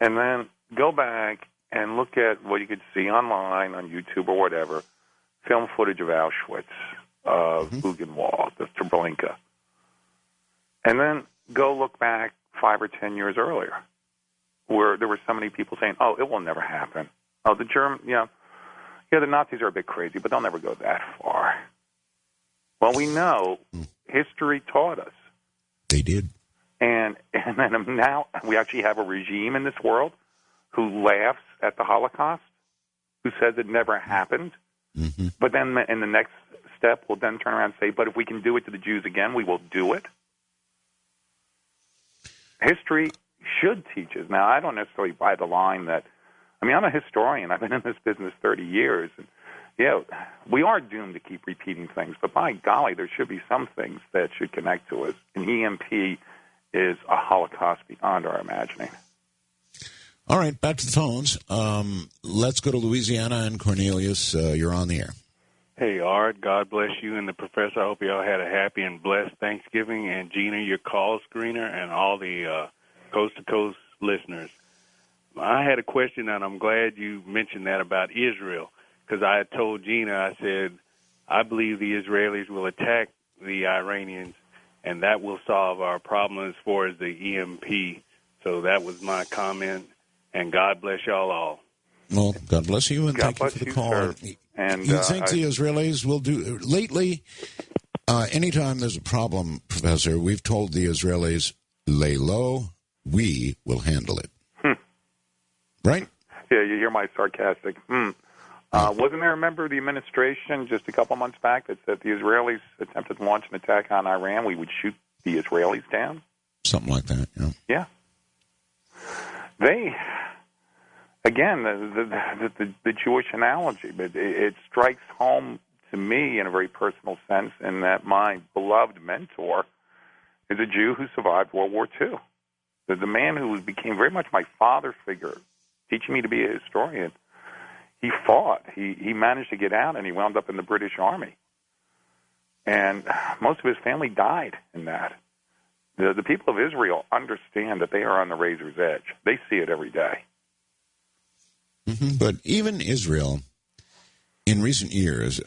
And then go back and look at what you could see online, on YouTube or whatever, film footage of Auschwitz, of Buchenwald, of Treblinka. And then go look back 5 or 10 years earlier, where there were so many people saying, oh, it will never happen. Oh, the the Nazis are a bit crazy, but they'll never go that far. Well, we know history taught us. They did. And then now we actually have a regime in this world who laughs at the Holocaust, who says it never happened. Mm-hmm. But then in the next step, will then turn around and say, but if we can do it to the Jews again, we will do it. History should teach us. Now, I don't necessarily buy the line that, I'm a historian. I've been in this business 30 years. And, we are doomed to keep repeating things. But by golly, there should be some things that should connect to us. And EMP is a Holocaust beyond our imagining. All right, back to the phones. Let's go to Louisiana and Cornelius. You're on the air. Hey, Art, God bless you and the professor. I hope you all had a happy and blessed Thanksgiving. And Gina, your call screener, and all the coast-to-coast listeners. I had a question, and I'm glad you mentioned that about Israel, because I had told Gina, I said, I believe the Israelis will attack the Iranians, and that will solve our problem as far as the EMP. So that was my comment, and God bless y'all all. Well, God bless you, and God thank you for the call. Sir. And you think the Israelis will do... Lately, anytime there's a problem, Professor, we've told the Israelis, lay low, we will handle it. Right? Yeah, you hear my sarcastic, Wasn't there a member of the administration just a couple months back that said the Israelis attempted to launch an attack on Iran, we would shoot the Israelis down? Something like that, yeah. Yeah. They... Again, the Jewish analogy, but it strikes home to me in a very personal sense in that my beloved mentor is a Jew who survived World War II. The man who became very much my father figure, teaching me to be a historian, he fought. He managed to get out, and he wound up in the British Army. And most of his family died in that. The people of Israel understand that they are on the razor's edge. They see it every day. Mm-hmm. But even Israel, in recent years,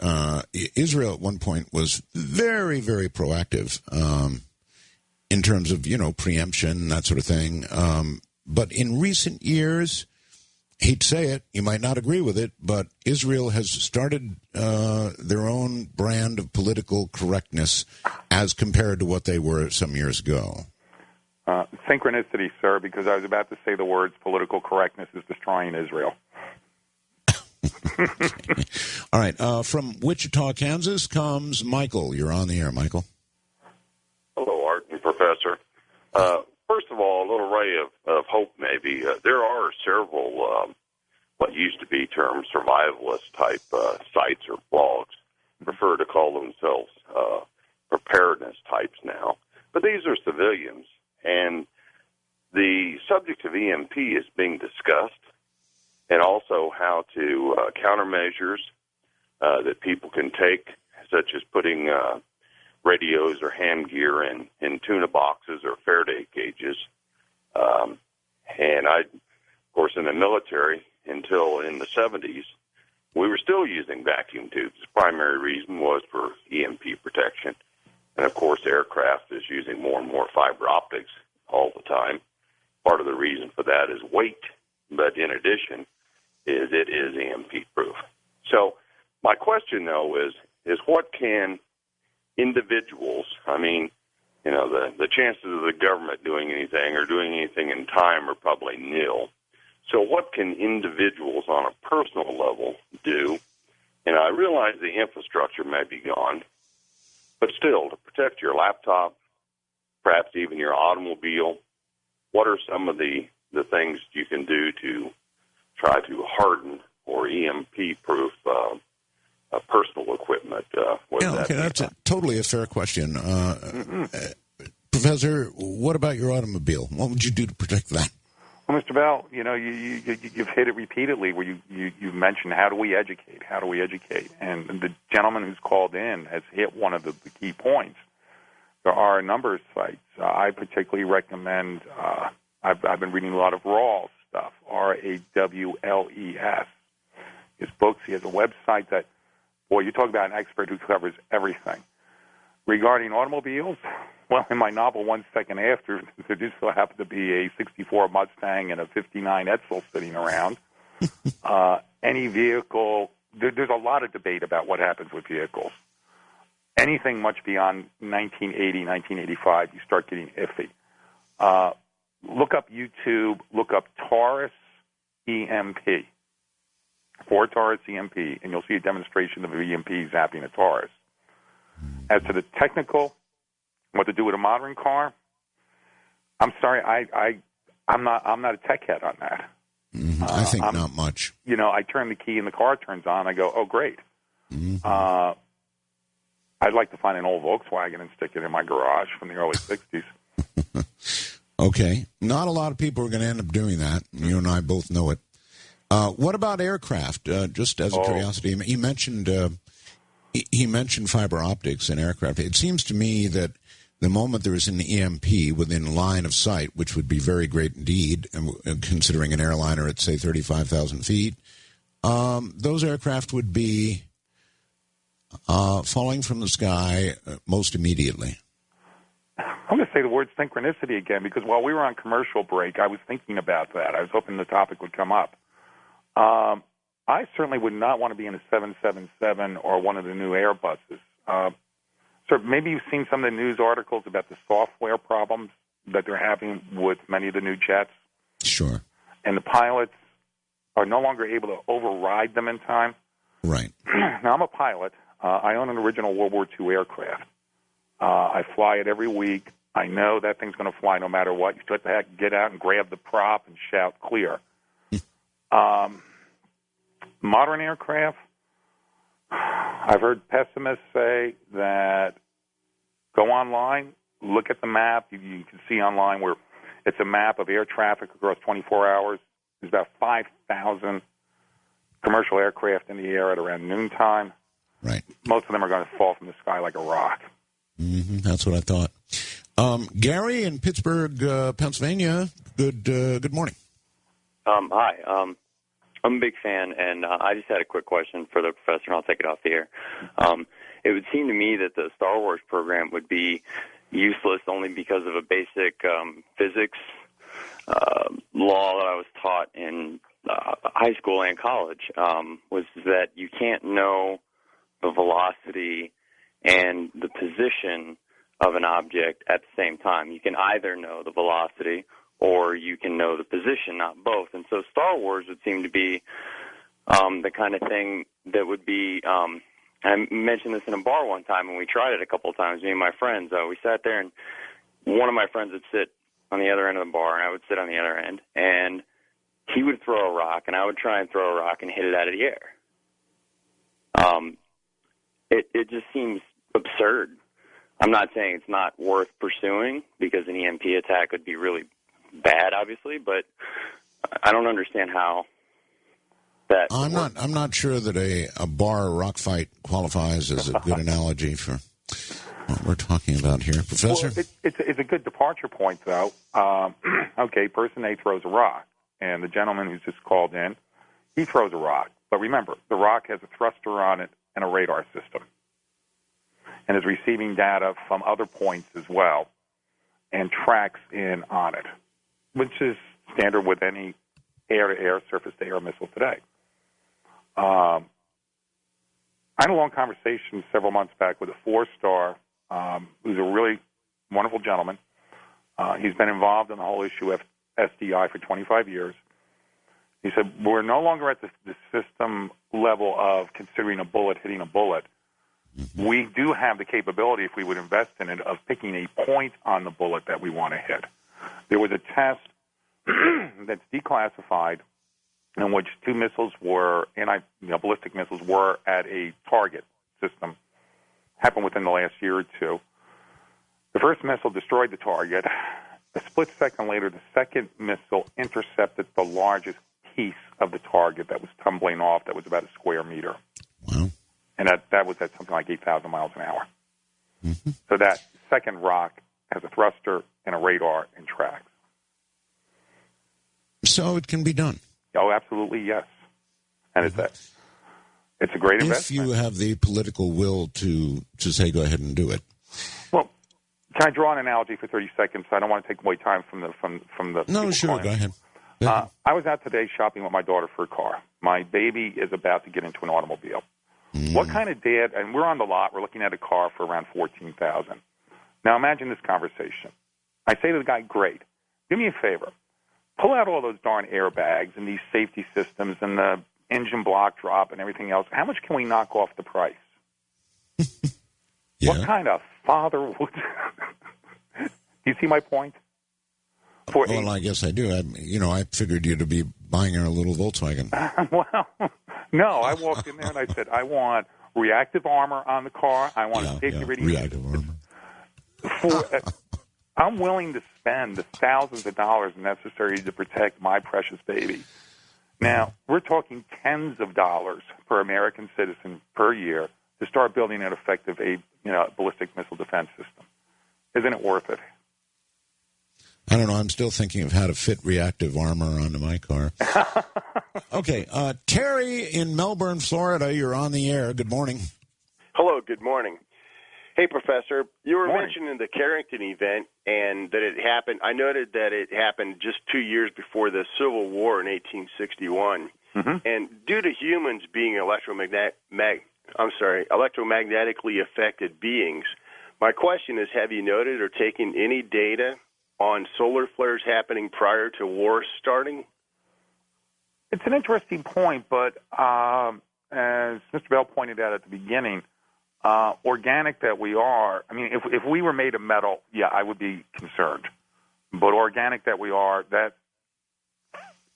Israel at one point was very, very proactive in terms of, preemption, that sort of thing. But in recent years, hate to say it, you might not agree with it, but Israel has started their own brand of political correctness as compared to what they were some years ago. Synchronicity, sir, because I was about to say the words political correctness is destroying Israel. All right. From Wichita, Kansas comes Michael. You're on the air, Michael. Hello, Art and Professor. First of all, a little ray of hope, maybe. There are several what used to be termed survivalist-type sites or blogs. Prefer to call themselves preparedness types now. But these are civilians. And the subject of EMP is being discussed, and also how to countermeasures that people can take, such as putting radios or hand gear in tuna boxes or Faraday cages. And I, of course, in the military, until in the 70s, we were still using vacuum tubes. The primary reason was for EMP protection. And, of course, aircraft is using more and more fiber optics all the time. Part of the reason for that is weight, but in addition, it is EMP-proof. So my question, though, is what can individuals, the chances of the government doing anything or doing anything in time are probably nil. So what can individuals on a personal level do? And I realize the infrastructure may be gone, but still, to protect your laptop, perhaps even your automobile, what are some of the things you can do to try to harden or EMP-proof personal equipment? That's totally a fair question. Professor, what about your automobile? What would you do to protect that? Well, Mr. Bell, you've hit it repeatedly where you've mentioned how do we educate, and the gentleman who's called in has hit one of the key points. There are a number of sites. I particularly recommend. I've been reading a lot of Rawls stuff. RAWLES. His books. He has a website that, boy, you talk about an expert who covers everything. Regarding automobiles, well, in my novel, 1 Second After, there just so happened to be a 64 Mustang and a 59 Edsel sitting around. Any vehicle, there's a lot of debate about what happens with vehicles. Anything much beyond 1980, 1985, you start getting iffy. Look up YouTube, look up Taurus EMP, Ford Taurus EMP, and you'll see a demonstration of EMPs happening at Taurus. As to the technical, what to do with a modern car, I'm sorry, I'm not a tech head on that. Mm-hmm. I think not much. I turn the key and the car turns on. I go, oh, great. Mm-hmm. I'd like to find an old Volkswagen and stick it in my garage from the early 60s. Okay. Not a lot of people are going to end up doing that. You and I both know it. What about aircraft? Just as a curiosity, he mentioned fiber optics in aircraft. It seems to me that the moment there is an EMP within line of sight, which would be very great indeed, considering an airliner at, say, 35,000 feet, those aircraft would be falling from the sky most immediately. I'm going to say the word synchronicity again, because while we were on commercial break, I was thinking about that. I was hoping the topic would come up. I certainly would not want to be in a 777 or one of the new Airbuses. So maybe you've seen some of the news articles about the software problems that they're having with many of the new jets. Sure. And the pilots are no longer able to override them in time. Right. Now, I'm a pilot. I own an original World War II aircraft. I fly it every week. I know that thing's going to fly no matter what. You just have to get out and grab the prop and shout clear. Modern aircraft, I've heard pessimists say that go online, look at the map. You can see online where it's a map of air traffic across 24 hours. There's about 5,000 commercial aircraft in the air at around noontime. Right. Most of them are going to fall from the sky like a rock. Mm-hmm. That's what I thought. Gary in Pittsburgh, Pennsylvania, good morning. Hi. I'm a big fan, and I just had a quick question for the professor, and I'll take it off the air. It would seem to me that the Star Wars program would be useless only because of a basic physics law that I was taught in high school and college, was that you can't know the velocity and the position of an object at the same time. You can either know the velocity or you can know the position, not both. And so Star Wars would seem to be the kind of thing that would be, I mentioned this in a bar one time, and we tried it a couple of times, me and my friends. We sat there, and one of my friends would sit on the other end of the bar, and I would sit on the other end, and he would throw a rock, and I would try and throw a rock and hit it out of the air. It just seems absurd. I'm not saying it's not worth pursuing, because an EMP attack would be really bad, obviously, but I don't understand how that. I'm not sure that a bar rock fight qualifies as a good analogy for what we're talking about here, Professor. Well, it's a good departure point, though. Okay, person A throws a rock, and the gentleman who's just called in, he throws a rock. But remember, the rock has a thruster on it and a radar system, and is receiving data from other points as well, and tracks in on it, which is standard with any air-to-air, surface-to-air missile today. I had a long conversation several months back with a four-star who's a really wonderful gentleman. He's been involved in the whole issue of SDI for 25 years. He said, we're no longer at the system level of considering a bullet hitting a bullet. We do have the capability, if we would invest in it, of picking a point on the bullet that we want to hit. There was a test that's declassified in which two missiles were, ballistic missiles were at a target system. Happened within the last year or two. The first missile destroyed the target. A split second later, the second missile intercepted the largest piece of the target that was tumbling off that was about a square meter. Wow. And that was at something like 8,000 miles an hour. Mm-hmm. So that second rock has a thruster and a radar and tracks. So it can be done. Oh, absolutely, yes. And it's a great investment. If you have the political will to say go ahead and do it. Well, can I draw an analogy for 30 seconds? I don't want to take away time from the. No, sure, go ahead. I was out today shopping with my daughter for a car. My baby is about to get into an automobile. What kind of dad? And we're on the lot. We're looking at a car for around $14,000. Now imagine this conversation. I say to the guy, "Great. Do me a favor. Pull out all those darn airbags and these safety systems and the engine block drop and everything else. How much can we knock off the price?" Yeah. What kind of father would? Do you see my point? Well, I guess I do. I figured you to be buying her a little Volkswagen. Well, no. I walked in there and I said, "I want reactive armor on the car. I want a safety radio reactive armor." I'm willing to spend the thousands of dollars necessary to protect my precious baby. Now, we're talking tens of dollars per American citizen per year to start building an effective ballistic missile defense system. Isn't it worth it? I don't know. I'm still thinking of how to fit reactive armor onto my car. Okay. Terry in Melbourne, Florida, you're on the air. Good morning. Hello, good morning. Hey, Professor, you were Morning. mentioning the Carrington event and that it happened. I noted that it happened just 2 years before the Civil War in 1861. Mm-hmm. And due to humans being electromagnetically affected beings, my question is, have you noted or taken any data on solar flares happening prior to war starting? It's an interesting point, but as Mr. Bell pointed out at the beginning, organic that we are, I mean, if we were made of metal, yeah, I would be concerned. But organic that we are, that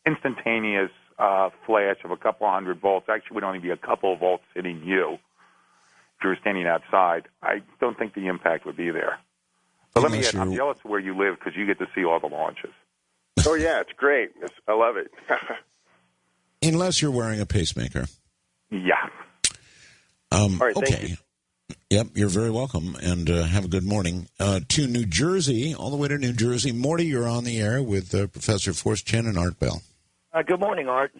instantaneous flash of a couple hundred volts, actually would only be a couple of volts hitting you if you were standing outside. I don't think the impact would be there. But let me add, I'm jealous of where you live because you get to see all the launches. Oh, yeah, it's great. I love it. Unless you're wearing a pacemaker. Yeah. All right, okay. thank you. Yep, you're very welcome, and have a good morning. To New Jersey, all the way to New Jersey. Morty, you're on the air with Professor Forteschen and Art Bell. Good morning, Art.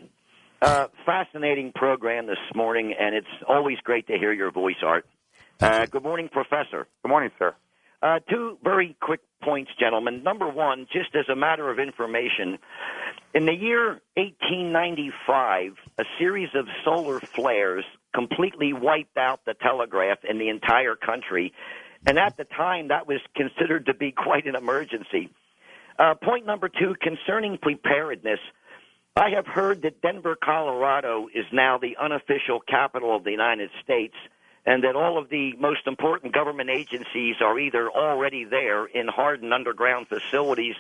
Fascinating program this morning, and it's always great to hear your voice, Art. Good morning, Professor. Good morning, sir. Two very quick points, gentlemen. Number one, just as a matter of information, in the year 1895, a series of solar flares completely wiped out the telegraph in the entire country, and at the time, that was considered to be quite an emergency. Point number two, concerning preparedness, I have heard that Denver, Colorado is now the unofficial capital of the United States, and that all of the most important government agencies are either already there in hardened underground facilities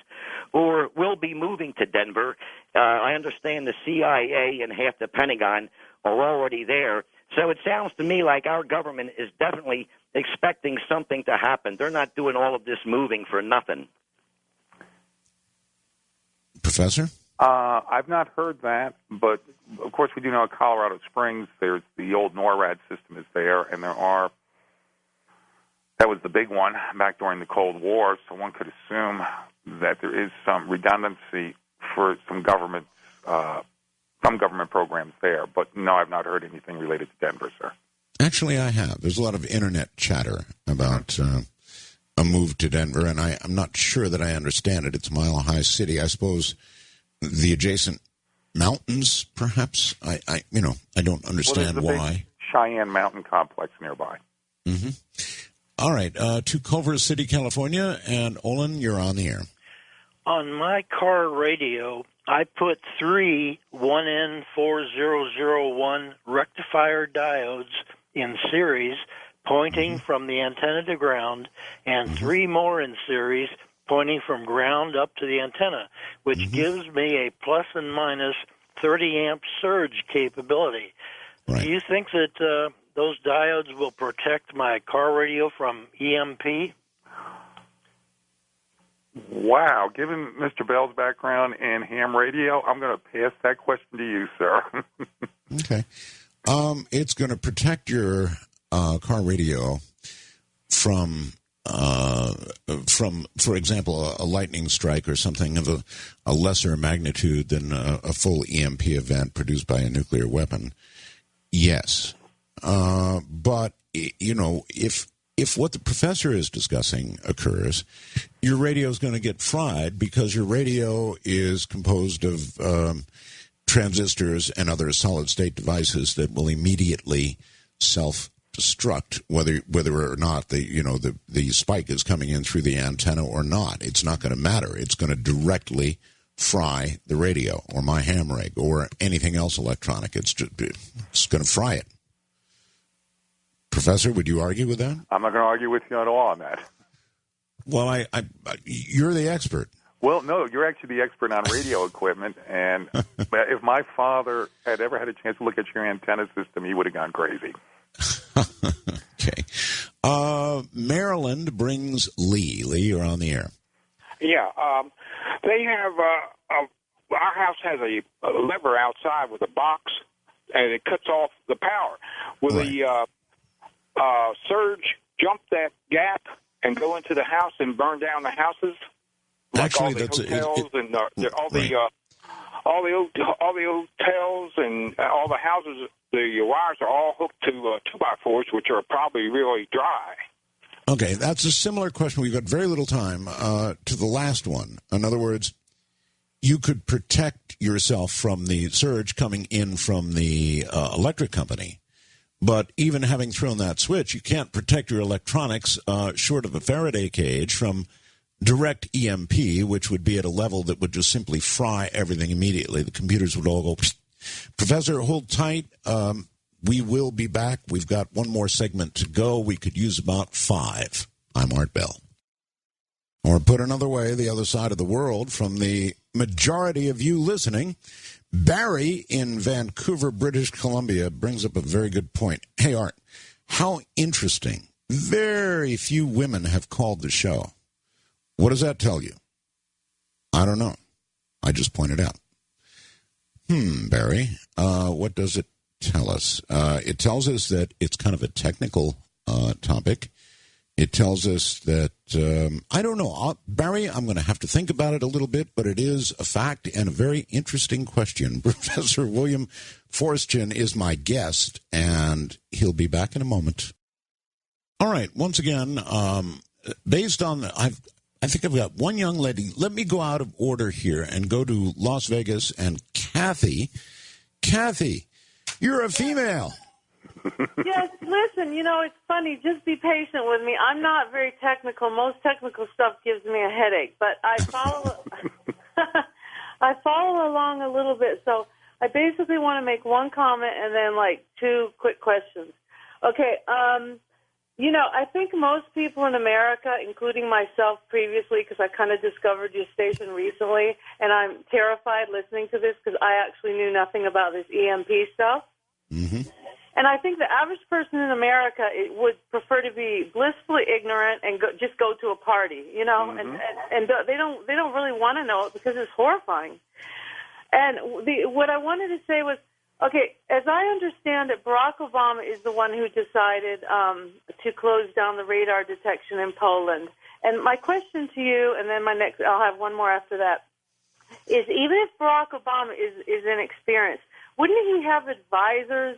or will be moving to Denver. I understand the CIA and half the Pentagon are already there. So it sounds to me like our government is definitely expecting something to happen. They're not doing all of this moving for nothing. Professor? I've not heard that, but of course we do know at Colorado Springs there's the old NORAD system is there, and that was the big one back during the Cold War, so one could assume that there is some redundancy for some government programs there. But no, I've not heard anything related to Denver, sir. Actually, I have. There's a lot of internet chatter about a move to Denver, and I'm not sure that I understand it. It's a mile-high city. I suppose the adjacent mountains, perhaps. I don't understand why. Big Cheyenne Mountain Complex nearby. Mm-hmm. All right, to Culver City, California, and Olin, you're on the air. On my car radio, I put 3 1N4001 rectifier diodes in series pointing from the antenna to ground, and 3 more in series pointing from ground up to the antenna, which gives me a plus and minus 30 amp surge capability. Right. Do you think that those diodes will protect my car radio from EMP? Wow. Given Mr. Bell's background in ham radio, I'm going to pass that question to you, sir. Okay. It's going to protect your car radio from, for example, a lightning strike or something of a lesser magnitude than a full EMP event produced by a nuclear weapon. Yes. But, you know, if what the professor is discussing occurs, your radio is going to get fried because your radio is composed of transistors and other solid-state devices that will immediately self-destruct, whether or not the spike is coming in through the antenna or not. It's not going to matter. It's going to directly fry the radio or my ham rig or anything else electronic. It's going to fry it. Professor, would you argue with that? I'm not going to argue with you at all on that. Well, you're the expert. Well, no, you're actually the expert on radio equipment, and if my father had ever had a chance to look at your antenna system, he would have gone crazy. Okay. Maryland brings Lee. Lee, you're on the air. Yeah, they have, our house has a lever outside with a box, and it cuts off the power. Will the surge jump that gap and go into the house and burn down the houses? Like actually, all the hotels and all the hotels and all the houses, the wires are all hooked to 2x4s, which are probably really dry. Okay, that's a similar question. We've got very little time to the last one. In other words, you could protect yourself from the surge coming in from the electric company. But even having thrown that switch, you can't protect your electronics short of a Faraday cage from direct EMP, which would be at a level that would just simply fry everything immediately. The computers would all go. Psst. Professor, hold tight. We will be back. We've got one more segment to go. We could use about 5. I'm Art Bell. Or put another way, the other side of the world, from the majority of you listening, Barry in Vancouver, British Columbia, brings up a very good point. Hey, Art, how interesting. Very few women have called the show. What does that tell you? I don't know. I just pointed out. Barry, what does it tell us? It tells us that it's kind of a technical topic. It tells us that, I don't know, Barry, I'm going to have to think about it a little bit, but it is a fact and a very interesting question. Professor William Forteschen is my guest, and he'll be back in a moment. All right, once again, based on, I think I've got one young lady. Let me go out of order here and go to Las Vegas and Kathy. Kathy, you're a female. Yes, listen, it's funny. Just be patient with me. I'm not very technical. Most technical stuff gives me a headache, but I follow I follow along a little bit. So I basically want to make one comment and then, 2 quick questions. Okay, I think most people in America, including myself previously, because I kind of discovered your station recently, and I'm terrified listening to this because I actually knew nothing about this EMP stuff. Mm-hmm. And I think the average person in America would prefer to be blissfully ignorant and just go to a party, mm-hmm. and they don't really want to know it because it's horrifying. And what I wanted to say was, okay, as I understand it, Barack Obama is the one who decided to close down the radar detection in Poland. And my question to you, and then I'll have one more after that, is even if Barack Obama is inexperienced, wouldn't he have advisors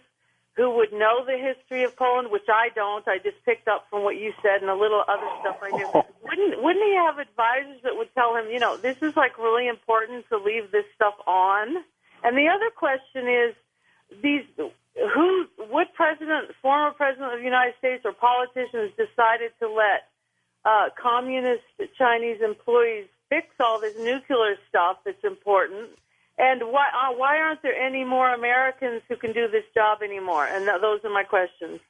who would know the history of Poland, which I don't? I just picked up from what you said and a little other stuff I knew. Wouldn't he have advisors that would tell him, this is really important to leave this stuff on? And the other question is, what former president of the United States or politicians decided to let communist Chinese employees fix all this nuclear stuff that's important? And why aren't there any more Americans who can do this job anymore? And those are my questions.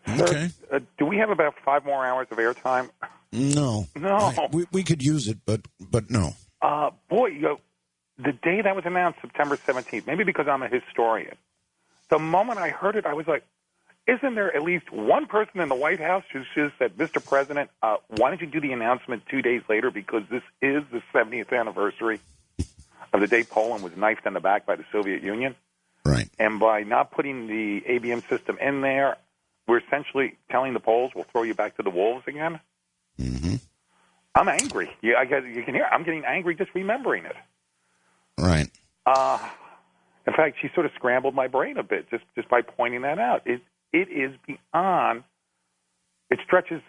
Okay. Do we have about 5 more hours of airtime? No. We could use it, but no. The day that was announced, September 17th, maybe because I'm a historian, the moment I heard it, I was like, Isn't there at least one person in the White House who says that, Mr. President, why don't you do the announcement 2 days later because this is the 70th anniversary of the day Poland was knifed in the back by the Soviet Union? Right. And by not putting the ABM system in there, we're essentially telling the Poles we'll throw you back to the wolves again? Mm-hmm. I'm angry. I guess you can hear I'm getting angry just remembering it. Right. In fact, she sort of scrambled my brain a bit just by pointing that out. It is beyond. It stretches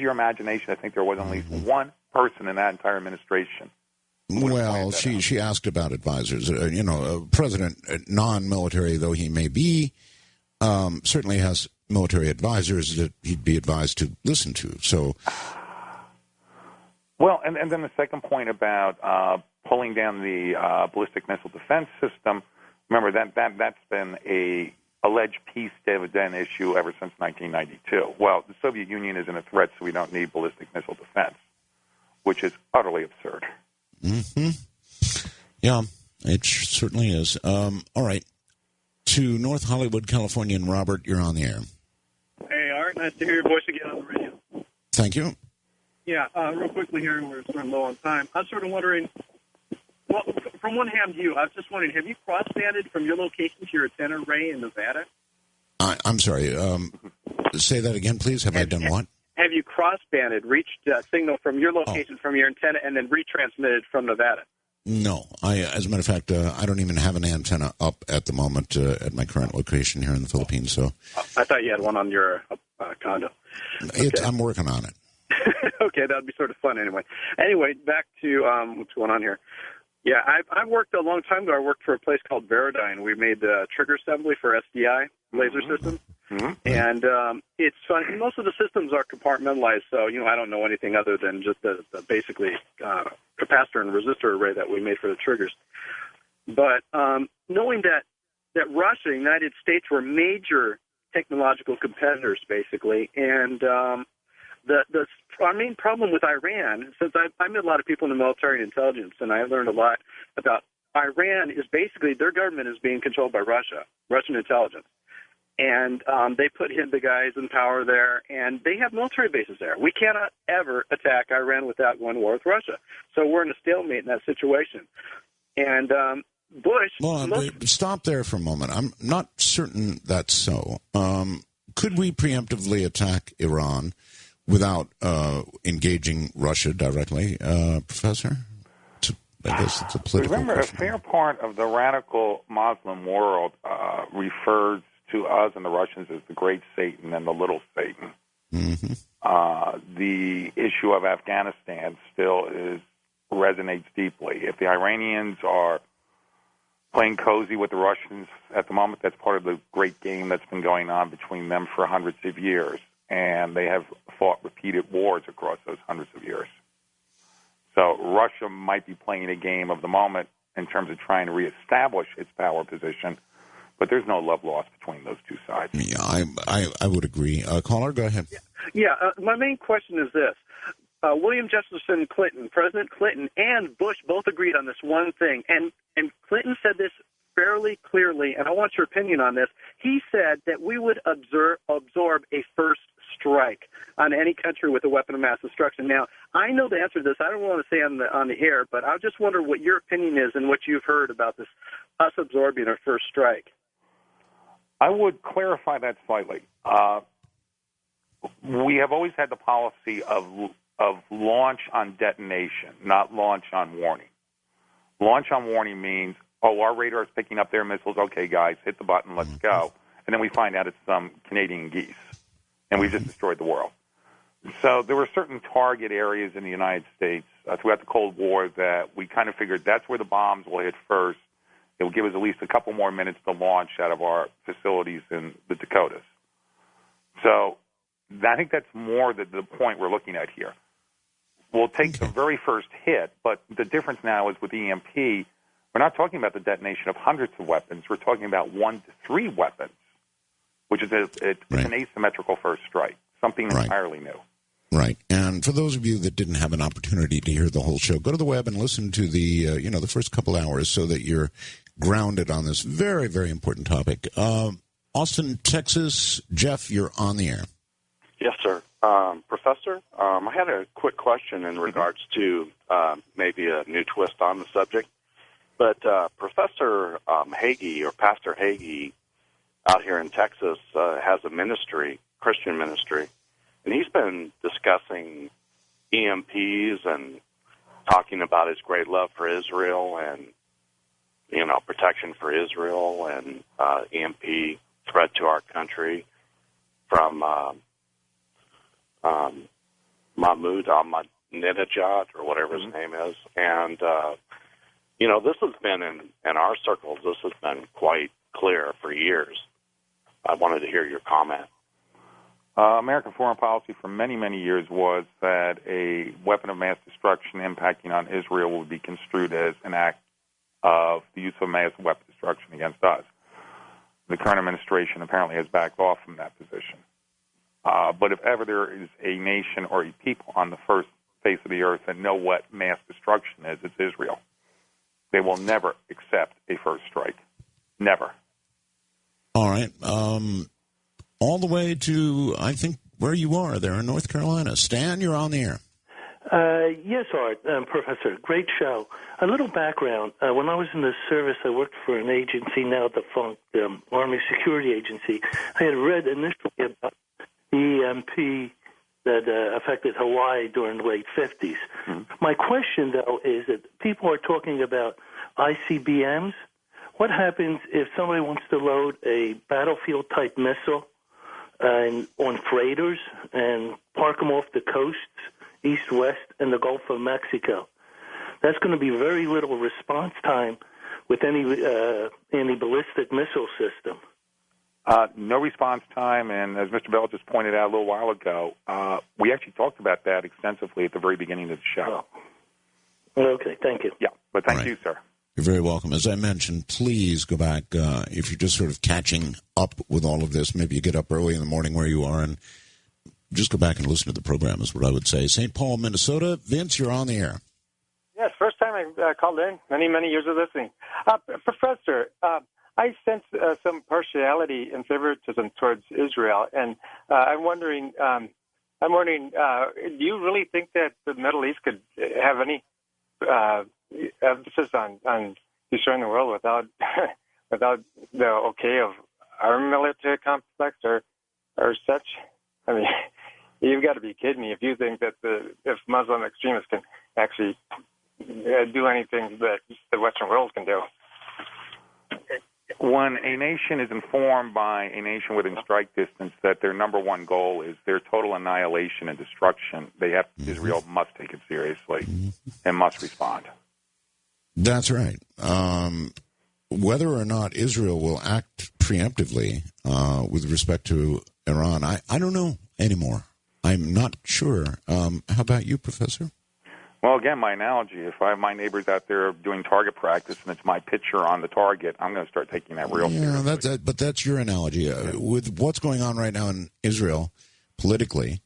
your imagination. I think there was at least one person in that entire administration. Well, she asked about advisors. President, non-military though he may be, certainly has military advisors that he'd be advised to listen to. So, well, and then the second point about pulling down the ballistic missile defense system. Remember that's been a alleged peace dividend issue ever since 1992. Well, the Soviet Union isn't a threat, so we don't need ballistic missile defense, which is utterly absurd. Mm-hmm. Yeah, it certainly is. All right. To North Hollywood, California, and Robert, you're on the air. Hey, Art, nice to hear your voice again on the radio. Thank you. Yeah, real quickly here, we're sort of low on time. I was sort of wondering, well, from one hand view, I was just wondering, have you cross-banded from your location to your antenna array in Nevada? I'm sorry. Say that again, please. Have I done what? Have you cross-banded, reached a signal from your location, from your antenna, and then retransmitted from Nevada? No. As a matter of fact, I don't even have an antenna up at the moment at my current location here in the Philippines. So I thought you had one on your condo. Okay. I'm working on it. Okay, that would be sort of fun anyway. Anyway, back to what's going on here. Yeah, I worked a long time ago. I worked for a place called Veridine. We made the trigger assembly for SDI laser systems. Mm-hmm. And it's fun. Most of the systems are compartmentalized, so I don't know anything other than just the basically capacitor and resistor array that we made for the triggers. But knowing that Russia and the United States were major technological competitors, basically, and our main problem with Iran, since I met a lot of people in the military and intelligence, and I learned a lot about Iran, is basically their government is being controlled by Russian intelligence. And they put the guys in power there, and they have military bases there. We cannot ever attack Iran without going to war with Russia. So we're in a stalemate in that situation. And Bush... Well, stop there for a moment. I'm not certain that's so. Could we preemptively attack Iran without engaging Russia directly, Professor? I guess it's a political question. A fair part of the radical Muslim world refers to us and the Russians as the great Satan and the little Satan. Mm-hmm. The issue of Afghanistan still resonates deeply. If the Iranians are playing cozy with the Russians at the moment, that's part of the great game that's been going on between them for hundreds of years. And they have fought repeated wars across those hundreds of years. So Russia might be playing a game of the moment in terms of trying to reestablish its power position, but there's no love lost between those two sides. Yeah, I would agree. Caller, go ahead. Yeah, my main question is this. William Jefferson Clinton, President Clinton, and Bush both agreed on this one thing, and Clinton said this fairly clearly, and I want your opinion on this. He said that we would absorb a first strike on any country with a weapon of mass destruction. Now, I know the answer to this. I don't want to say on the air, but I just wonder what your opinion is and what you've heard about this, us absorbing our first strike. I would clarify that slightly. We have always had the policy of launch on detonation, not launch on warning. Launch on warning means, our radar is picking up their missiles. Okay, guys, hit the button, let's go. And then we find out it's some Canadian geese, and we've just destroyed the world. So there were certain target areas in the United States throughout the Cold War that we kind of figured that's where the bombs will hit first. It will give us at least a couple more minutes to launch out of our facilities in the Dakotas. So I think that's more the point we're looking at here. We'll take the very first hit, but the difference now is with EMP, we're not talking about the detonation of hundreds of weapons. We're talking about 1 to 3 weapons, which is it's an asymmetrical first strike, something entirely new. Right. And for those of you that didn't have an opportunity to hear the whole show, go to the web and listen to the the first couple hours so that you're grounded on this very, very important topic. Austin, Texas. Jeff, you're on the air. Yes, sir. Professor, I had a quick question in regards to maybe a new twist on the subject. But Professor Hagee, or Pastor Hagee, out here in Texas, has a ministry, Christian ministry, and he's been discussing EMPs and talking about his great love for Israel and, protection for Israel and EMP threat to our country from Mahmoud Ahmadinejad, or whatever his name is. And, this has been in our circles, this has been quite clear for years. I wanted to hear your comment. American foreign policy for many, many years was that a weapon of mass destruction impacting on Israel would be construed as an act of the use of mass weapon destruction against us. The current administration apparently has backed off from that position. But if ever there is a nation or a people on the first face of the earth that know what mass destruction is, it's Israel. They will never accept a first strike. Never. All right. All the way to, I think, where you are there in North Carolina. Stan, you're on the air. Yes, Art, Professor. Great show. A little background. When I was in the service, I worked for an agency, now defunct, Army Security Agency. I had read initially about the EMP that affected Hawaii during the late 50s. Mm-hmm. My question, though, is that people are talking about ICBMs. What happens if somebody wants to load a battlefield-type missile on freighters and park them off the coasts, east-west, in the Gulf of Mexico? That's going to be very little response time with any ballistic missile system. No response time, and as Mr. Bell just pointed out a little while ago, we actually talked about that extensively at the very beginning of the show. Oh. Okay, thank you. Yeah, but thank you, sir. You're very welcome. As I mentioned, please go back. If you're just sort of catching up with all of this, maybe you get up early in the morning where you are, and just go back and listen to the program is what I would say. St. Paul, Minnesota. Vince, you're on the air. Yes, first time I called in. Many, many years of listening. Professor, I sense some partiality and favoritism towards Israel, and I'm wondering, do you really think that the Middle East could have any emphasis on destroying the world without the okay of our military complex or such? I mean, you've got to be kidding me if you think that if Muslim extremists can actually do anything that the Western world can do. When a nation is informed by a nation within strike distance that their number one goal is their total annihilation and destruction, Israel must take it seriously and must respond. That's right. Whether or not Israel will act preemptively with respect to Iran, I don't know anymore. I'm not sure. How about you, Professor? Well, again, my analogy, if I have my neighbors out there doing target practice and it's my picture on the target, I'm going to start taking that real seriously. But that's your analogy. With what's going on right now in Israel politically.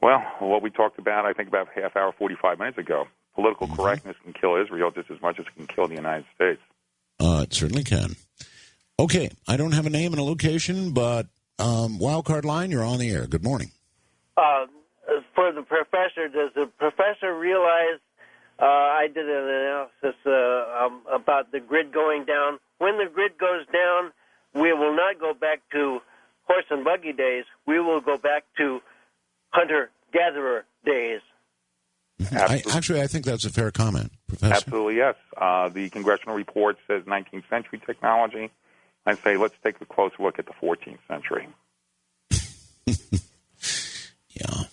Well, what we talked about, I think about half hour, 45 minutes ago, political correctness can kill Israel just as much as it can kill the United States. It certainly can. Okay, I don't have a name and a location, but Wildcard Line, you're on the air. Good morning. For the professor, does the professor realize I did an analysis about the grid going down? When the grid goes down, we will not go back to horse and buggy days. We will go back to hunter-gatherer days. I think that's a fair comment, Professor. Absolutely, yes. The congressional report says 19th century technology. I say let's take a closer look at the 14th century. Yeah.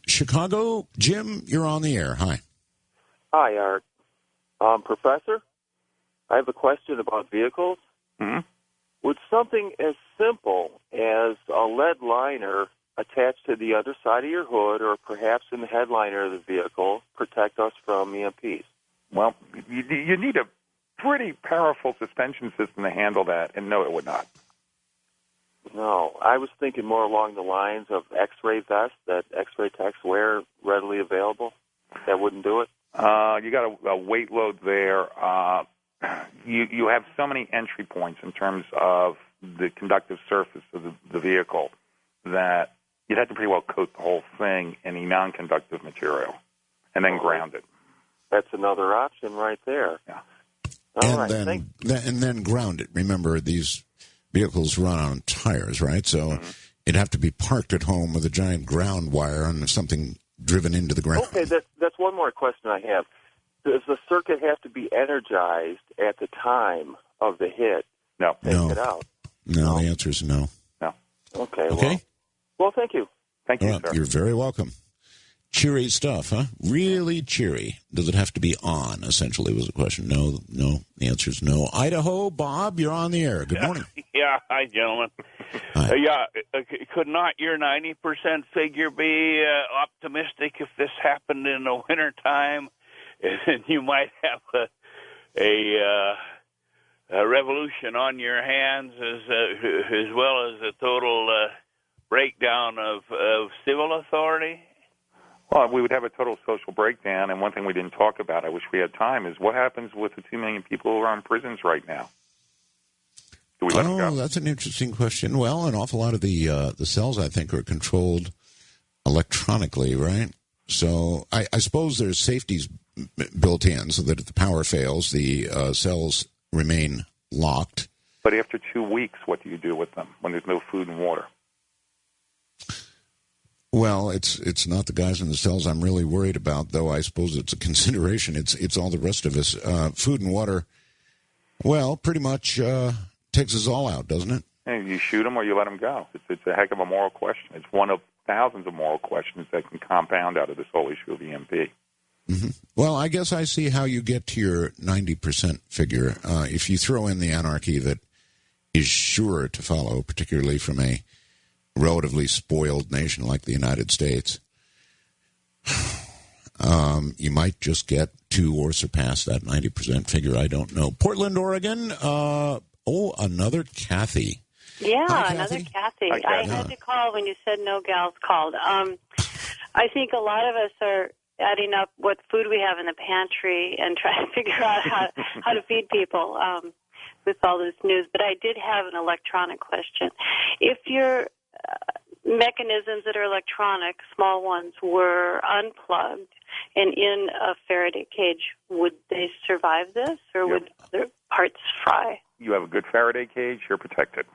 Chicago, Jim, you're on the air. Hi. Hi, Art. Professor, I have a question about vehicles. Mm-hmm. Would something as simple as a lead liner attached to the other side of your hood or perhaps in the headliner of the vehicle protect us from EMPs? Well, you need a pretty powerful suspension system to handle that, and no, it would not. No, I was thinking more along the lines of X-ray vests that X-ray techs wear readily available. That wouldn't do it? You got a weight load there. you have so many entry points in terms of the conductive surface of the vehicle that you'd have to pretty well coat the whole thing in a non-conductive material and then ground it. That's another option right there. Yeah. And then ground it. Remember, these vehicles run on tires, right? So it'd have to be parked at home with a giant ground wire and something driven into the ground. Okay, that's one more question I have. Does the circuit have to be energized at the time of the hit? No. Take it out? No, the answer is no. No. Okay. Okay. Well, thank you. Thank you, All right, sir. you're very welcome. Cheery stuff, huh? Really cheery. Does it have to be on, essentially, was the question. No. The answer is no. Idaho, Bob, you're on the air. Good morning. Yeah, hi, gentlemen. Could not your 90% figure be optimistic if this happened in the wintertime? And you might have a revolution on your hands as well as a total breakdown of civil authority? Well, we would have a total social breakdown, and one thing we didn't talk about, I wish we had time, is what happens with the 2 million people who are in prisons right now? Do we let them go? That's an interesting question. Well, an awful lot of the cells, I think, are controlled electronically, right? So I suppose there's safeties built in so that if the power fails, the cells remain locked. But after 2 weeks, what do you do with them when there's no food and water? Well, it's not the guys in the cells I'm really worried about, though I suppose it's a consideration. It's all the rest of us. Food and water, well, pretty much takes us all out, doesn't it? And you shoot them or you let them go. It's a heck of a moral question. It's one of thousands of moral questions that can compound out of this whole issue of EMP. Mm-hmm. Well, I guess I see how you get to your 90% figure. If you throw in the anarchy that is sure to follow, particularly from a relatively spoiled nation like the United States, you might just get to or surpass that 90% figure. I don't know. Portland, Oregon. Another Kathy. Yeah, Hi, another Kathy. Hi, Kathy. I had to call when you said no gals called. I think a lot of us are adding up what food we have in the pantry and trying to figure out how to feed people with all this news. But I did have an electronic question. If your mechanisms that are electronic, small ones, were unplugged and in a Faraday cage, would they survive this, or would their parts fry? You have a good Faraday cage, you're protected.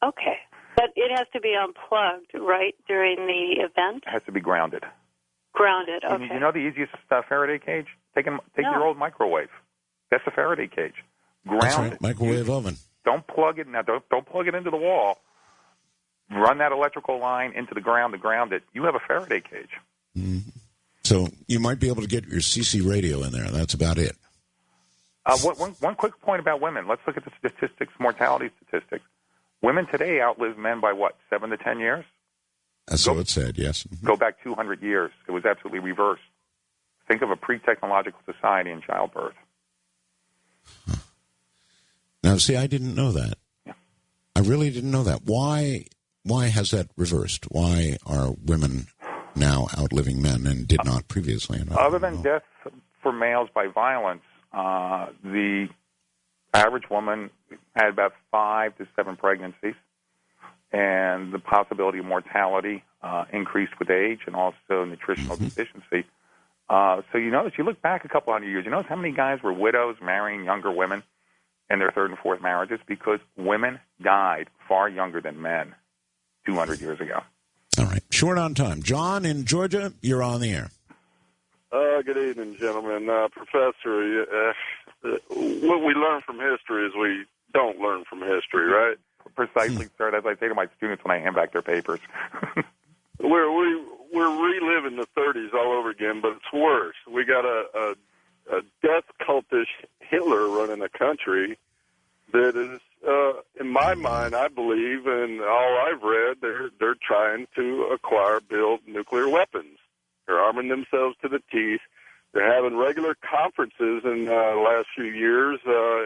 Okay. But it has to be unplugged, right, during the event? It has to be grounded. Grounded, okay. You know the easiest Faraday cage? Take your old microwave. That's a Faraday cage. Ground That's right, it. microwave oven. Don't plug it now. Don't plug it into the wall. Run that electrical line into the ground to ground it. You have a Faraday cage. Mm-hmm. So you might be able to get your CC radio in there. That's about it. One quick point about women. Let's look at the statistics, mortality statistics. Women today outlive men by what, 7 to 10 years? So it said, yes. Mm-hmm. Go back 200 years. It was absolutely reversed. Think of a pre-technological society in childbirth. Huh. Now, see, I didn't know that. Yeah. I really didn't know that. Why has that reversed? Why are women now outliving men and did not previously? Other than death for males by violence, the average woman had about 5 to 7 pregnancies, and the possibility of mortality increased with age and also nutritional deficiency. So you notice, you look back a couple hundred years, you notice how many guys were widows marrying younger women in their 3rd and 4th marriages, because women died far younger than men 200 years ago. All right. Short on time. John in Georgia, you're on the air. Good evening, gentlemen. Professor, what we learn from history is we don't learn from history, right? Precisely, sir. As I say to my students when I hand back their papers. We're reliving the 30s all over again, but it's worse. We got a death cultish Hitler running a country that is, in my mind, I believe, and all I've read, they're trying to build nuclear weapons. They're arming themselves to the teeth. They're having regular conferences in the last few years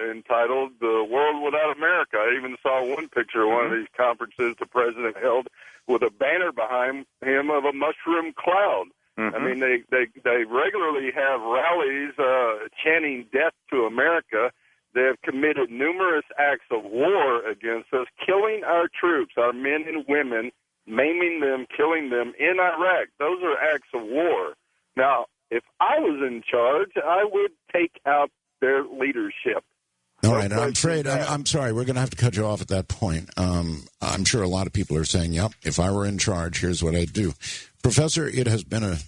entitled The World Without America. I even saw one picture of one of these conferences the president held with a banner behind him of a mushroom cloud. Mm-hmm. I mean, they regularly have rallies chanting death to America. They committed numerous acts of war against us, killing our troops, our men and women, maiming them, killing them in Iraq. Those are acts of war. Now, if I was in charge, I would take out their leadership. All right, and I'm afraid, I'm sorry, we're going to have to cut you off at that point. I'm sure a lot of people are saying, yep, if I were in charge, here's what I'd do. Professor, it has been a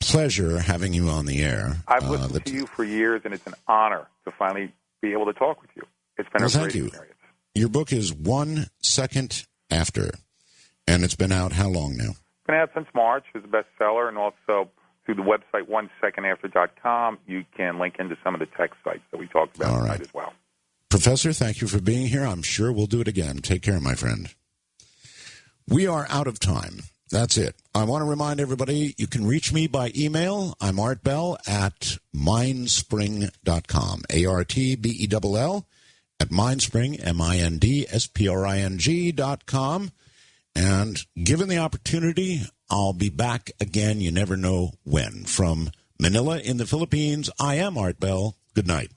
pleasure having you on the air. I've listened to you for years, and it's an honor to finally be able to talk with you. It's been a great experience. Your book is 1 Second After, and it's been out how long now? It's been out since March. It's a bestseller, and also through the website 1secondafter.com, you can link into some of the tech sites that we talked about tonight as well. Professor, thank you for being here. I'm sure we'll do it again. Take care, my friend. We are out of time. That's it. I want to remind everybody, you can reach me by email. I'm Art Bell at mindspring.com, ARTBELL at mindspring, MINDSPRING.com. And given the opportunity, I'll be back again. You never know when. From Manila in the Philippines, I am Art Bell. Good night.